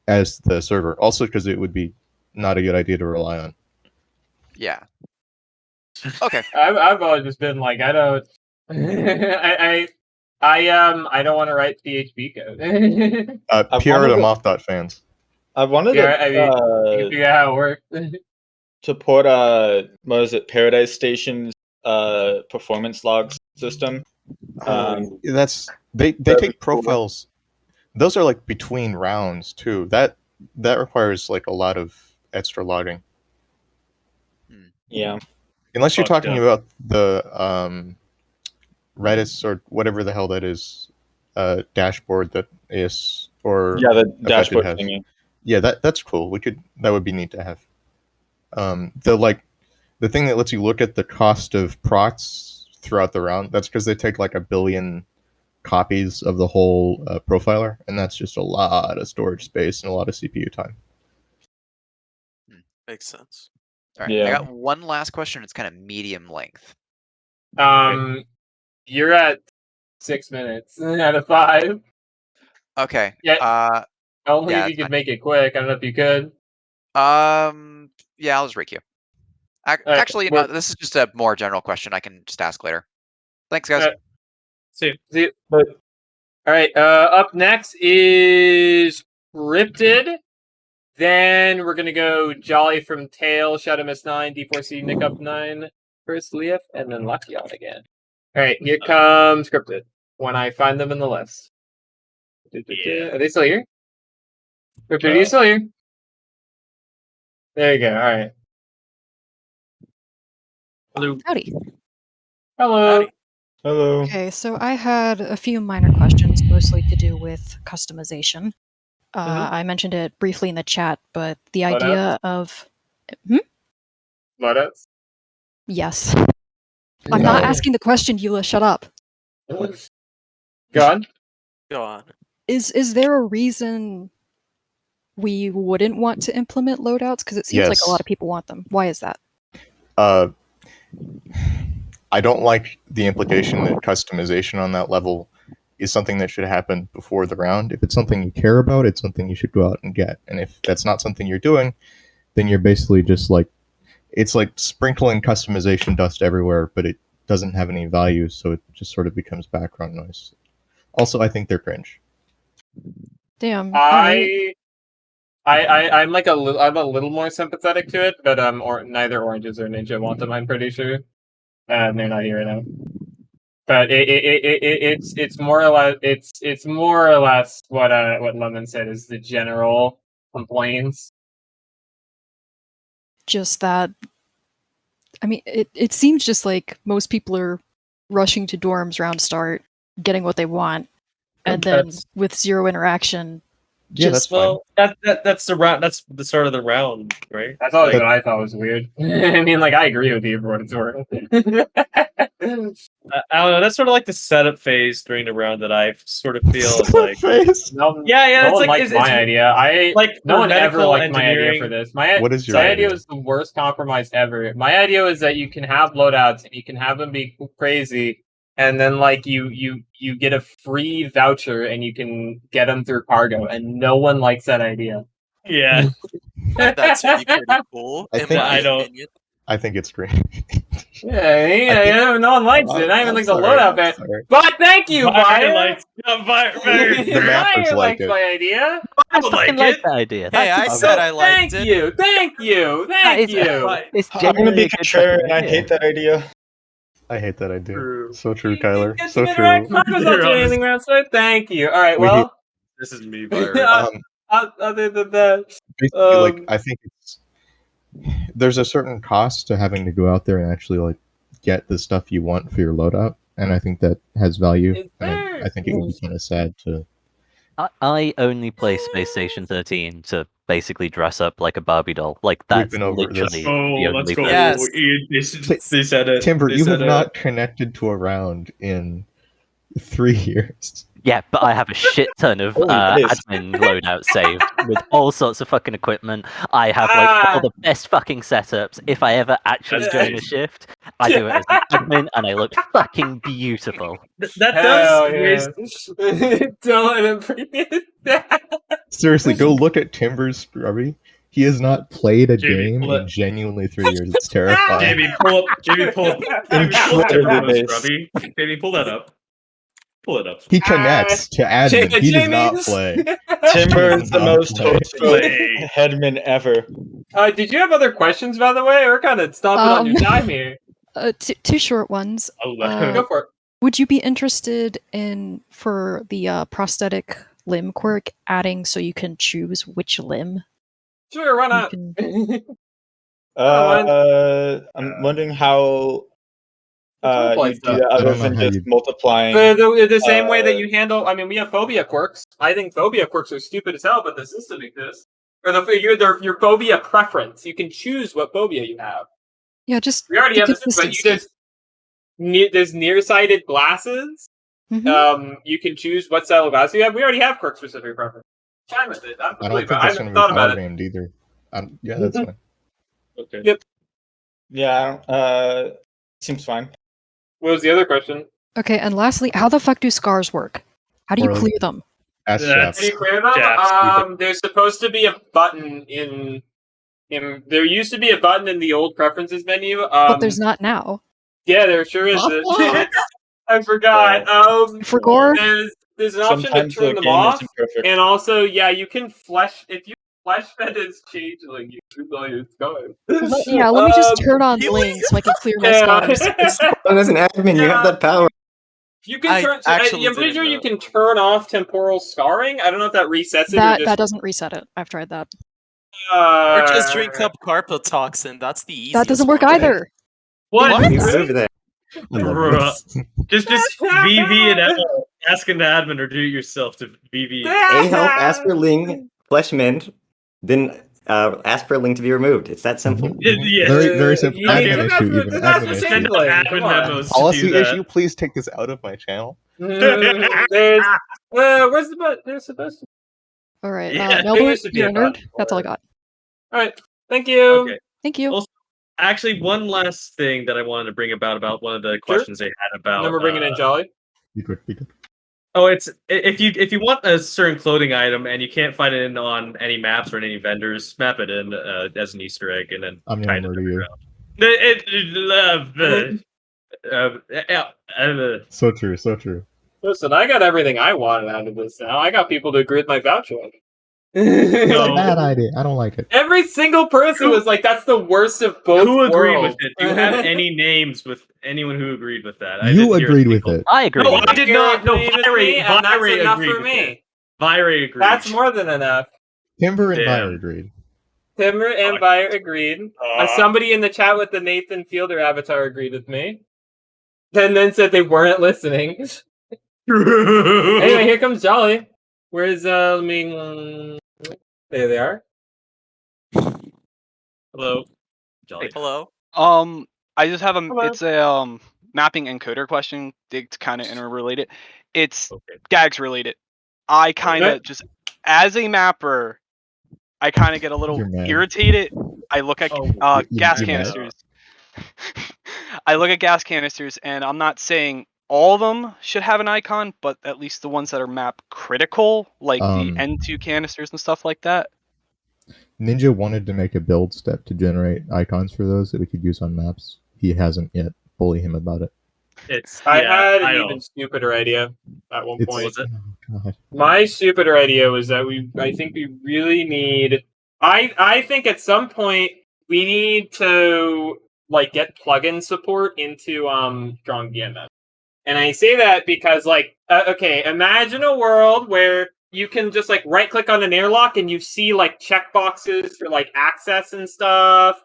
as the server. Also, because it would be not a good idea to rely on. Yeah. Okay. I've always just been like, I don't. I don't want to write PHP code. PR to Moth.fans. I wanted Yeah, to I mean, you can figure out how it works. support what is it, Paradise Station's performance logs system. That's they that'd take be cool. profiles. Those are like between rounds too. That requires like a lot of extra logging. Yeah. Unless you're Fucked talking up. about the Redis or whatever the hell that is, dashboard that is or Yeah, the Affected dashboard has. thingy. Yeah, that's cool. That would be neat to have. The thing that lets you look at the cost of procs throughout the round, that's because they take like 1 billion copies of the whole profiler, and that's just a lot of storage space and a lot of CPU time. Makes sense. All right, I got one last question. It's kind of medium length. You're at 6 minutes out of 5. Okay. Yeah. Only yeah, if you that's could fine. make it quick. I don't know if you could. Yeah, I'll just requeue. right, Actually, you know, this is just a more general question. I can just ask later. Thanks, guys. See you. All right. Up next is Cryptid. Then we're gonna go Jolly from Tail, Shadow Miss 9, D4C, Nick up 9, First Leaf, and then Lucky on again. All right, here comes Cryptid. When I find them in the list. Are they still here? Cryptid, are you still here? There you go. All right. Hello. Howdy. Hello. Hello. Okay, so I had a few minor questions, mostly to do with customization. I mentioned it briefly in the chat, but the Loadouts? idea of Loadouts? yes, I'm not No. asking the question, Eula. Shut up. Go on. Go on. Is there a reason we wouldn't want to implement loadouts? Because it seems like a Yes. lot of people want them. Why is that? I don't like the implication that customization on that level is something that should happen before the round. If it's something you care about, it's something you should go out and get. And if that's not something you're doing, then you're basically just like, it's like sprinkling customization dust everywhere, but it doesn't have any value, so it just sort of becomes background noise. Also, I think they're cringe. Damn. I'm like I'm a little more sympathetic to it, but or neither Oranges or Ninja want them. I'm pretty sure, and they're not here now. But it's more or less it's more or less what Lemon said is the general complaints. Just that. I mean, it seems just like most people are rushing to dorms round start, getting what they want, and then with zero interaction. Yeah, that's fine. Well, that's the round. That's the start of the round, right? That's always what I thought was weird. I mean, like I agree with you for what it's worth. I don't know. That's sort of like the setup phase during the round that I sort of feel is like. No, Yeah. No It's one like liked my idea. No for one ever medical liked my idea for engineering- this. My What is your idea idea? was the worst compromise ever. My idea was that you can have loadouts and you can have them be crazy, and then like you get a free voucher and you can get them through cargo, and no one likes that idea. Yeah. That's pretty cool. I in think my I don't- opinion. I think it's great. Yeah, no one likes it. Not even like the sorry, loadout I'm bit. sorry. But thank you, Fire Fire. likes- The mappers Fire like likes it. my idea. I fucking like that idea. Hey, I That's said I liked Thank it. you, thank you, That thank is- you. It's I'm gonna genuinely be a good contrarian. fucking I idea. hate that idea. I hate that idea. True. So true, Kyler. Get So to interact. true. Cargo's not doing anything around, so thank you. All right, We well, This is me, Byron. other than that, Basically, like I think there's a certain cost to having to go out there and actually like get the stuff you want for your loadout, and I think that has value. And I think it would be kind of sad to. I only play Space Station 13 to basically dress up like a Barbie doll. Like that's been over this. literally Oh, the let's only go. purpose. They said it. Timber, They you said have it. not connected to a round in 3 years. Yeah, but I have a shit ton of Holy days. admin loadout saved with all sorts of fucking equipment. I have like all the best fucking setups. If I ever actually That's join a nice. shift, I do it as an admin and I look fucking beautiful. That hell does raise. yeah. Don't appreciate that. Seriously, go look at Timber's Scrubby. He has not played a Jamie, game pull in it. genuinely 3 years. It's terrifying. Jamie, pull up. Jamie, pull up. Incredibly Timber base. Scrubby. Jamie, pull that up. Pull it up. He connects to admin. He does not play. Timber He is does the not most play. total headman ever. Did you have other questions, by the way? We're kind of stomping on your time here. Two short ones. Go for it. Would you be interested in, for the prosthetic limb quirk, adding so you can choose which limb? Sure, why not? I'm wondering how play you do stuff. that I other don't know than how just you- multiplying. The same way that you handle. I mean, we have phobia quirks. I think phobia quirks are stupid as hell, but the system exists. Or your phobia preference. You can choose what phobia you have. Yeah, just We already the have this, but there's nearsighted glasses. Mhm. You can choose what style of glasses you have. We already have quirk specific preference. Fine with it. I'm I don't completely think fine. I that's haven't going to be thought about power it. gamed either. Yeah, that's fine. Okay. Yep. Yeah, seems fine. What was the other question? Okay, and lastly, how the fuck do scars work? How do you Or- clear them? Ask Can Jeff. you clear them? There's supposed to be a button in. There used to be a button in the old preferences menu. But there's not now. Yeah, there sure is. I forgot. For gore? There's an option to Sometimes the turn them game off, isn't perfect. and also, yeah, you can flesh if you flesh fed as changeling. You can tell you it's going. Let me just turn on Bling so I can clear my scars. As an admin, you have that power. You can turn. I'm pretty sure you can turn off temporal scarring. I don't know if that resets it or just. That doesn't reset it. I've tried that. Or just drink up carpotoxin. That's the easiest. That doesn't work one. either. What? Over there. Bruh. Just VV and asking the admin or do it yourself to VV. A help, ask for Ling, flesh mend, then ask for a link to be removed. It's that simple. Yes. Very simple. you need Admin to- issue, that's- even that's admin the issue. same thing. Admin Come on. memos to Policy do that. issue. Please take this out of my channel. There's where's the button? There's supposed to. All right, Yeah, there Melbourne, used to be you're a a nerd. button That's all I got. All right. Thank you. Okay. Thank you. Also, actually, one last thing that I wanted to bring about one of the questions they had about. And then we're bringing in Jolly. Be good. Oh, it's if you want a certain clothing item and you can't find it on any maps or any vendors, map it in as an Easter egg and then I'm kind gonna of murder you. So true. So true. Listen, I got everything I wanted out of this now. I got people to agree with my voucher. It's a bad idea. I don't like it. Every single person was like, "That's the worst of both Who agreed worlds." with it? Do you have any names with anyone who agreed with that? I You didn't hear a agreed with single- it. I agree. No, with I it. did not. No, Agreed with me, and that's Virey enough agreed for with me. it. Virey agreed. That's more than enough. Timber and Damn. Fire agreed. Timber and Bayer agreed. Somebody in the chat with the Nathan Fielder avatar agreed with me. Then said they weren't listening. Anyway, here comes Jolly. Where's let me. There they are. Hello, Jolly. Hello. I just have Hello. it's a mapping encoder question. It's kind of interrelated. It's gags related. I kind of Okay. just as a mapper, I kind of get a little You're mad. irritated. I look at gas you're mad. canisters. I look at gas canisters, and I'm not saying all of them should have an icon, but at least the ones that are map critical, like the N2 canisters and stuff like that. Ninja wanted to make a build step to generate icons for those that we could use on maps. He hasn't yet. Bully him about it. I had an even stupider idea at one point. Oh, God. My stupider idea was that I think we really need. I think at some point we need to get plugin support into Strong DMS. And I say that because okay, imagine a world where you can just right click on an airlock and you see checkboxes for access and stuff,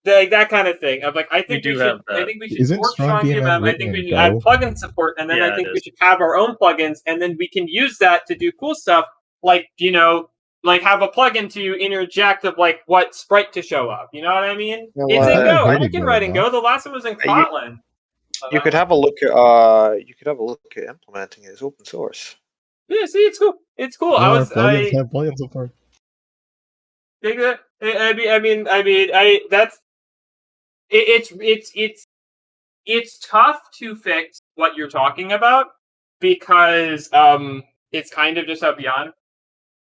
that kind of thing. Of I think we should. I think we should Isn't fork Strong Strong DMS DMS. I written think we in should add Go? plugin support, and then Yeah, I think it we is. should have our own plugins, and then we can use that to do cool stuff, have a plugin to interject of what sprite to show up. You know what I mean? Well, It's in I Go. hated I can Go, write in though. Go. The last one was in Kotlin. You could have a look at implementing it as open source. Yeah, see, it's cool. It's cool. All our plugins have plugin support. Think that. It's tough to fix what you're talking about because it's kind of just a beyond.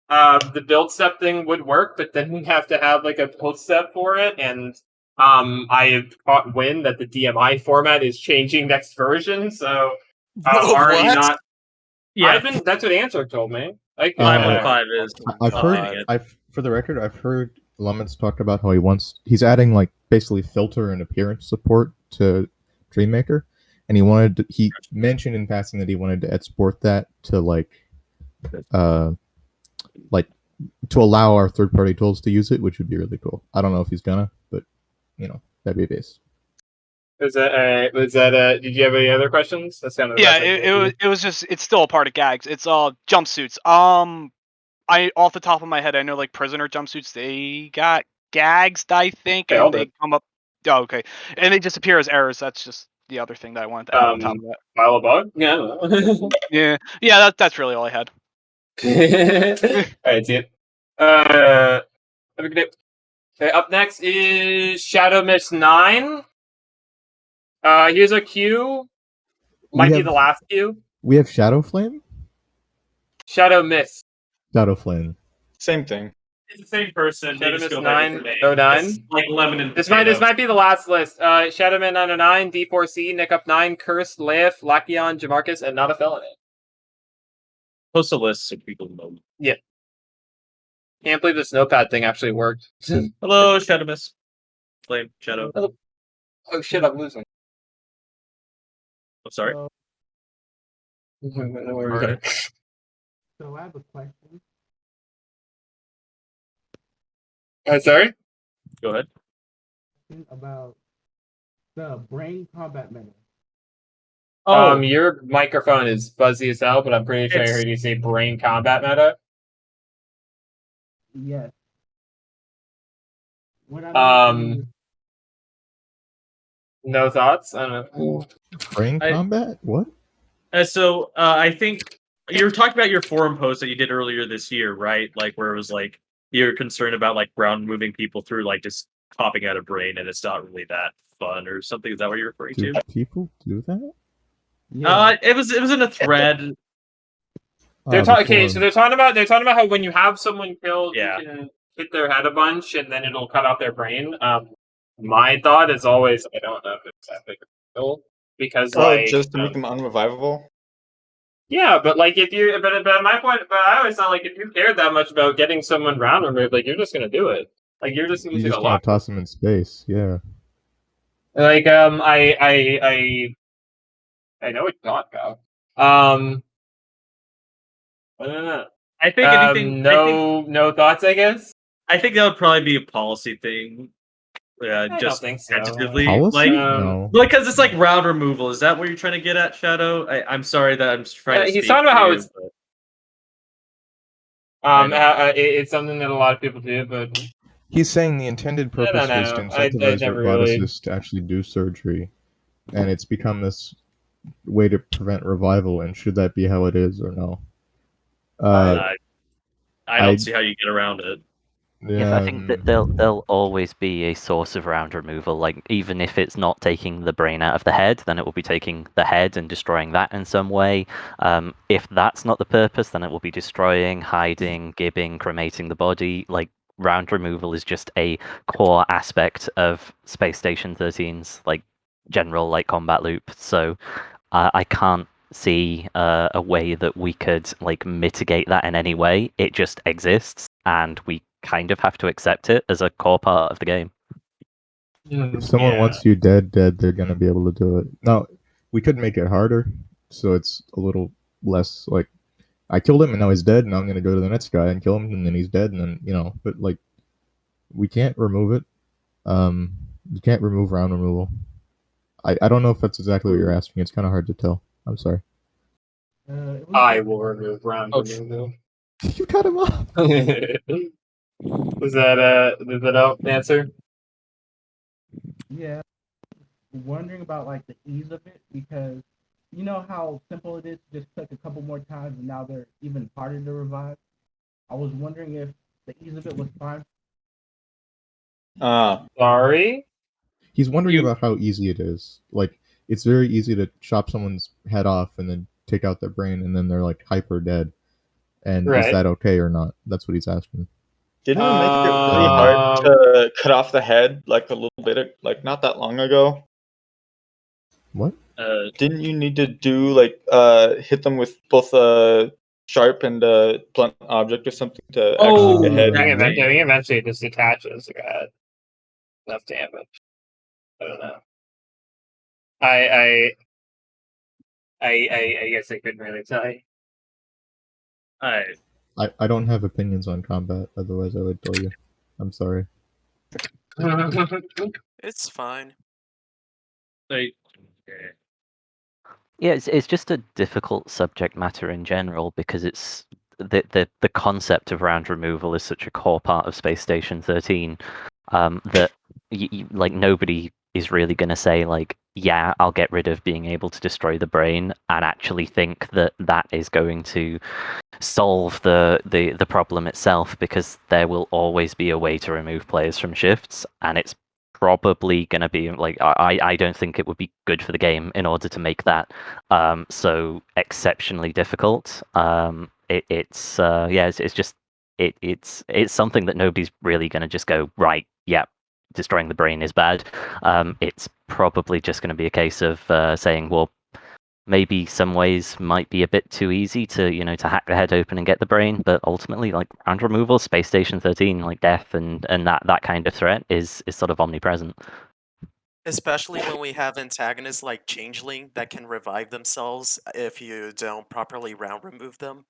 The build step thing would work, but then we have to have a build step for it, and I have caught wind that the DMI format is changing next version, so Already What? not. Yeah, That's what Answer told me. Like, 515 is. I've heard. For the record, I've heard Lemons talk about how he's adding like basically filter and appearance support to Dreammaker, and he mentioned in passing that he wanted to export that to like to allow our third party tools to use it, which would be really cool. I don't know if he's gonna, but that'd be a base. Was that? Did you have any other questions? That's kind of Yeah, it was just it's still a part of gags. It's jumpsuits. I off the top of my head, I know like prisoner jumpsuits. They got gags, I think, and they come up. Oh, okay, and they disappear as errors. That's just the other thing that I wanted to add on top of that. File a bug? Yeah. yeah. That's really all I had. Alright, see it. Have a good day. Okay, up next is Shadow Mist 9. Here's a queue. Might be the last queue. We have Shadow Flame? Shadow Mist. Shadow Flame. Same thing. It's the same person. They Shadow just Mist go by different 909. names. It's like lemon and This potato. might be the last list. Shadow Man 909, D4C, Nick Up 9, Cursed, Leif, Lachion, Jamarcus, and Not a Felony. Post a list so people know. Yeah. Can't believe this notepad thing actually worked. Hello, Shadow Mist. Flame, Shadow. Oh shit, I'm losing. I'm sorry. Alright. So I have a question. Sorry? Go ahead. About the brain combat meta. Your microphone is fuzzy as hell, but I'm pretty sure I heard you say brain combat meta. Yes. What I No thoughts? I don't know. Brain combat? What? So I think you were talking about your forum post that you did earlier this year, right? Like where it was like you're concerned about like ground moving people through like just popping out a brain, and it's not really that fun or something. Is that what you're referring Do to? people do that? It was in a thread. They're talking. So they're talking about how when you have someone killed, Yeah. you can hit their head a bunch, and then it'll cut out their brain. My thought is always, I don't know if it's that big of a deal because Just to make them unrevivable. Yeah, but like if you, but my point, but I always thought like if you cared that much about getting someone round removed, like you're just gonna do it. Like you're just You using just a want lot. to toss them in space, yeah. Like I know what you're talking about. I don't know. I think anything. No thoughts. I guess. I think that would probably be a policy thing. I Just don't think so. tentatively, Policy? like, No. because it's like round removal. Is that what you're trying to get at, Shadow? I'm sorry that I'm trying to. He's speak talking about for how you, it's. but- It's something that a lot of people do, but He's saying the intended I don't purpose was know. to I incentivize never really- roboticists to actually do surgery, and it's become this way to prevent revival. And should that be how it is or no? I don't see how you get around it. Yes, I think that there'll always be a source of round removal. Like even if it's not taking the brain out of the head, then it will be taking the head and destroying that in some way. If that's not the purpose, then it will be destroying, hiding, gibbing, cremating the body. Like round removal is just a core aspect of Space Station 13's like general like combat loop. So I can't see a way that we could like mitigate that in any way. It just exists, and we kind of have to accept it as a core part of the game. If someone wants you dead, they're gonna be able to do it. Now, we could make it harder, so it's a little less like I killed him and now he's dead, and I'm gonna go to the next guy and kill him, and then he's dead, and then but like we can't remove it. You can't remove round removal. I don't know if that's exactly what you're asking. It's kind of hard to tell. I'm sorry. I will remove round removal. You cut him off. Was that out answer? Yeah. Wondering about like the ease of it, because you know how simple it is to just click a couple more times and now they're even harder to revive. I was wondering if the ease of it was fine. Sorry? He's wondering about how easy it is. Like, it's very easy to chop someone's head off and then take out their brain, and then they're like hyper dead. And is Right. that okay or not? That's what he's asking. Didn't we make it really hard to cut off the head like a little bit, like not that long ago? What? Didn't you need to do like hit them with both a sharp and a blunt object or something to actually the head? I think eventually it just detaches. Enough damage. I don't know. I guess I couldn't really tell you. I don't have opinions on combat, otherwise I would tell you. I'm sorry. It's fine. Yeah, it's just a difficult subject matter in general because it's the concept of round removal is such a core part of Space Station 13 that like nobody is really going to say like, yeah, I'll get rid of being able to destroy the brain and actually think that that is going to solve the problem itself, because there will always be a way to remove players from shifts, and it's probably going to be like I don't think it would be good for the game in order to make that so exceptionally difficult. It's just it's something that nobody's really going to just go, right, yeah, destroying the brain is bad. It's probably just going to be a case of saying, well, maybe some ways might be a bit too easy to, to hack the head open and get the brain, but ultimately, like, round removal, Space Station 13, like death and that kind of threat is sort of omnipresent. Especially when we have antagonists like Changeling that can revive themselves if you don't properly round remove them.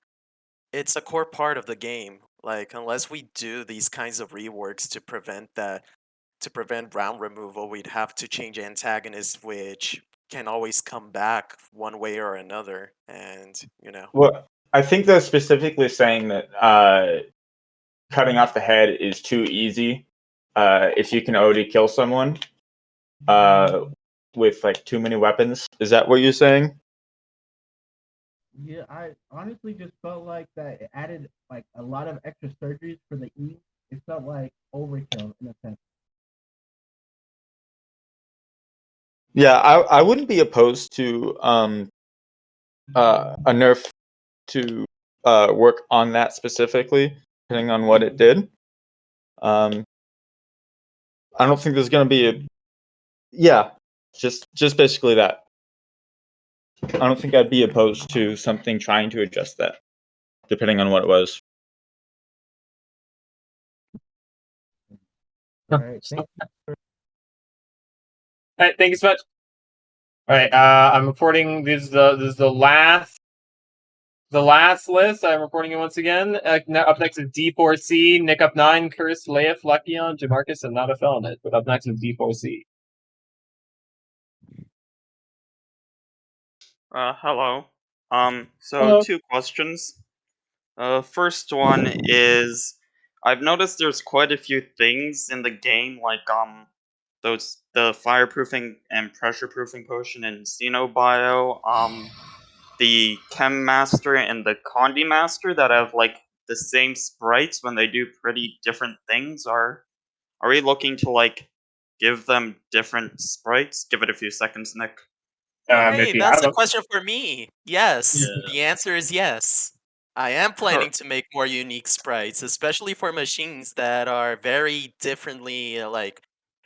It's a core part of the game. Like, unless we do these kinds of reworks to prevent round removal, we'd have to change antagonists, which can always come back one way or another. And, Well, I think they're specifically saying that cutting off the head is too easy if you can already kill someone with like too many weapons. Is that what you're saying? Yeah, I honestly just felt like that it added like a lot of extra surgeries for the E. It felt like overkill in a sense. Yeah, I wouldn't be opposed to a nerf to work on that specifically, depending on what it did. I don't think there's going to be a just basically that. I don't think I'd be opposed to something trying to adjust that, depending on what it was. All right, thank you. All right, thank you so much. All right, I'm reporting this is the last list. I'm reporting it once again. Now up next is D4C, Nick up 9, Curse, Leif, Luckion, Jamarcus, and not a felon. But up next is D4C. Hello. So Hello. 2 questions. First one is, I've noticed there's quite a few things in the game, like the fireproofing and pressureproofing potion in Xenobio, the Chem Master and the Condi Master that have like the same sprites when they do pretty different things. Are we looking to like give them different sprites? Give it a few seconds, Nick. Hey, that's a question for me. Yes, the answer is yes. I am planning to make more unique sprites, especially for machines that are very differently,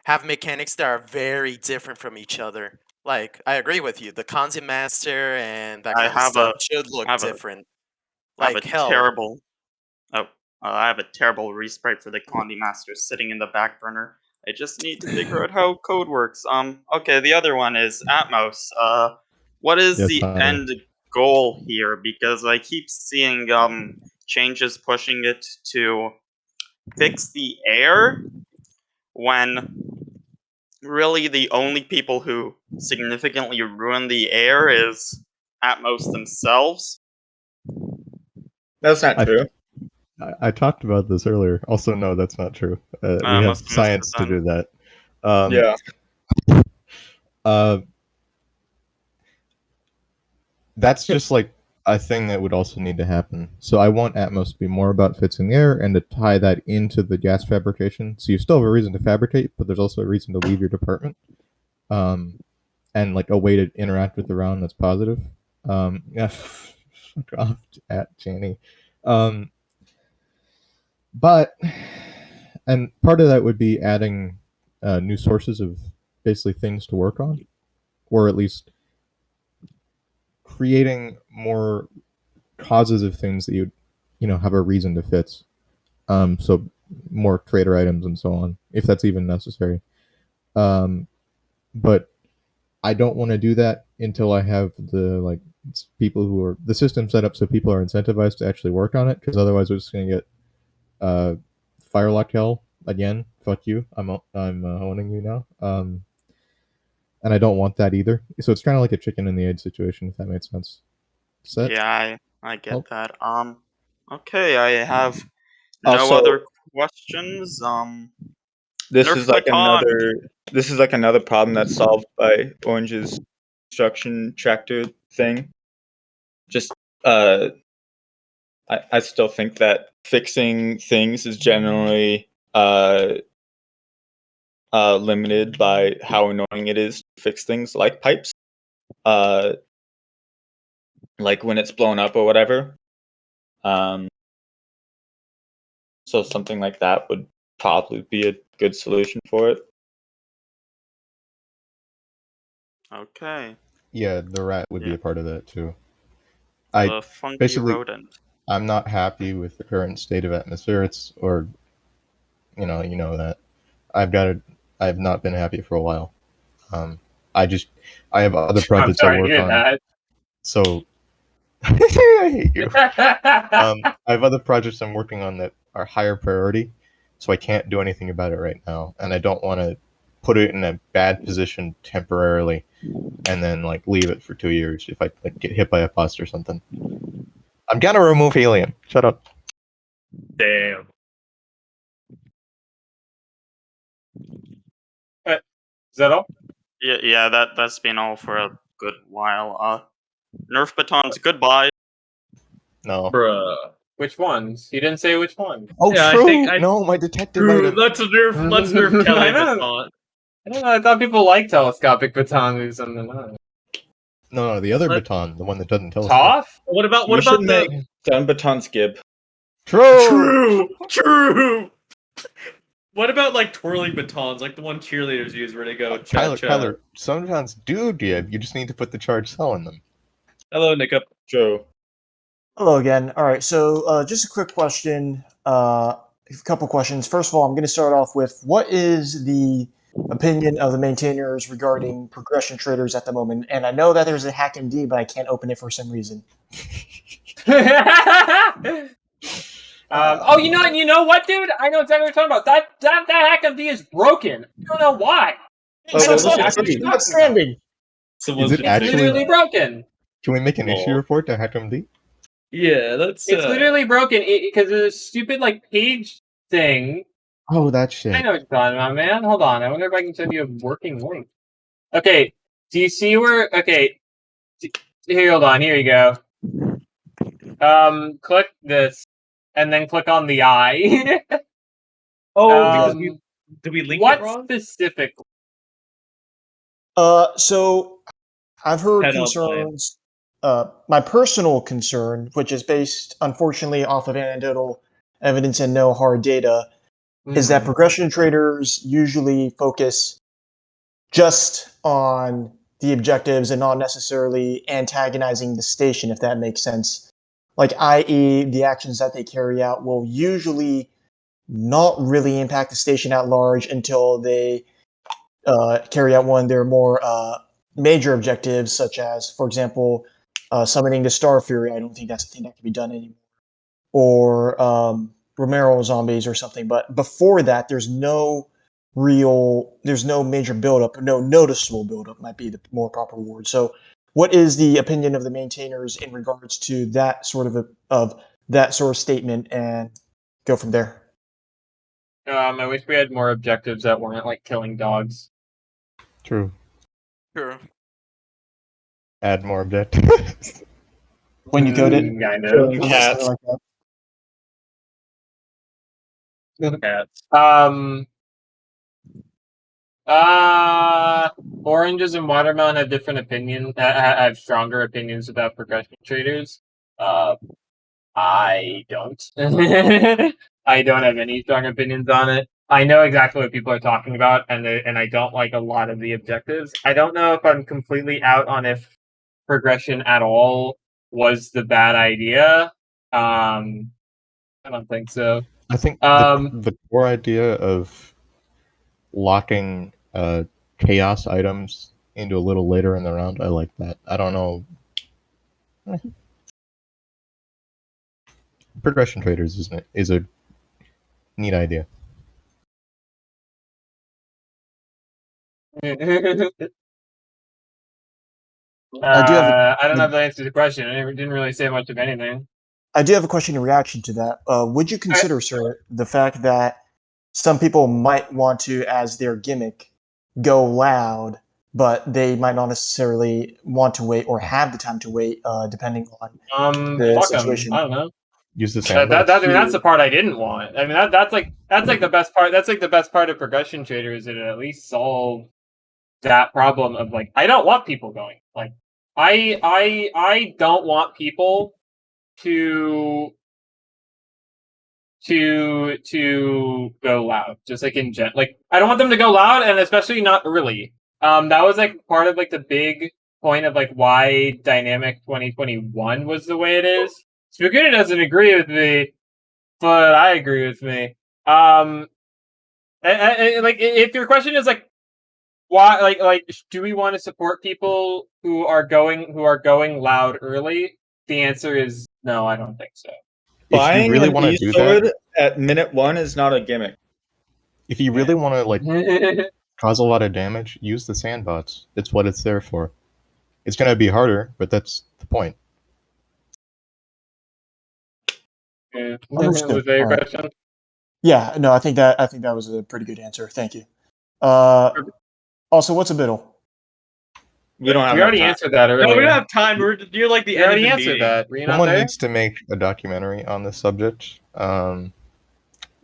have mechanics that are very different from each other. Like, I agree with you, the Kanzi Master and that I kind of have stuff a should look have a different. I have a Like, hell. terrible. Oh, I have a terrible resprite for the Condi Master sitting in the back burner. I just need to figure out how code works. Okay, the other one is Atmos. What is Yes, the Hunter. end goal here? Because I keep seeing changes pushing it to fix the air when really the only people who significantly ruin the air is Atmos themselves. That's not true. I talked about this earlier. Also, no, that's not true. We have Must have missed it science to then. do that. That's just like a thing that would also need to happen. So I want Atmos to be more about fixing the air and to tie that into the gas fabrication. So you still have a reason to fabricate, but there's also a reason to leave your department. And like a way to interact with the round that's positive. Yeah, fuck off at Janny. But and part of that would be adding new sources of basically things to work on, or at least creating more causes of things that you know, have a reason to fix. So more trader items and so on, if that's even necessary. But I don't want to do that until I have the people who are the system set up so people are incentivized to actually work on it. Because otherwise, we're just going to get firelock hell again. Fuck you. I'm owning you now. And I don't want that either. So it's kind of like a chicken and the egg situation, if that makes sense. Set. Yeah, I get Oh. that. Okay, I have no Also- other questions. This Nerf is like baton. another problem that's solved by Orange's construction tractor thing. Just I still think that fixing things is generally limited by how annoying it is to fix things like pipes. Like when it's blown up or whatever. So something like that would probably be a good solution for it. Okay. Yeah, the rat would be Yeah. a part of that too. The funky basically, rodent. I'm not happy with the current state of atmosphere. You know that I've not been happy for a while. I have other projects I sorry to work hear on. that. So I hate you. I have other projects I'm working on that are higher priority, so I can't do anything about it right now, and I don't want to put it in a bad position temporarily, and then leave it for 2 years if I get hit by a bus or something. I'm gonna remove helium. Shut up. Damn. Is that all? Yeah, that's been all for a good while. Nerf batons, goodbye. No. Bruh. Which ones? You didn't say which one. Oh, Yeah, true. No, my detective item. Let's nerf I Kelly know. baton. I don't know. I thought people like telescopic batons or something. I don't know. No, the other baton, the one that doesn't tell us. Toff? What about We should the make gun batons Gib. True. True. What about twirling batons, like the one cheerleaders use where they go cha cha? Kyler, some batons do give. You just need to put the charge cell in them. Hello, Nick. True. Hello again. All right, so just a quick question. A couple questions. First of all, I'm going to start off with what is the opinion of the maintainers regarding progression traders at the moment? And I know that there's a HackMD, but I can't open it for some reason. Oh, you know what, dude? I know exactly what you're talking about. That HackMD is broken. I don't know why. It's outstanding. Is it actually literally broken? Can we make an issue report to HackMD? Yeah, that's. It's literally broken because of this stupid page thing. Oh, that shit. I know what you're talking about, man. Hold on. I wonder if I can send you a working link. Okay. Do you see where? Okay. Here, hold on. Here you go. Click this, and then click on the eye. Oh, because did we link what it wrong? specifically? So I've heard Head up, concerns. My personal concern, which is based, unfortunately, off of anecdotal evidence and no hard data, is that progression traders usually focus just on the objectives and not necessarily antagonizing the station, if that makes sense. I.e., the actions that they carry out will usually not really impact the station at large until they carry out one of their more major objectives, such as, for example, summoning the Star Fury. I don't think that's a thing that can be done anymore. Or Romero zombies or something. But before that, there's no major buildup, no noticeable buildup might be the more proper word. So what is the opinion of the maintainers in regards to that sort of statement, and go from there? I wish we had more objectives that weren't killing dogs. True. True. Add more objectives. When you code it, kind of. killing cats. Like that. Cats. Oranges and watermelon have different opinions. Have stronger opinions about progression traders. I don't. I don't have any strong opinions on it. I know exactly what people are talking about, and I don't like a lot of the objectives. I don't know if I'm completely out on if progression at all was the bad idea. I don't think so. I think the core idea of locking chaos items into a little later in the round, I like that. I don't know. Progression traders is a neat idea. I don't have the answer to the question. I didn't really say much of anything. I do have a question in reaction to that. Would you consider, sir, the fact that some people might want to, as their gimmick, go loud, but they might not necessarily want to wait or have the time to wait, depending on the Fuck 'em. situation? I don't know. Use the That's the part I didn't want. I mean, that's like the best part. That's like the best part of progression traders. It at least solve that problem of like I don't want people going. Like I don't want people to go loud. Just like in like I don't want them to go loud, and especially not early. That was like part of like the big point of like why Dynamic 2021 was the way it is. Spaghetti doesn't agree with me, but I agree with me. Like if your question is like why, like do we want to support people who are going loud early? The answer is no. I don't think so. Buying really an wanna do e-sword that- at minute 1 is not a gimmick. If you really want to like cause a lot of damage, use the sandbots. It's what it's there for. It's gonna be harder, but that's the point. Yeah. Understood. Was that your Alright. question? Yeah, no, I think that was a pretty good answer. Thank you. Also, what's a biddle? We don't have We already enough time. answered that earlier. No, we don't have time. You're like the We end of already the answered meeting. that. Were you not Someone there? needs to make a documentary on this subject. We I don't.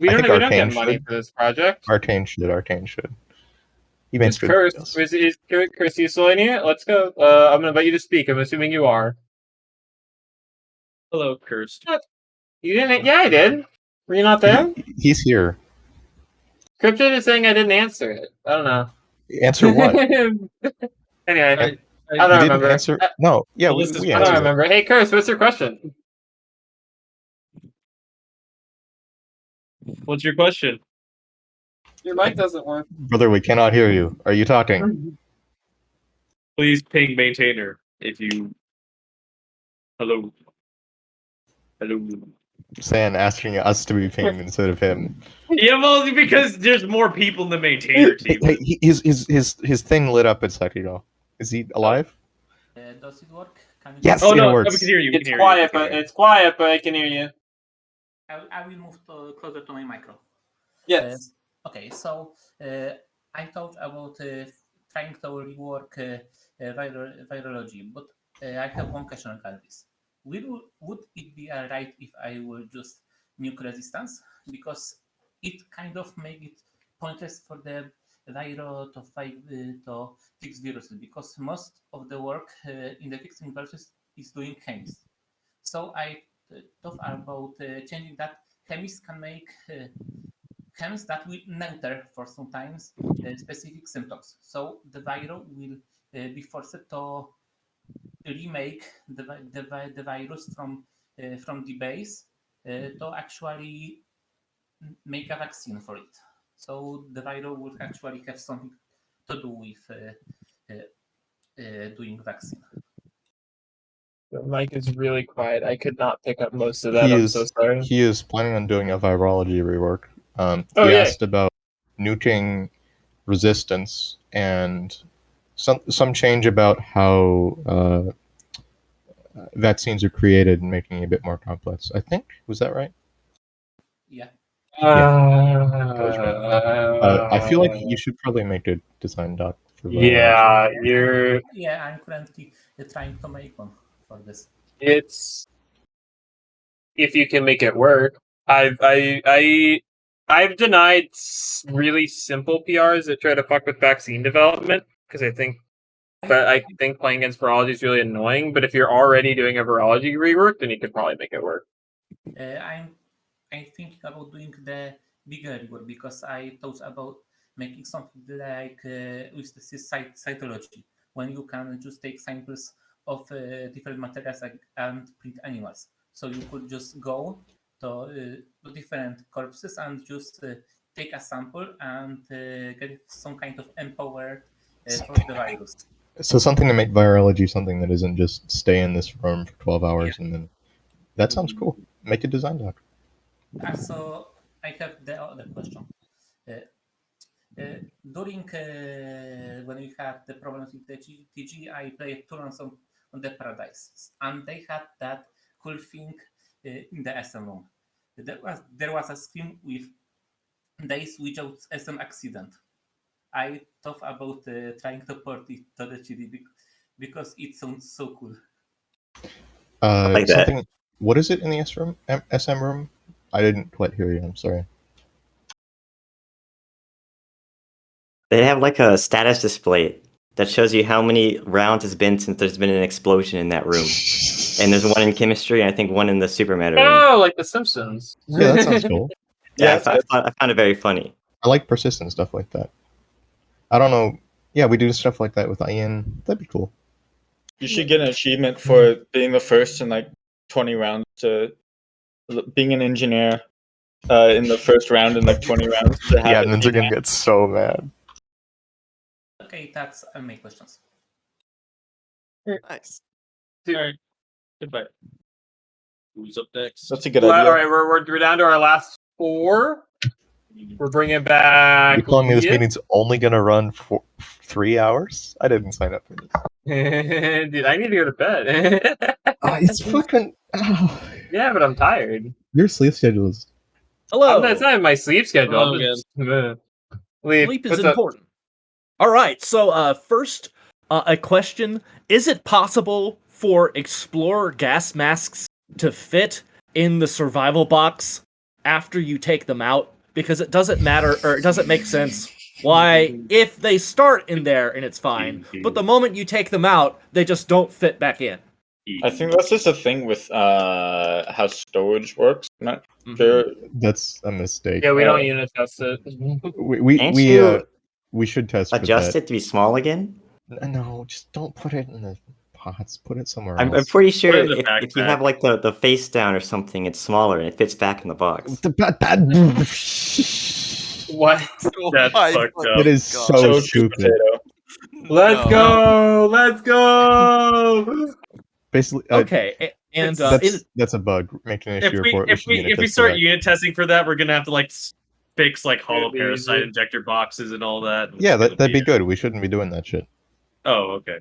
think We don't Arcane get money should. for this project. Arcane should. He makes Is good Curse? videos. Is Curse you still in here? Let's go. I'm gonna invite you to speak. I'm assuming you are. Hello, Cursed. You didn't? Yeah, I did. Were you not there? He's here. Cryptid is saying I didn't answer it. I don't know. Answer what? Anyway, I You don't didn't remember. answer. No, yeah, we I don't answered it. remember. Hey, Curse, what's your question? What's your question? Your mic doesn't work. Brother, we cannot hear you. Are you talking? Please ping maintainer if you. Hello. Hello. San asking us to be pinged instead of him. Yeah, well, because there's more people in the maintainer team. Hey, his thing lit up a second ago. Is he alive? Does it work? Can you Yes, Oh it no, works. we can hear you. It's quiet, but I can hear you. I will move closer to my micro. Yes. Okay, so I thought about trying to rework virology, but I have one question regarding this. Would it be alright if I will just nuke resistance? Because it kind of make it pointless for the Viro to fix viruses, because most of the work in the fixing viruses is doing chemists. So I thought about changing that. Chemists can make chems that will neuter for sometimes specific symptoms. So the virus will be forced to remake the virus from the base to actually make a vaccine for it. So the virus will actually have something to do with doing vaccine. The mic is really quiet. I could not pick up most of that. I'm so sorry. He is planning on doing a virology rework. Oh, He yay. asked about nuking resistance and some change about how vaccines are created and making it a bit more complex. I think, was that right? Yeah. That was right. I feel like you should probably make a design doc for virology. Yeah, I'm currently trying to make one for this. It's if you can make it work. I've denied really simple PRs that try to fuck with vaccine development because I think playing against virology is really annoying. But if you're already doing a virology rework, then you could probably make it work. I'm thinking about doing the bigger rework because I thought about making something like with the cytology, when you can just take samples of different materials and print animals. So you could just go to different corpses and just take a sample and get some kind of empowered for the virus. So something to make virology something that isn't just stay in this room for 12 hours and then... That sounds cool. Make a design doc. So I have the other question. During when we had the problems with the TG, I played turns on the Paradise, and they had that cool thing in the SM room. There was a screen with days without SM accident. I thought about trying to port it to the GD because it sounds so cool. like that. Something. What is it in the SM room? I didn't quite hear you. I'm sorry. They have like a status display that shows you how many rounds it's been since there's been an explosion in that room. And there's one in chemistry, and I think one in the supermatter room. Oh, like The Simpsons. Yeah, that sounds cool. Yeah, I found it very funny. I like persistent stuff like that. I don't know. Yeah, we do stuff like that with Ian. That'd be cool. You should get an achievement for being the first in like 20 rounds to being an engineer in the first round in like 20 rounds. Yeah, and then they're gonna get so mad. Okay, that's my questions. Nice. All right. Goodbye. Who's up next? That's a good All idea. right, we're down to our last 4. We're bringing back. You telling me this Leah? meeting's only gonna run for 3 hours? I didn't sign up for this. Dude, I need to go to bed. It's fucking. Yeah, but I'm tired. Your sleep schedule is. Hello. That's not my sleep schedule. Oh, I'm just, Leave. Sleep is What's up? important. All right. So first, a question: is it possible for Explorer gas masks to fit in the survival box after you take them out? Because it doesn't matter, or it doesn't make sense why, if they start in there and it's fine, but the moment you take them out, they just don't fit back in. I think that's just a thing with how storage works. I'm not sure. That's a mistake. Yeah, we don't unit test it. Can't you we should test adjust for it to be small again? No, just don't put it in the pots. Put it somewhere I'm else. pretty sure Put it in the if you backpack. have like the face down or something, it's smaller and it fits back in the box. What? That's fucked up. It is so stupid. Let's go! Let's go! Basically, Okay, and is that's a bug. Make an If issue we report. if should unit we test for start that. unit testing for that, we're gonna have to like fix like hollow It'd be parasite easy. injector boxes and all that. Yeah, that'd be good. We shouldn't be doing that shit. Oh, okay.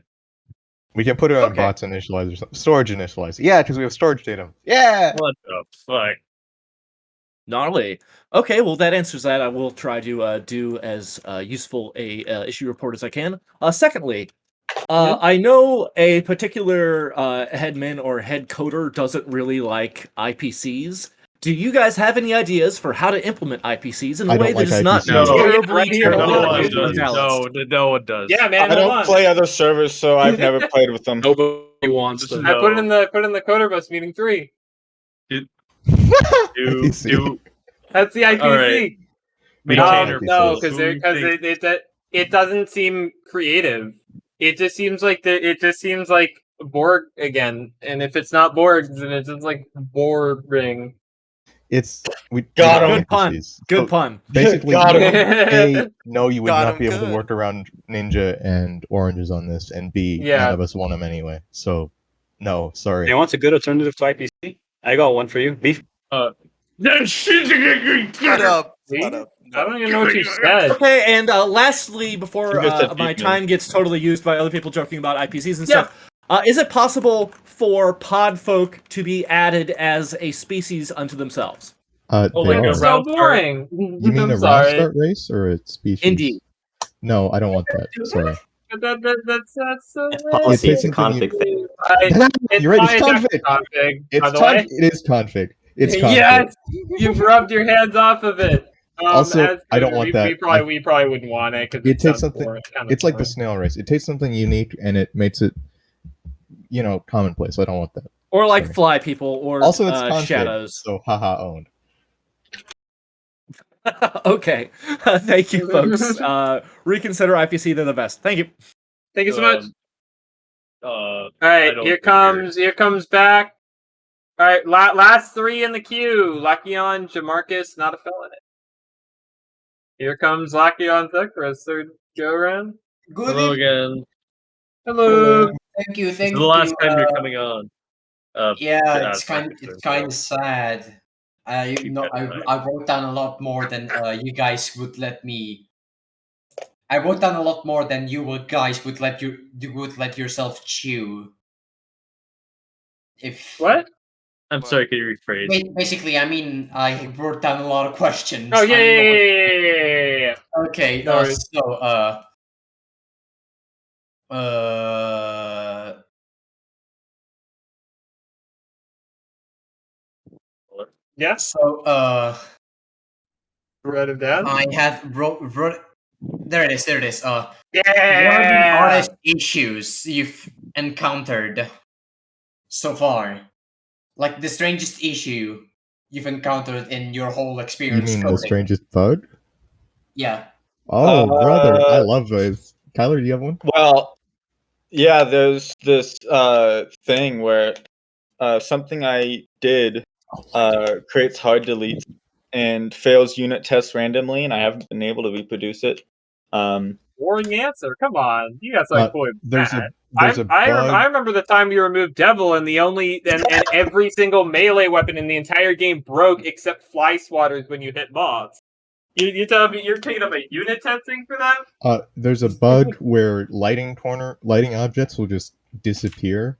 We can put it on bots initialize or something. Storage initialize. Yeah, because we have storage data. Yeah. What the fuck? Gnarly. Okay, well that answers that. I will try to do as useful a issue report as I can. Secondly, I know a particular headman or head coder doesn't really like IPCs. Do you guys have any ideas for how to implement IPCs in a I way don't that like is not IPCs. terribly, right here, terribly hold on. balanced? No one does. Yeah, man, I hold don't on. play other servers, so I've never played with them. Nobody wants to I put it in the coderbus meeting 3. That's the IPC. All right. Maintainer No, pools. because Who do you think- it doesn't seem creative. It just seems like Borg again. And if it's not Borg, then it's just like boring. It's we Got we him. don't Good pun. IPCs. Good So pun. Basically, Got him. A, no, you would Got not him be able to good. work around Ninja and Oranges on this, and B, Yeah. none of us want them anyway. So, no, sorry. Hey, wants a good alternative to IPC? I got one for you. Beef. Shut up. See? Shut up. I don't even know what you said. Okay, and lastly, before You missed that my beef, man. time gets totally used by other people joking about IPCs and stuff, is it possible for pod folk to be added as a species unto themselves? They like a are. It's round so boring. You mean I'm a round sorry. start race or a species? Indeed. No, I don't want that. Sorry. That's so It's lame. policy. It's It's a config thing. You're right. It's config. config. It's by the way. It is config. It's config. Yes, you've rubbed your hands off of it. Also, as I don't we- want that. We probably wouldn't want it because It takes something. It's like the snail race. It takes something unique and it makes it, commonplace. I don't want that. Or like Sorry. fly people, or Also, it's config, shadows. so haha owned. Okay. Thank you, folks. Reconsider IPC, they're the best. Thank you. Thank you so much. All right, here comes back. All right, last three in the queue. Lachion, Jamarcus, not a felon. Here comes Lachion Zekros, third go around. Good Hello evening. again. Hello. Thank you. This Thank is you. the last time you're coming on. Yeah, sorry, it's kind of sad. I wrote down a lot more than you guys would let me. I wrote down a lot more than guys would let you would let yourself chew. If what? I'm sorry, could you rephrase? Basically, I mean, I wrote down a lot of questions. Oh yeah. Okay. No worries. Yeah. So write it down. I had wrote. There it is. There it is. What are the Yeah. hardest issues you've encountered so far? Like the strangest issue you've encountered in your whole You experience mean coding. the strangest bug? Yeah. Oh, brother, I love those. Tyler, do you have one? Well, yeah, there's this thing where something I did creates hard deletes and fails unit tests randomly, and I haven't been able to reproduce it. Boring answer. Come on, you guys like boy. There's bad. a bug. I remember the time you removed Devil, and and every single melee weapon in the entire game broke except fly swatters when you hit mobs. You tell me you're taking up a unit testing for that? There's a bug where lighting objects will just disappear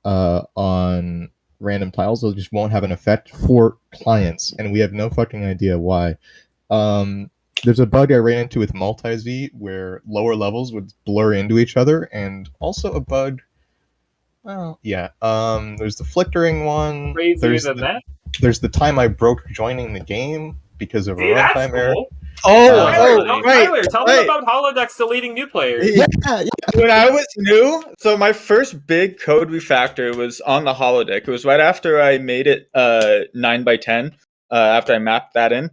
on random tiles. They just won't have an effect for clients, and we have no fucking idea why. There's a bug I ran into with multi-Z where lower levels would blur into each other, and also a bug. Well, yeah. There's the flickering one. Crazier than that? There's the time I broke joining the game because of a Hey, that's runtime error. cool. Right. Tyler, tell them about holodecks deleting new players. When I was new, so my first big code refactor was on the holodeck. It was right after I made it 9x10. After I mapped that in,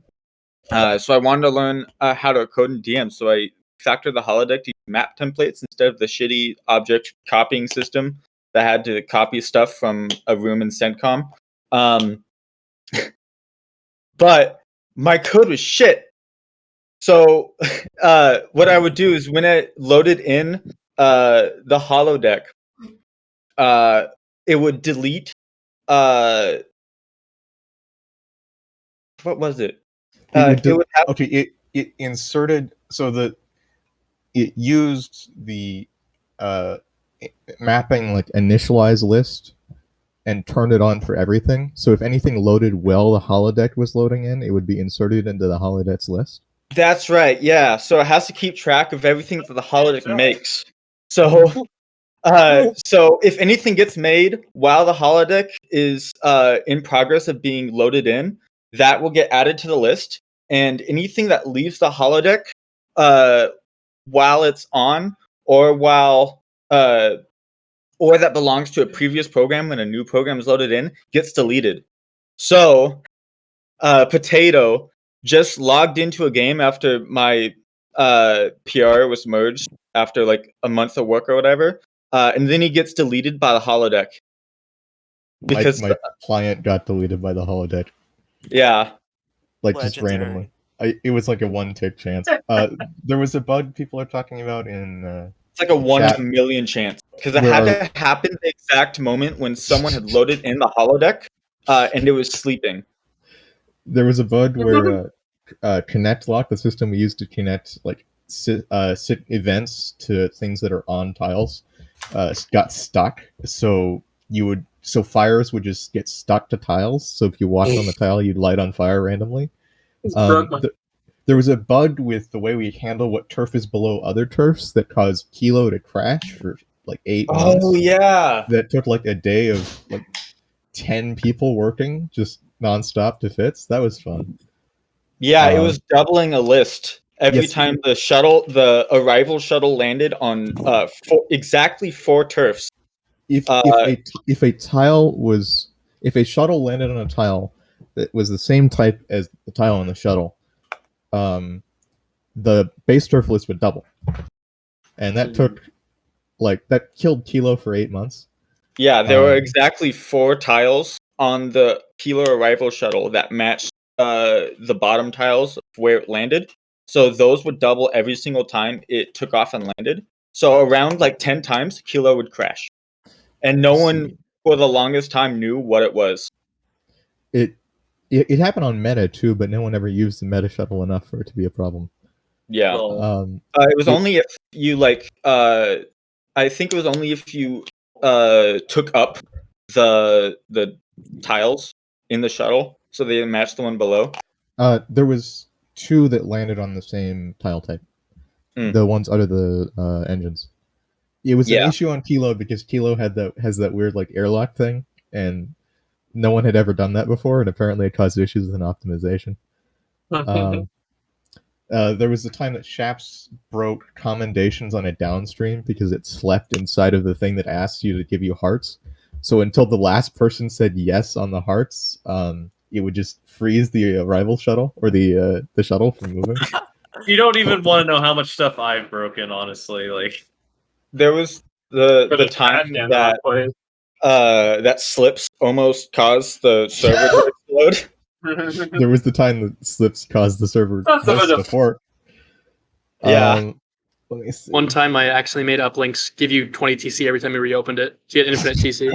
so I wanted to learn how to code in DM. So I factored the holodeck to use map templates instead of the shitty object copying system that had to copy stuff from a room in CentCom. But my code was shit. So what I would do is when I loaded in the holodeck, it would delete. What was it? It inserted so that it used the mapping like initialize list and turned it on for everything. So if anything loaded while the holodeck was loading in, it would be inserted into the holodeck's list. That's right. Yeah. So it has to keep track of everything that the holodeck makes. So so if anything gets made while the holodeck is in progress of being loaded in, that will get added to the list. And anything that leaves the holodeck while it's on, or or that belongs to a previous program when a new program is loaded in, gets deleted. So Potato just logged into a game after my PR was merged after like a month of work or whatever, and then he gets deleted by the holodeck because my client got deleted by the holodeck. Yeah, like just randomly. It was like a one tick chance. There was a bug people are talking about in. It's like a 1 chat. in a million chance because it had to happen the exact moment when someone had loaded in the holodeck and it was sleeping. There was a bug where Connect Lock, the system we use to connect like events to things that are on tiles, got stuck. So fires would just get stuck to tiles. So if you walked on the tile, you'd light on fire randomly. There was a bug with the way we handle what turf is below other turfs that caused Kilo to crash for like 8 months. Oh yeah, that took like a day of like 10 people working just nonstop to fix. That was fun. Yeah, it was doubling a list every time the arrival shuttle landed on exactly 4 turfs. If a shuttle landed on a tile that was the same type as the tile on the shuttle, the base turf list would double, and that took like that killed Kilo for 8 months. Yeah, there were exactly 4 tiles on the Kilo arrival shuttle that matched the bottom tiles where it landed. So those would double every single time it took off and landed. So around like 10 times, Kilo would crash. And no one for the longest time knew what it was. It happened on meta too, but no one ever used the meta shuttle enough for it to be a problem. Yeah. It was only if you like I think it was only if you took up the tiles in the shuttle so they matched the one below. There was 2 that landed on the same tile type. The ones under the engines. It was an issue on Kilo because Kilo has that weird like airlock thing, and no one had ever done that before, and apparently it caused issues with an optimization. There was the time that Shaps broke commendations on a downstream because it slept inside of the thing that asked you to give you hearts. So until the last person said yes on the hearts, it would just freeze the arrival shuttle or the shuttle from moving. You don't even want to know how much stuff I've broken, honestly. Like there was the time that that slips almost caused the server to explode. There was the time that slips caused the server before. Yeah. Let me see. One time I actually made uplinks give you 20 TC every time you reopened it. So you had infinite TC.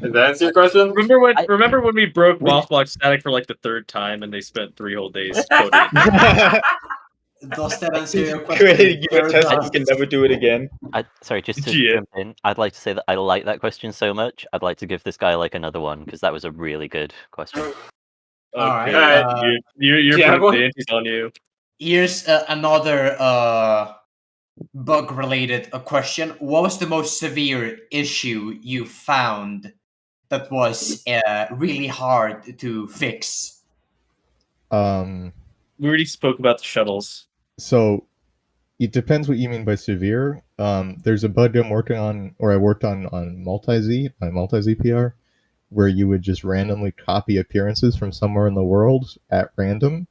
Does that answer your question? Remember when we broke Mothblock static for like the 3rd time and they spent 3 whole days coding? Does that answer your Creating question? you a test you can never do it again. Sorry, just to jump in, I'd like to say that I like that question so much. I'd like to give this guy like another one because that was a really good question. Alright. You're putting the on you. Here's another bug-related question. What was the most severe issue you found that was really hard to fix? We already spoke about the shuttles. So it depends what you mean by severe. There's a bug I'm working on, or I worked on Multi-Z, my Multi-Z PR, where you would just randomly copy appearances from somewhere in the world at random.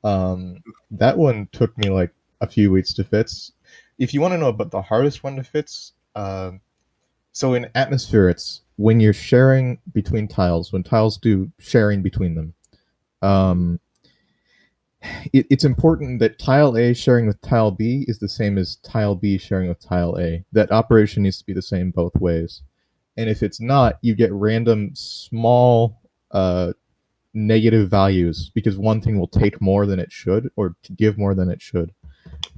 That one took me like a few weeks to fix. If you want to know about the hardest one to fix, so in Atmosphere, it's when you're sharing between tiles, when tiles do sharing between them. It's important that tile A sharing with tile B is the same as tile B sharing with tile A. That operation needs to be the same both ways. And if it's not, you get random small negative values because one thing will take more than it should or give more than it should.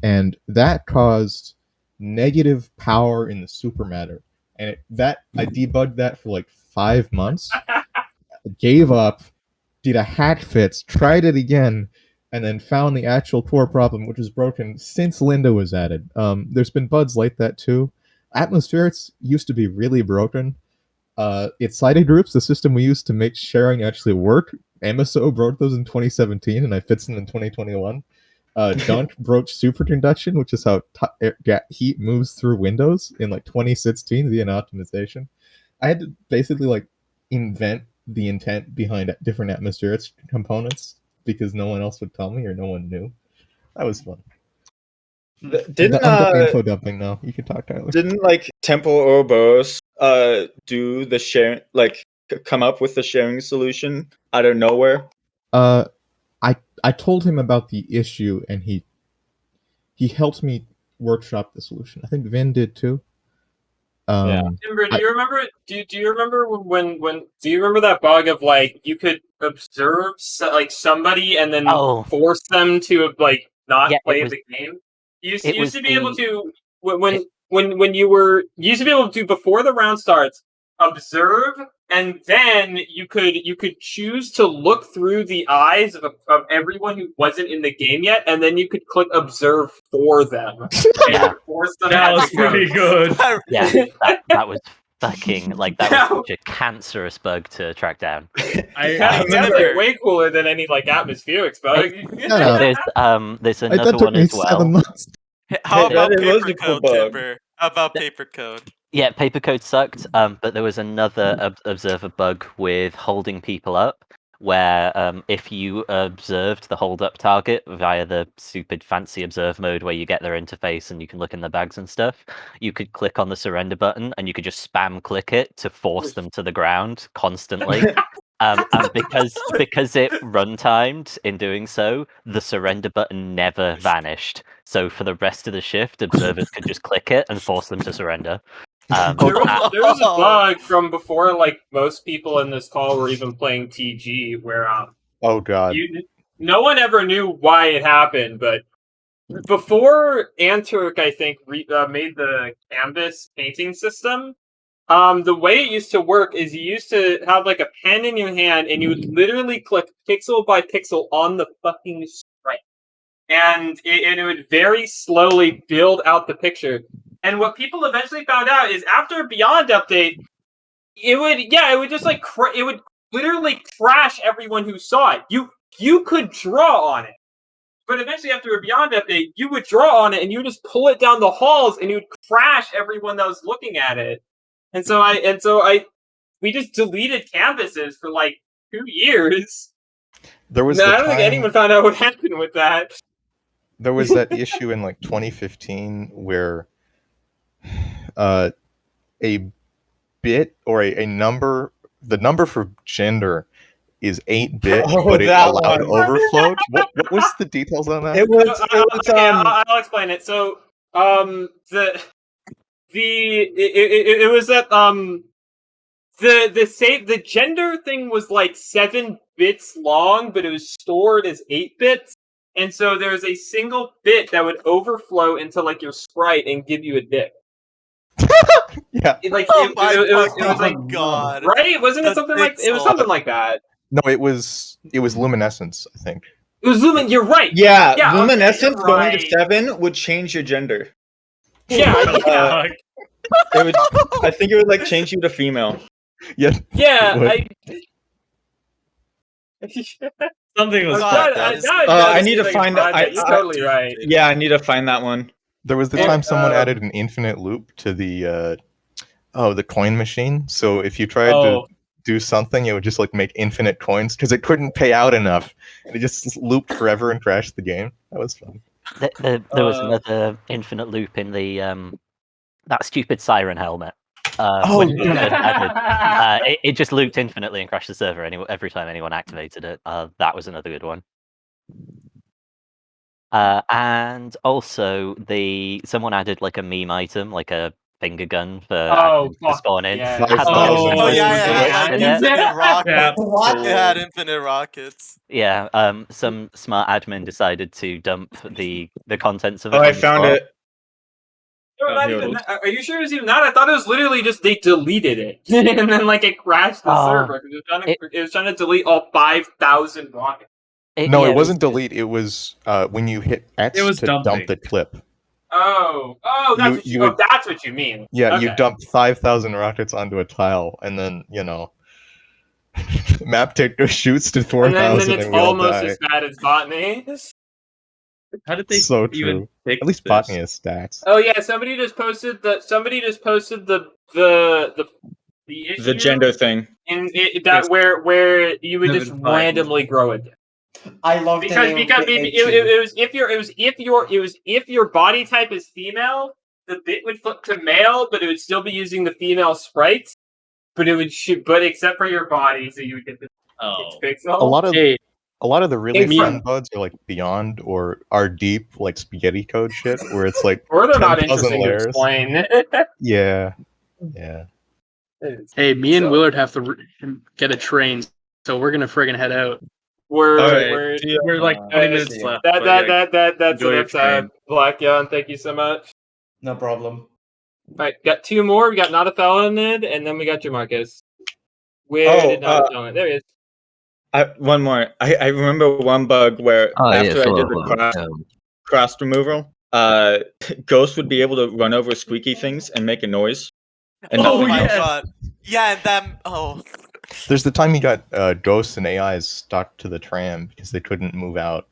And that caused negative power in the supermatter. And I debugged that for like 5 months, gave up, did a hack fix, tried it again, and then found the actual core problem, which was broken since Linda was added. There's been bugs like that too. Atmospherics used to be really broken. It's cited groups, the system we used to make sharing actually work. MSO broke those in 2017, and I fixed them in 2021. Dunk broke superconduction, which is how heat moves through windows in like 2016 via an optimization. I had to basically like invent the intent behind different atmospherics components because no one else would tell me or no one knew. That was fun. Didn't I'm info dumping now. You can talk, Tyler. Didn't like Temple Ouroboros do the share come up with the sharing solution out of nowhere? I told him about the issue and he helped me workshop the solution. I think Vin did too. Timber, do you remember? Do you remember when? Do you remember that bug of like you could observe like somebody and then force them to like not play the game? You used to be able to when you used to be able to before the round starts observe, and then you could choose to look through the eyes of everyone who wasn't in the game yet, and then you could click observe for them. Yeah. Force them That to was pretty good. Yeah, that was fucking like that was such a cancerous bug to track down. I remember way cooler than any like atmospherics bug. There's another one as well. 7 months. How about That was paper a cool code, bug. Timber? How about paper code? Yeah, paper code sucked, but there was another observer bug with holding people up. where if you observed the hold-up target via the stupid fancy observe mode where you get their interface and you can look in the bags and stuff, you could click on the surrender button and you could just spam click it to force them to the ground constantly. And because it run-timed in doing so, the surrender button never vanished. So for the rest of the shift, observers could just click it and force them to surrender. There was a bug from before, like most people in this call were even playing TG, where oh god, no one ever knew why it happened, but before Anturk, I think, made the canvas painting system. The way it used to work is you used to have like a pen in your hand and you would literally click pixel by pixel on the fucking sprite. And it would very slowly build out the picture. And what people eventually found out is after a Beyond update, it would just like, it would literally crash everyone who saw it. You could draw on it. But eventually after a Beyond update, you would draw on it and you would just pull it down the halls and you would crash everyone that was looking at it. And so we just deleted canvases for like 2 years. There was. I don't think anyone found out what happened with that. There was that issue in like 2015 where a bit or a number, the number for gender is 8-bit, but it allowed overflow. What was the details on that? It I'll explain it. So it was that the gender thing was like 7 bits long, but it was stored as 8 bits, and so there was a single bit that would overflow into like your sprite and give you a dick. Yeah. It was like god. Right? Wasn't it something like it was something like that? No, it was luminescence, I think. It was you're right. Yeah, yeah luminescence okay, going right. to 7 would change your gender. Yeah, It would. I think it would like change you to female. Yeah. Yeah, Something was I need to find. You're totally right. Yeah, I need to find that one. There was the time someone added an infinite loop to the the coin machine. So if you tried to do something, it would just like make infinite coins because it couldn't pay out enough, and it just looped forever and crashed the game. That was fun. There was another infinite loop in the that stupid siren helmet. It just looped infinitely and crashed the server every time anyone activated it. That was another good one. And also someone added like a meme item, like a finger gun for spawn in. Yeah. Infinite rockets. What? It had infinite rockets. Yeah, some smart admin decided to dump the contents of it. Oh, I found it. Not even that. Are you sure it was even that? I thought it was literally just they deleted it and then like it crashed the server because it was trying to delete all 5,000 rockets. It wasn't delete. It was when you hit X to dump the clip. That's that's what you mean. Yeah, okay. You dump 5,000 rockets onto a tile, and then map taker shoots to 4,000, and then it's almost as bad as botany. How did they so even true? fix At least this? botany has stats. Oh yeah, somebody just posted the issue The gender thing. in where you would just randomly grow it. I love because it was if your body type is female, the bit would flip to male, but it would still be using the female sprites. But it would but except for your body, so you would get the pixel. A lot of the really fun bugs are like beyond or are deep, like spaghetti code shit, where it's like or they're not 10,000 interesting layers. to explain. Yeah. Hey, me and Willard have to get a train, so we're gonna friggin' head out. We're like 20 minutes left. That's Enjoy your enough time. Black Yon, thank you so much. No problem. Alright, got 2 more. We got Not a Felonid, and then we got Jamarcus. Where did Not a Felonid? There he is. One more. I remember one bug where after I did the cross removal, Ghost would be able to run over squeaky things and make a noise. And god. Yeah, and then There's the time you got ghosts and AIs stuck to the tram because they couldn't move out.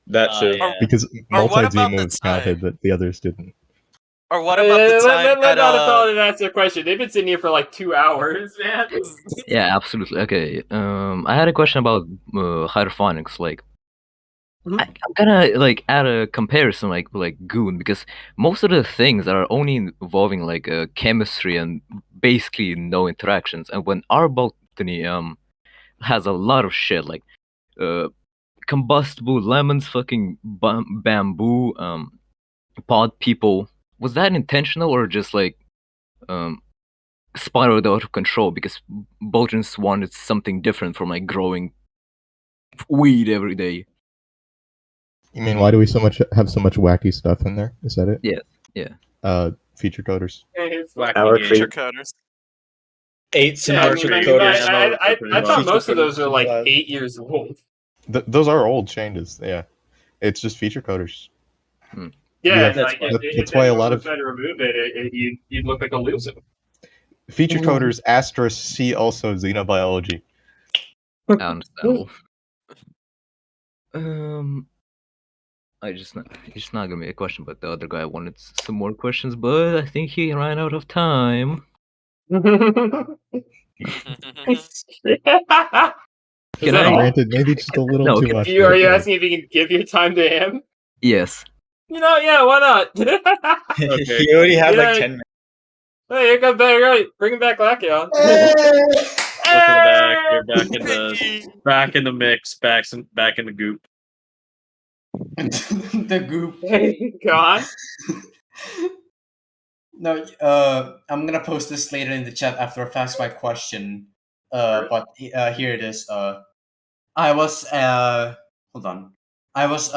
That's true. Because multi-Z moves counted, but the others didn't. Or what about the time let that Paladin answer the question. They've been sitting here for like 2 hours, man. Yeah, absolutely. Okay. I had a question about hydroponics. Like, I'm gonna like add a comparison, like Goon, because most of the things are only involving like chemistry and basically no interactions. And when our botany has a lot of shit like combustible lemons, fucking bamboo, pod people. Was that intentional or just like spiraled out of control because botanists wanted something different from like growing weed every day? You mean why do we have so much wacky stuff in there? Is that it? Yeah. Feature coders. feature coders? 8 synoptic coders. I thought Feature most of those coders are like class. 8 years old. Those are old changes. Yeah, it's just feature coders. Yeah, That's if why a anyone lot was of trying to remove it, you'd look like a loser. feature coders asterisk see also xenobiology. Understandable. It's just not gonna be a question, but the other guy wanted some more questions, but I think he ran out of time. Can I? Granted, maybe just a little No, too okay. much. Are you asking if you can give your time to him? Yes. You know, yeah, why not? Okay. He already had You like know, 10 minutes. Hey, here comes back, right? Bring back Lachion. Welcome back. You're back in the mix, back in the goop. The goop. Gone. No, I'm gonna post this later in the chat after I ask my question. But here it is. I was hold on. I was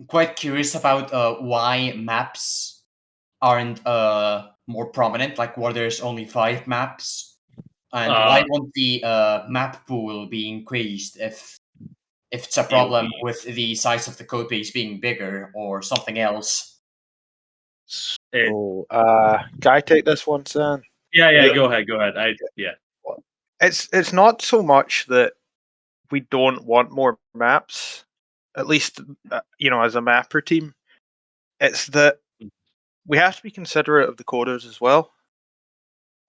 quite curious about why maps aren't more prominent. Like, why there's only 5 maps, and why won't the map pool be increased if it's a problem with the size of the code base being bigger or something else? So, can I take this one, Sam? Yeah, go ahead. It's not so much that we don't want more maps, at least as a mapper team. It's that we have to be considerate of the coders as well.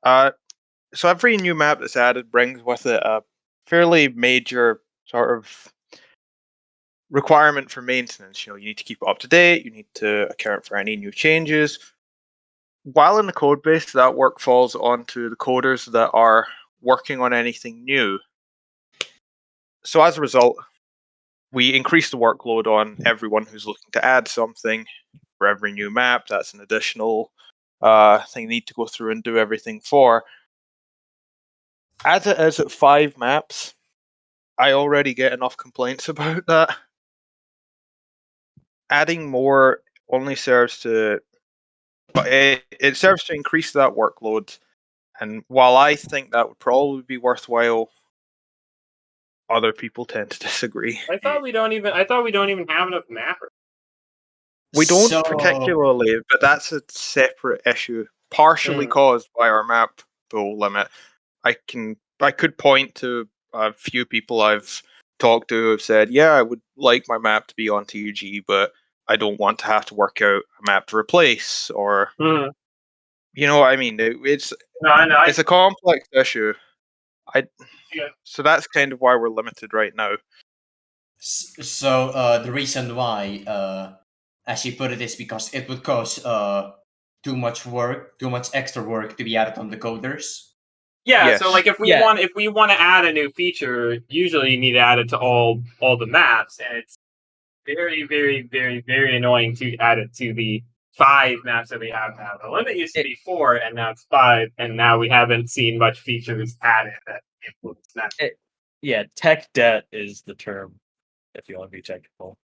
So every new map that's added brings with it a fairly major sort of requirement for maintenance. You need to keep it up to date. You need to account for any new changes. While in the code base, that work falls onto the coders that are working on anything new. So as a result, we increase the workload on everyone who's looking to add something. For every new map, that's an additional thing you need to go through and do everything for. As it is at 5 maps, I already get enough complaints about that. Adding more only serves to, but it serves to increase that workload. And while I think that would probably be worthwhile, other people tend to disagree. I thought we don't even have enough mappers. We don't particularly, but that's a separate issue, partially caused by our map pool limit. I could point to a few people I've talked to who have said, yeah, I would like my map to be on TUG, but I don't want to have to work out a map to replace, or you know what I mean. It's a complex issue. So that's kind of why we're limited right now. So the reason why, as you put it, is because it would cause too much extra work to be added on the coders. Yeah, so like if we want to add a new feature, usually you need to add it to all the maps, and it's very, very, very, very annoying to add it to the 5 maps that we have now. The limit used to be 4, and now it's 5, and now we haven't seen much features added that influence that. Yeah, tech debt is the term, if you want to be technical.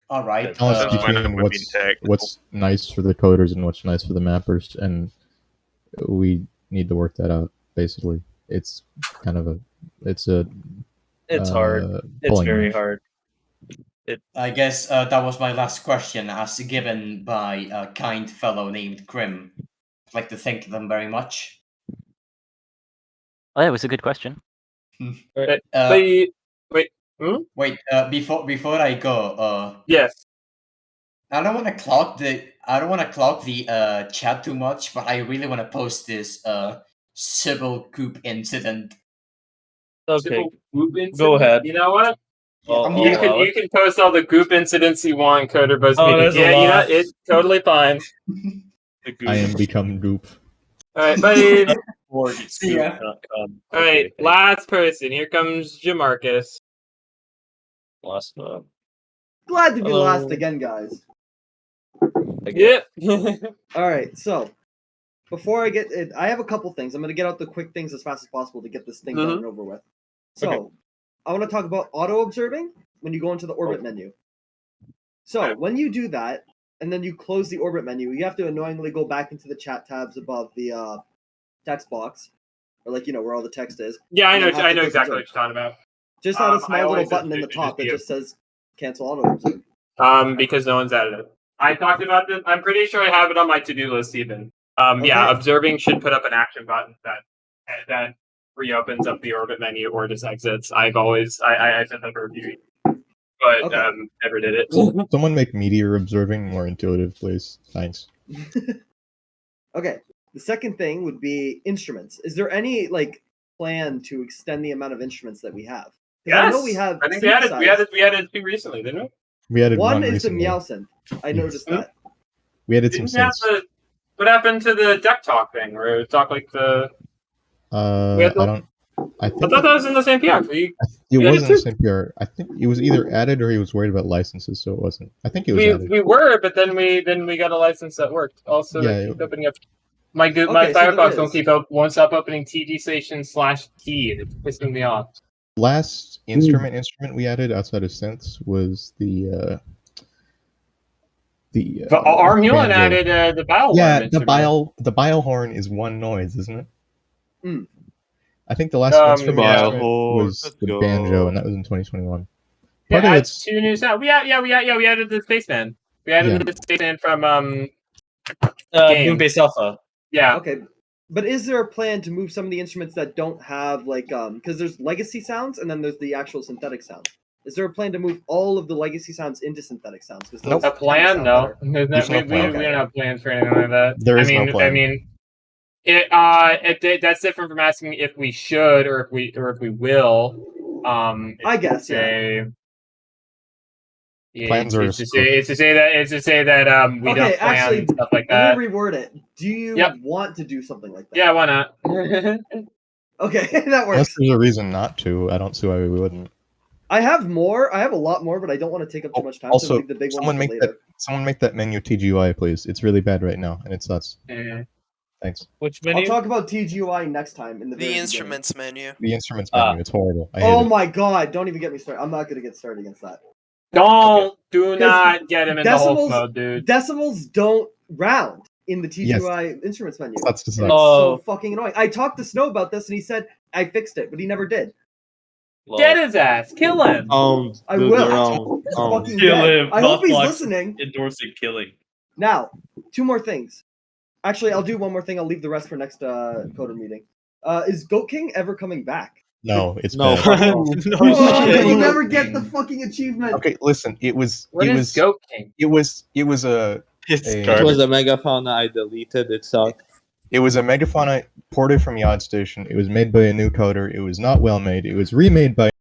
All right. Balance between what's nice for the coders and what's nice for the mappers, and we need to work that out. Basically, it's kind of it's hard. It's very hard. I guess that was my last question, as given by a kind fellow named Grim. I'd like to thank them very much. Oh, yeah, it was a good question. Wait, before I go, yes. I don't want to clog the chat too much, but I really want to post this civil coup incident. Okay, Goop incident? go ahead. You know what? I'll you allow can post all the goop incidents you want in coderbus Oh, meeting. there's a Yeah, you know, lot. it's totally fine. I am become goop. Alright, bye. See ya. Alright, last person. Here comes Jamarcus. Last one. Glad to be Hello. last again, guys. Yep. All right, so before I get it, I have a couple things. I'm going to get out the quick things as fast as possible to get this thing done and over with. So, I want to talk about auto observing when you go into the orbit menu. So, when you do that, and then you close the orbit menu, you have to annoyingly go back into the chat tabs above the text box, or like where all the text is. Yeah, I and know. then have I to know click exactly observe. what you're talking about. Just add a I small little always button in the just top that view. just says cancel auto observe. Because no one's added it. I talked about this. I'm pretty sure I have it on my to-do list even. Yeah, Okay. observing should put up an action button that reopens up the orbit menu or just exits. I said that for a few weeks, but never did it. Someone make meteor observing more intuitive, please. Thanks. Okay. The second thing would be instruments. Is there any plan to extend the amount of instruments that we have? Because I know we have. I think we added two recently, didn't we? We added One one is recently. the Meowsynth. I noticed that. We added some Didn't we have synths. what happened to the deck talk thing where it would talk like the? We had the- I don't. I think thought that was in the same PR. it we was added in the two? same PR. I think it was either added or he was worried about licenses, so it wasn't. I think it was added. We were, but then we got a license that worked. Also, Yeah, that keeps opening up. My Okay, so Firefox there won't stop opening TG station /key. It's pissing me off. Last instrument we added outside of synths was the Armulin banjo. added the bile horn. Yeah, the instrument. bile horn is one noise, isn't it? Mm. I think the last instrument was the banjo, and that was in 2021. Part of it's two new sounds. We added the spaceman. We added the spaceman from Boom Base Alpha. Yeah. Okay. But is there a plan to move some of the instruments that don't have because there's legacy sounds and then there's the actual synthetic sounds? Is there a plan to move all of the legacy sounds into synthetic sounds? A plan? No. We don't have plans for anything like that. There is no plan. I mean, that's different from asking if we should or if we will. I guess. Plans are it's to say that we don't plan actually, stuff like that. I'm gonna reword it. Do you want to do something like that? Yeah, why not? Okay, that Unless works. there's a reason not to, I don't see why we wouldn't. I have more. I have a lot more, but I don't want to take up too much time. So Also, leave the big someone ones for later. someone make that menu TGUI, please. It's really bad right now, and it sucks. Thanks. Which I'll talk about TGUI next time in the very instruments menu. The instruments menu. It's horrible. I hate Oh it. my god! Don't even get me started. I'm not gonna get started against that. Do not get him in the Hulk mode, dude. Decimals don't round in the TGUI instruments menu. That's It's so fucking annoying. I talked to Snow about this, and he said I fixed it, but he never did. Get his ass. Kill him. I will. Fucking Kill dead. him. I hope he's Mothbox listening. Endorsing killing. Now, two more things. Actually, I'll do one more thing. I'll leave the rest for next coder meeting. Is Goat King ever coming back? No, it's No. bad. We'll never get the fucking achievement. Okay, listen. It was. What it is was. Goat King? It was a. It was a megafauna. I deleted. It sucked. It was a megafauna ported from Yod Station. It was made by a new coder. It was not well made. It was remade by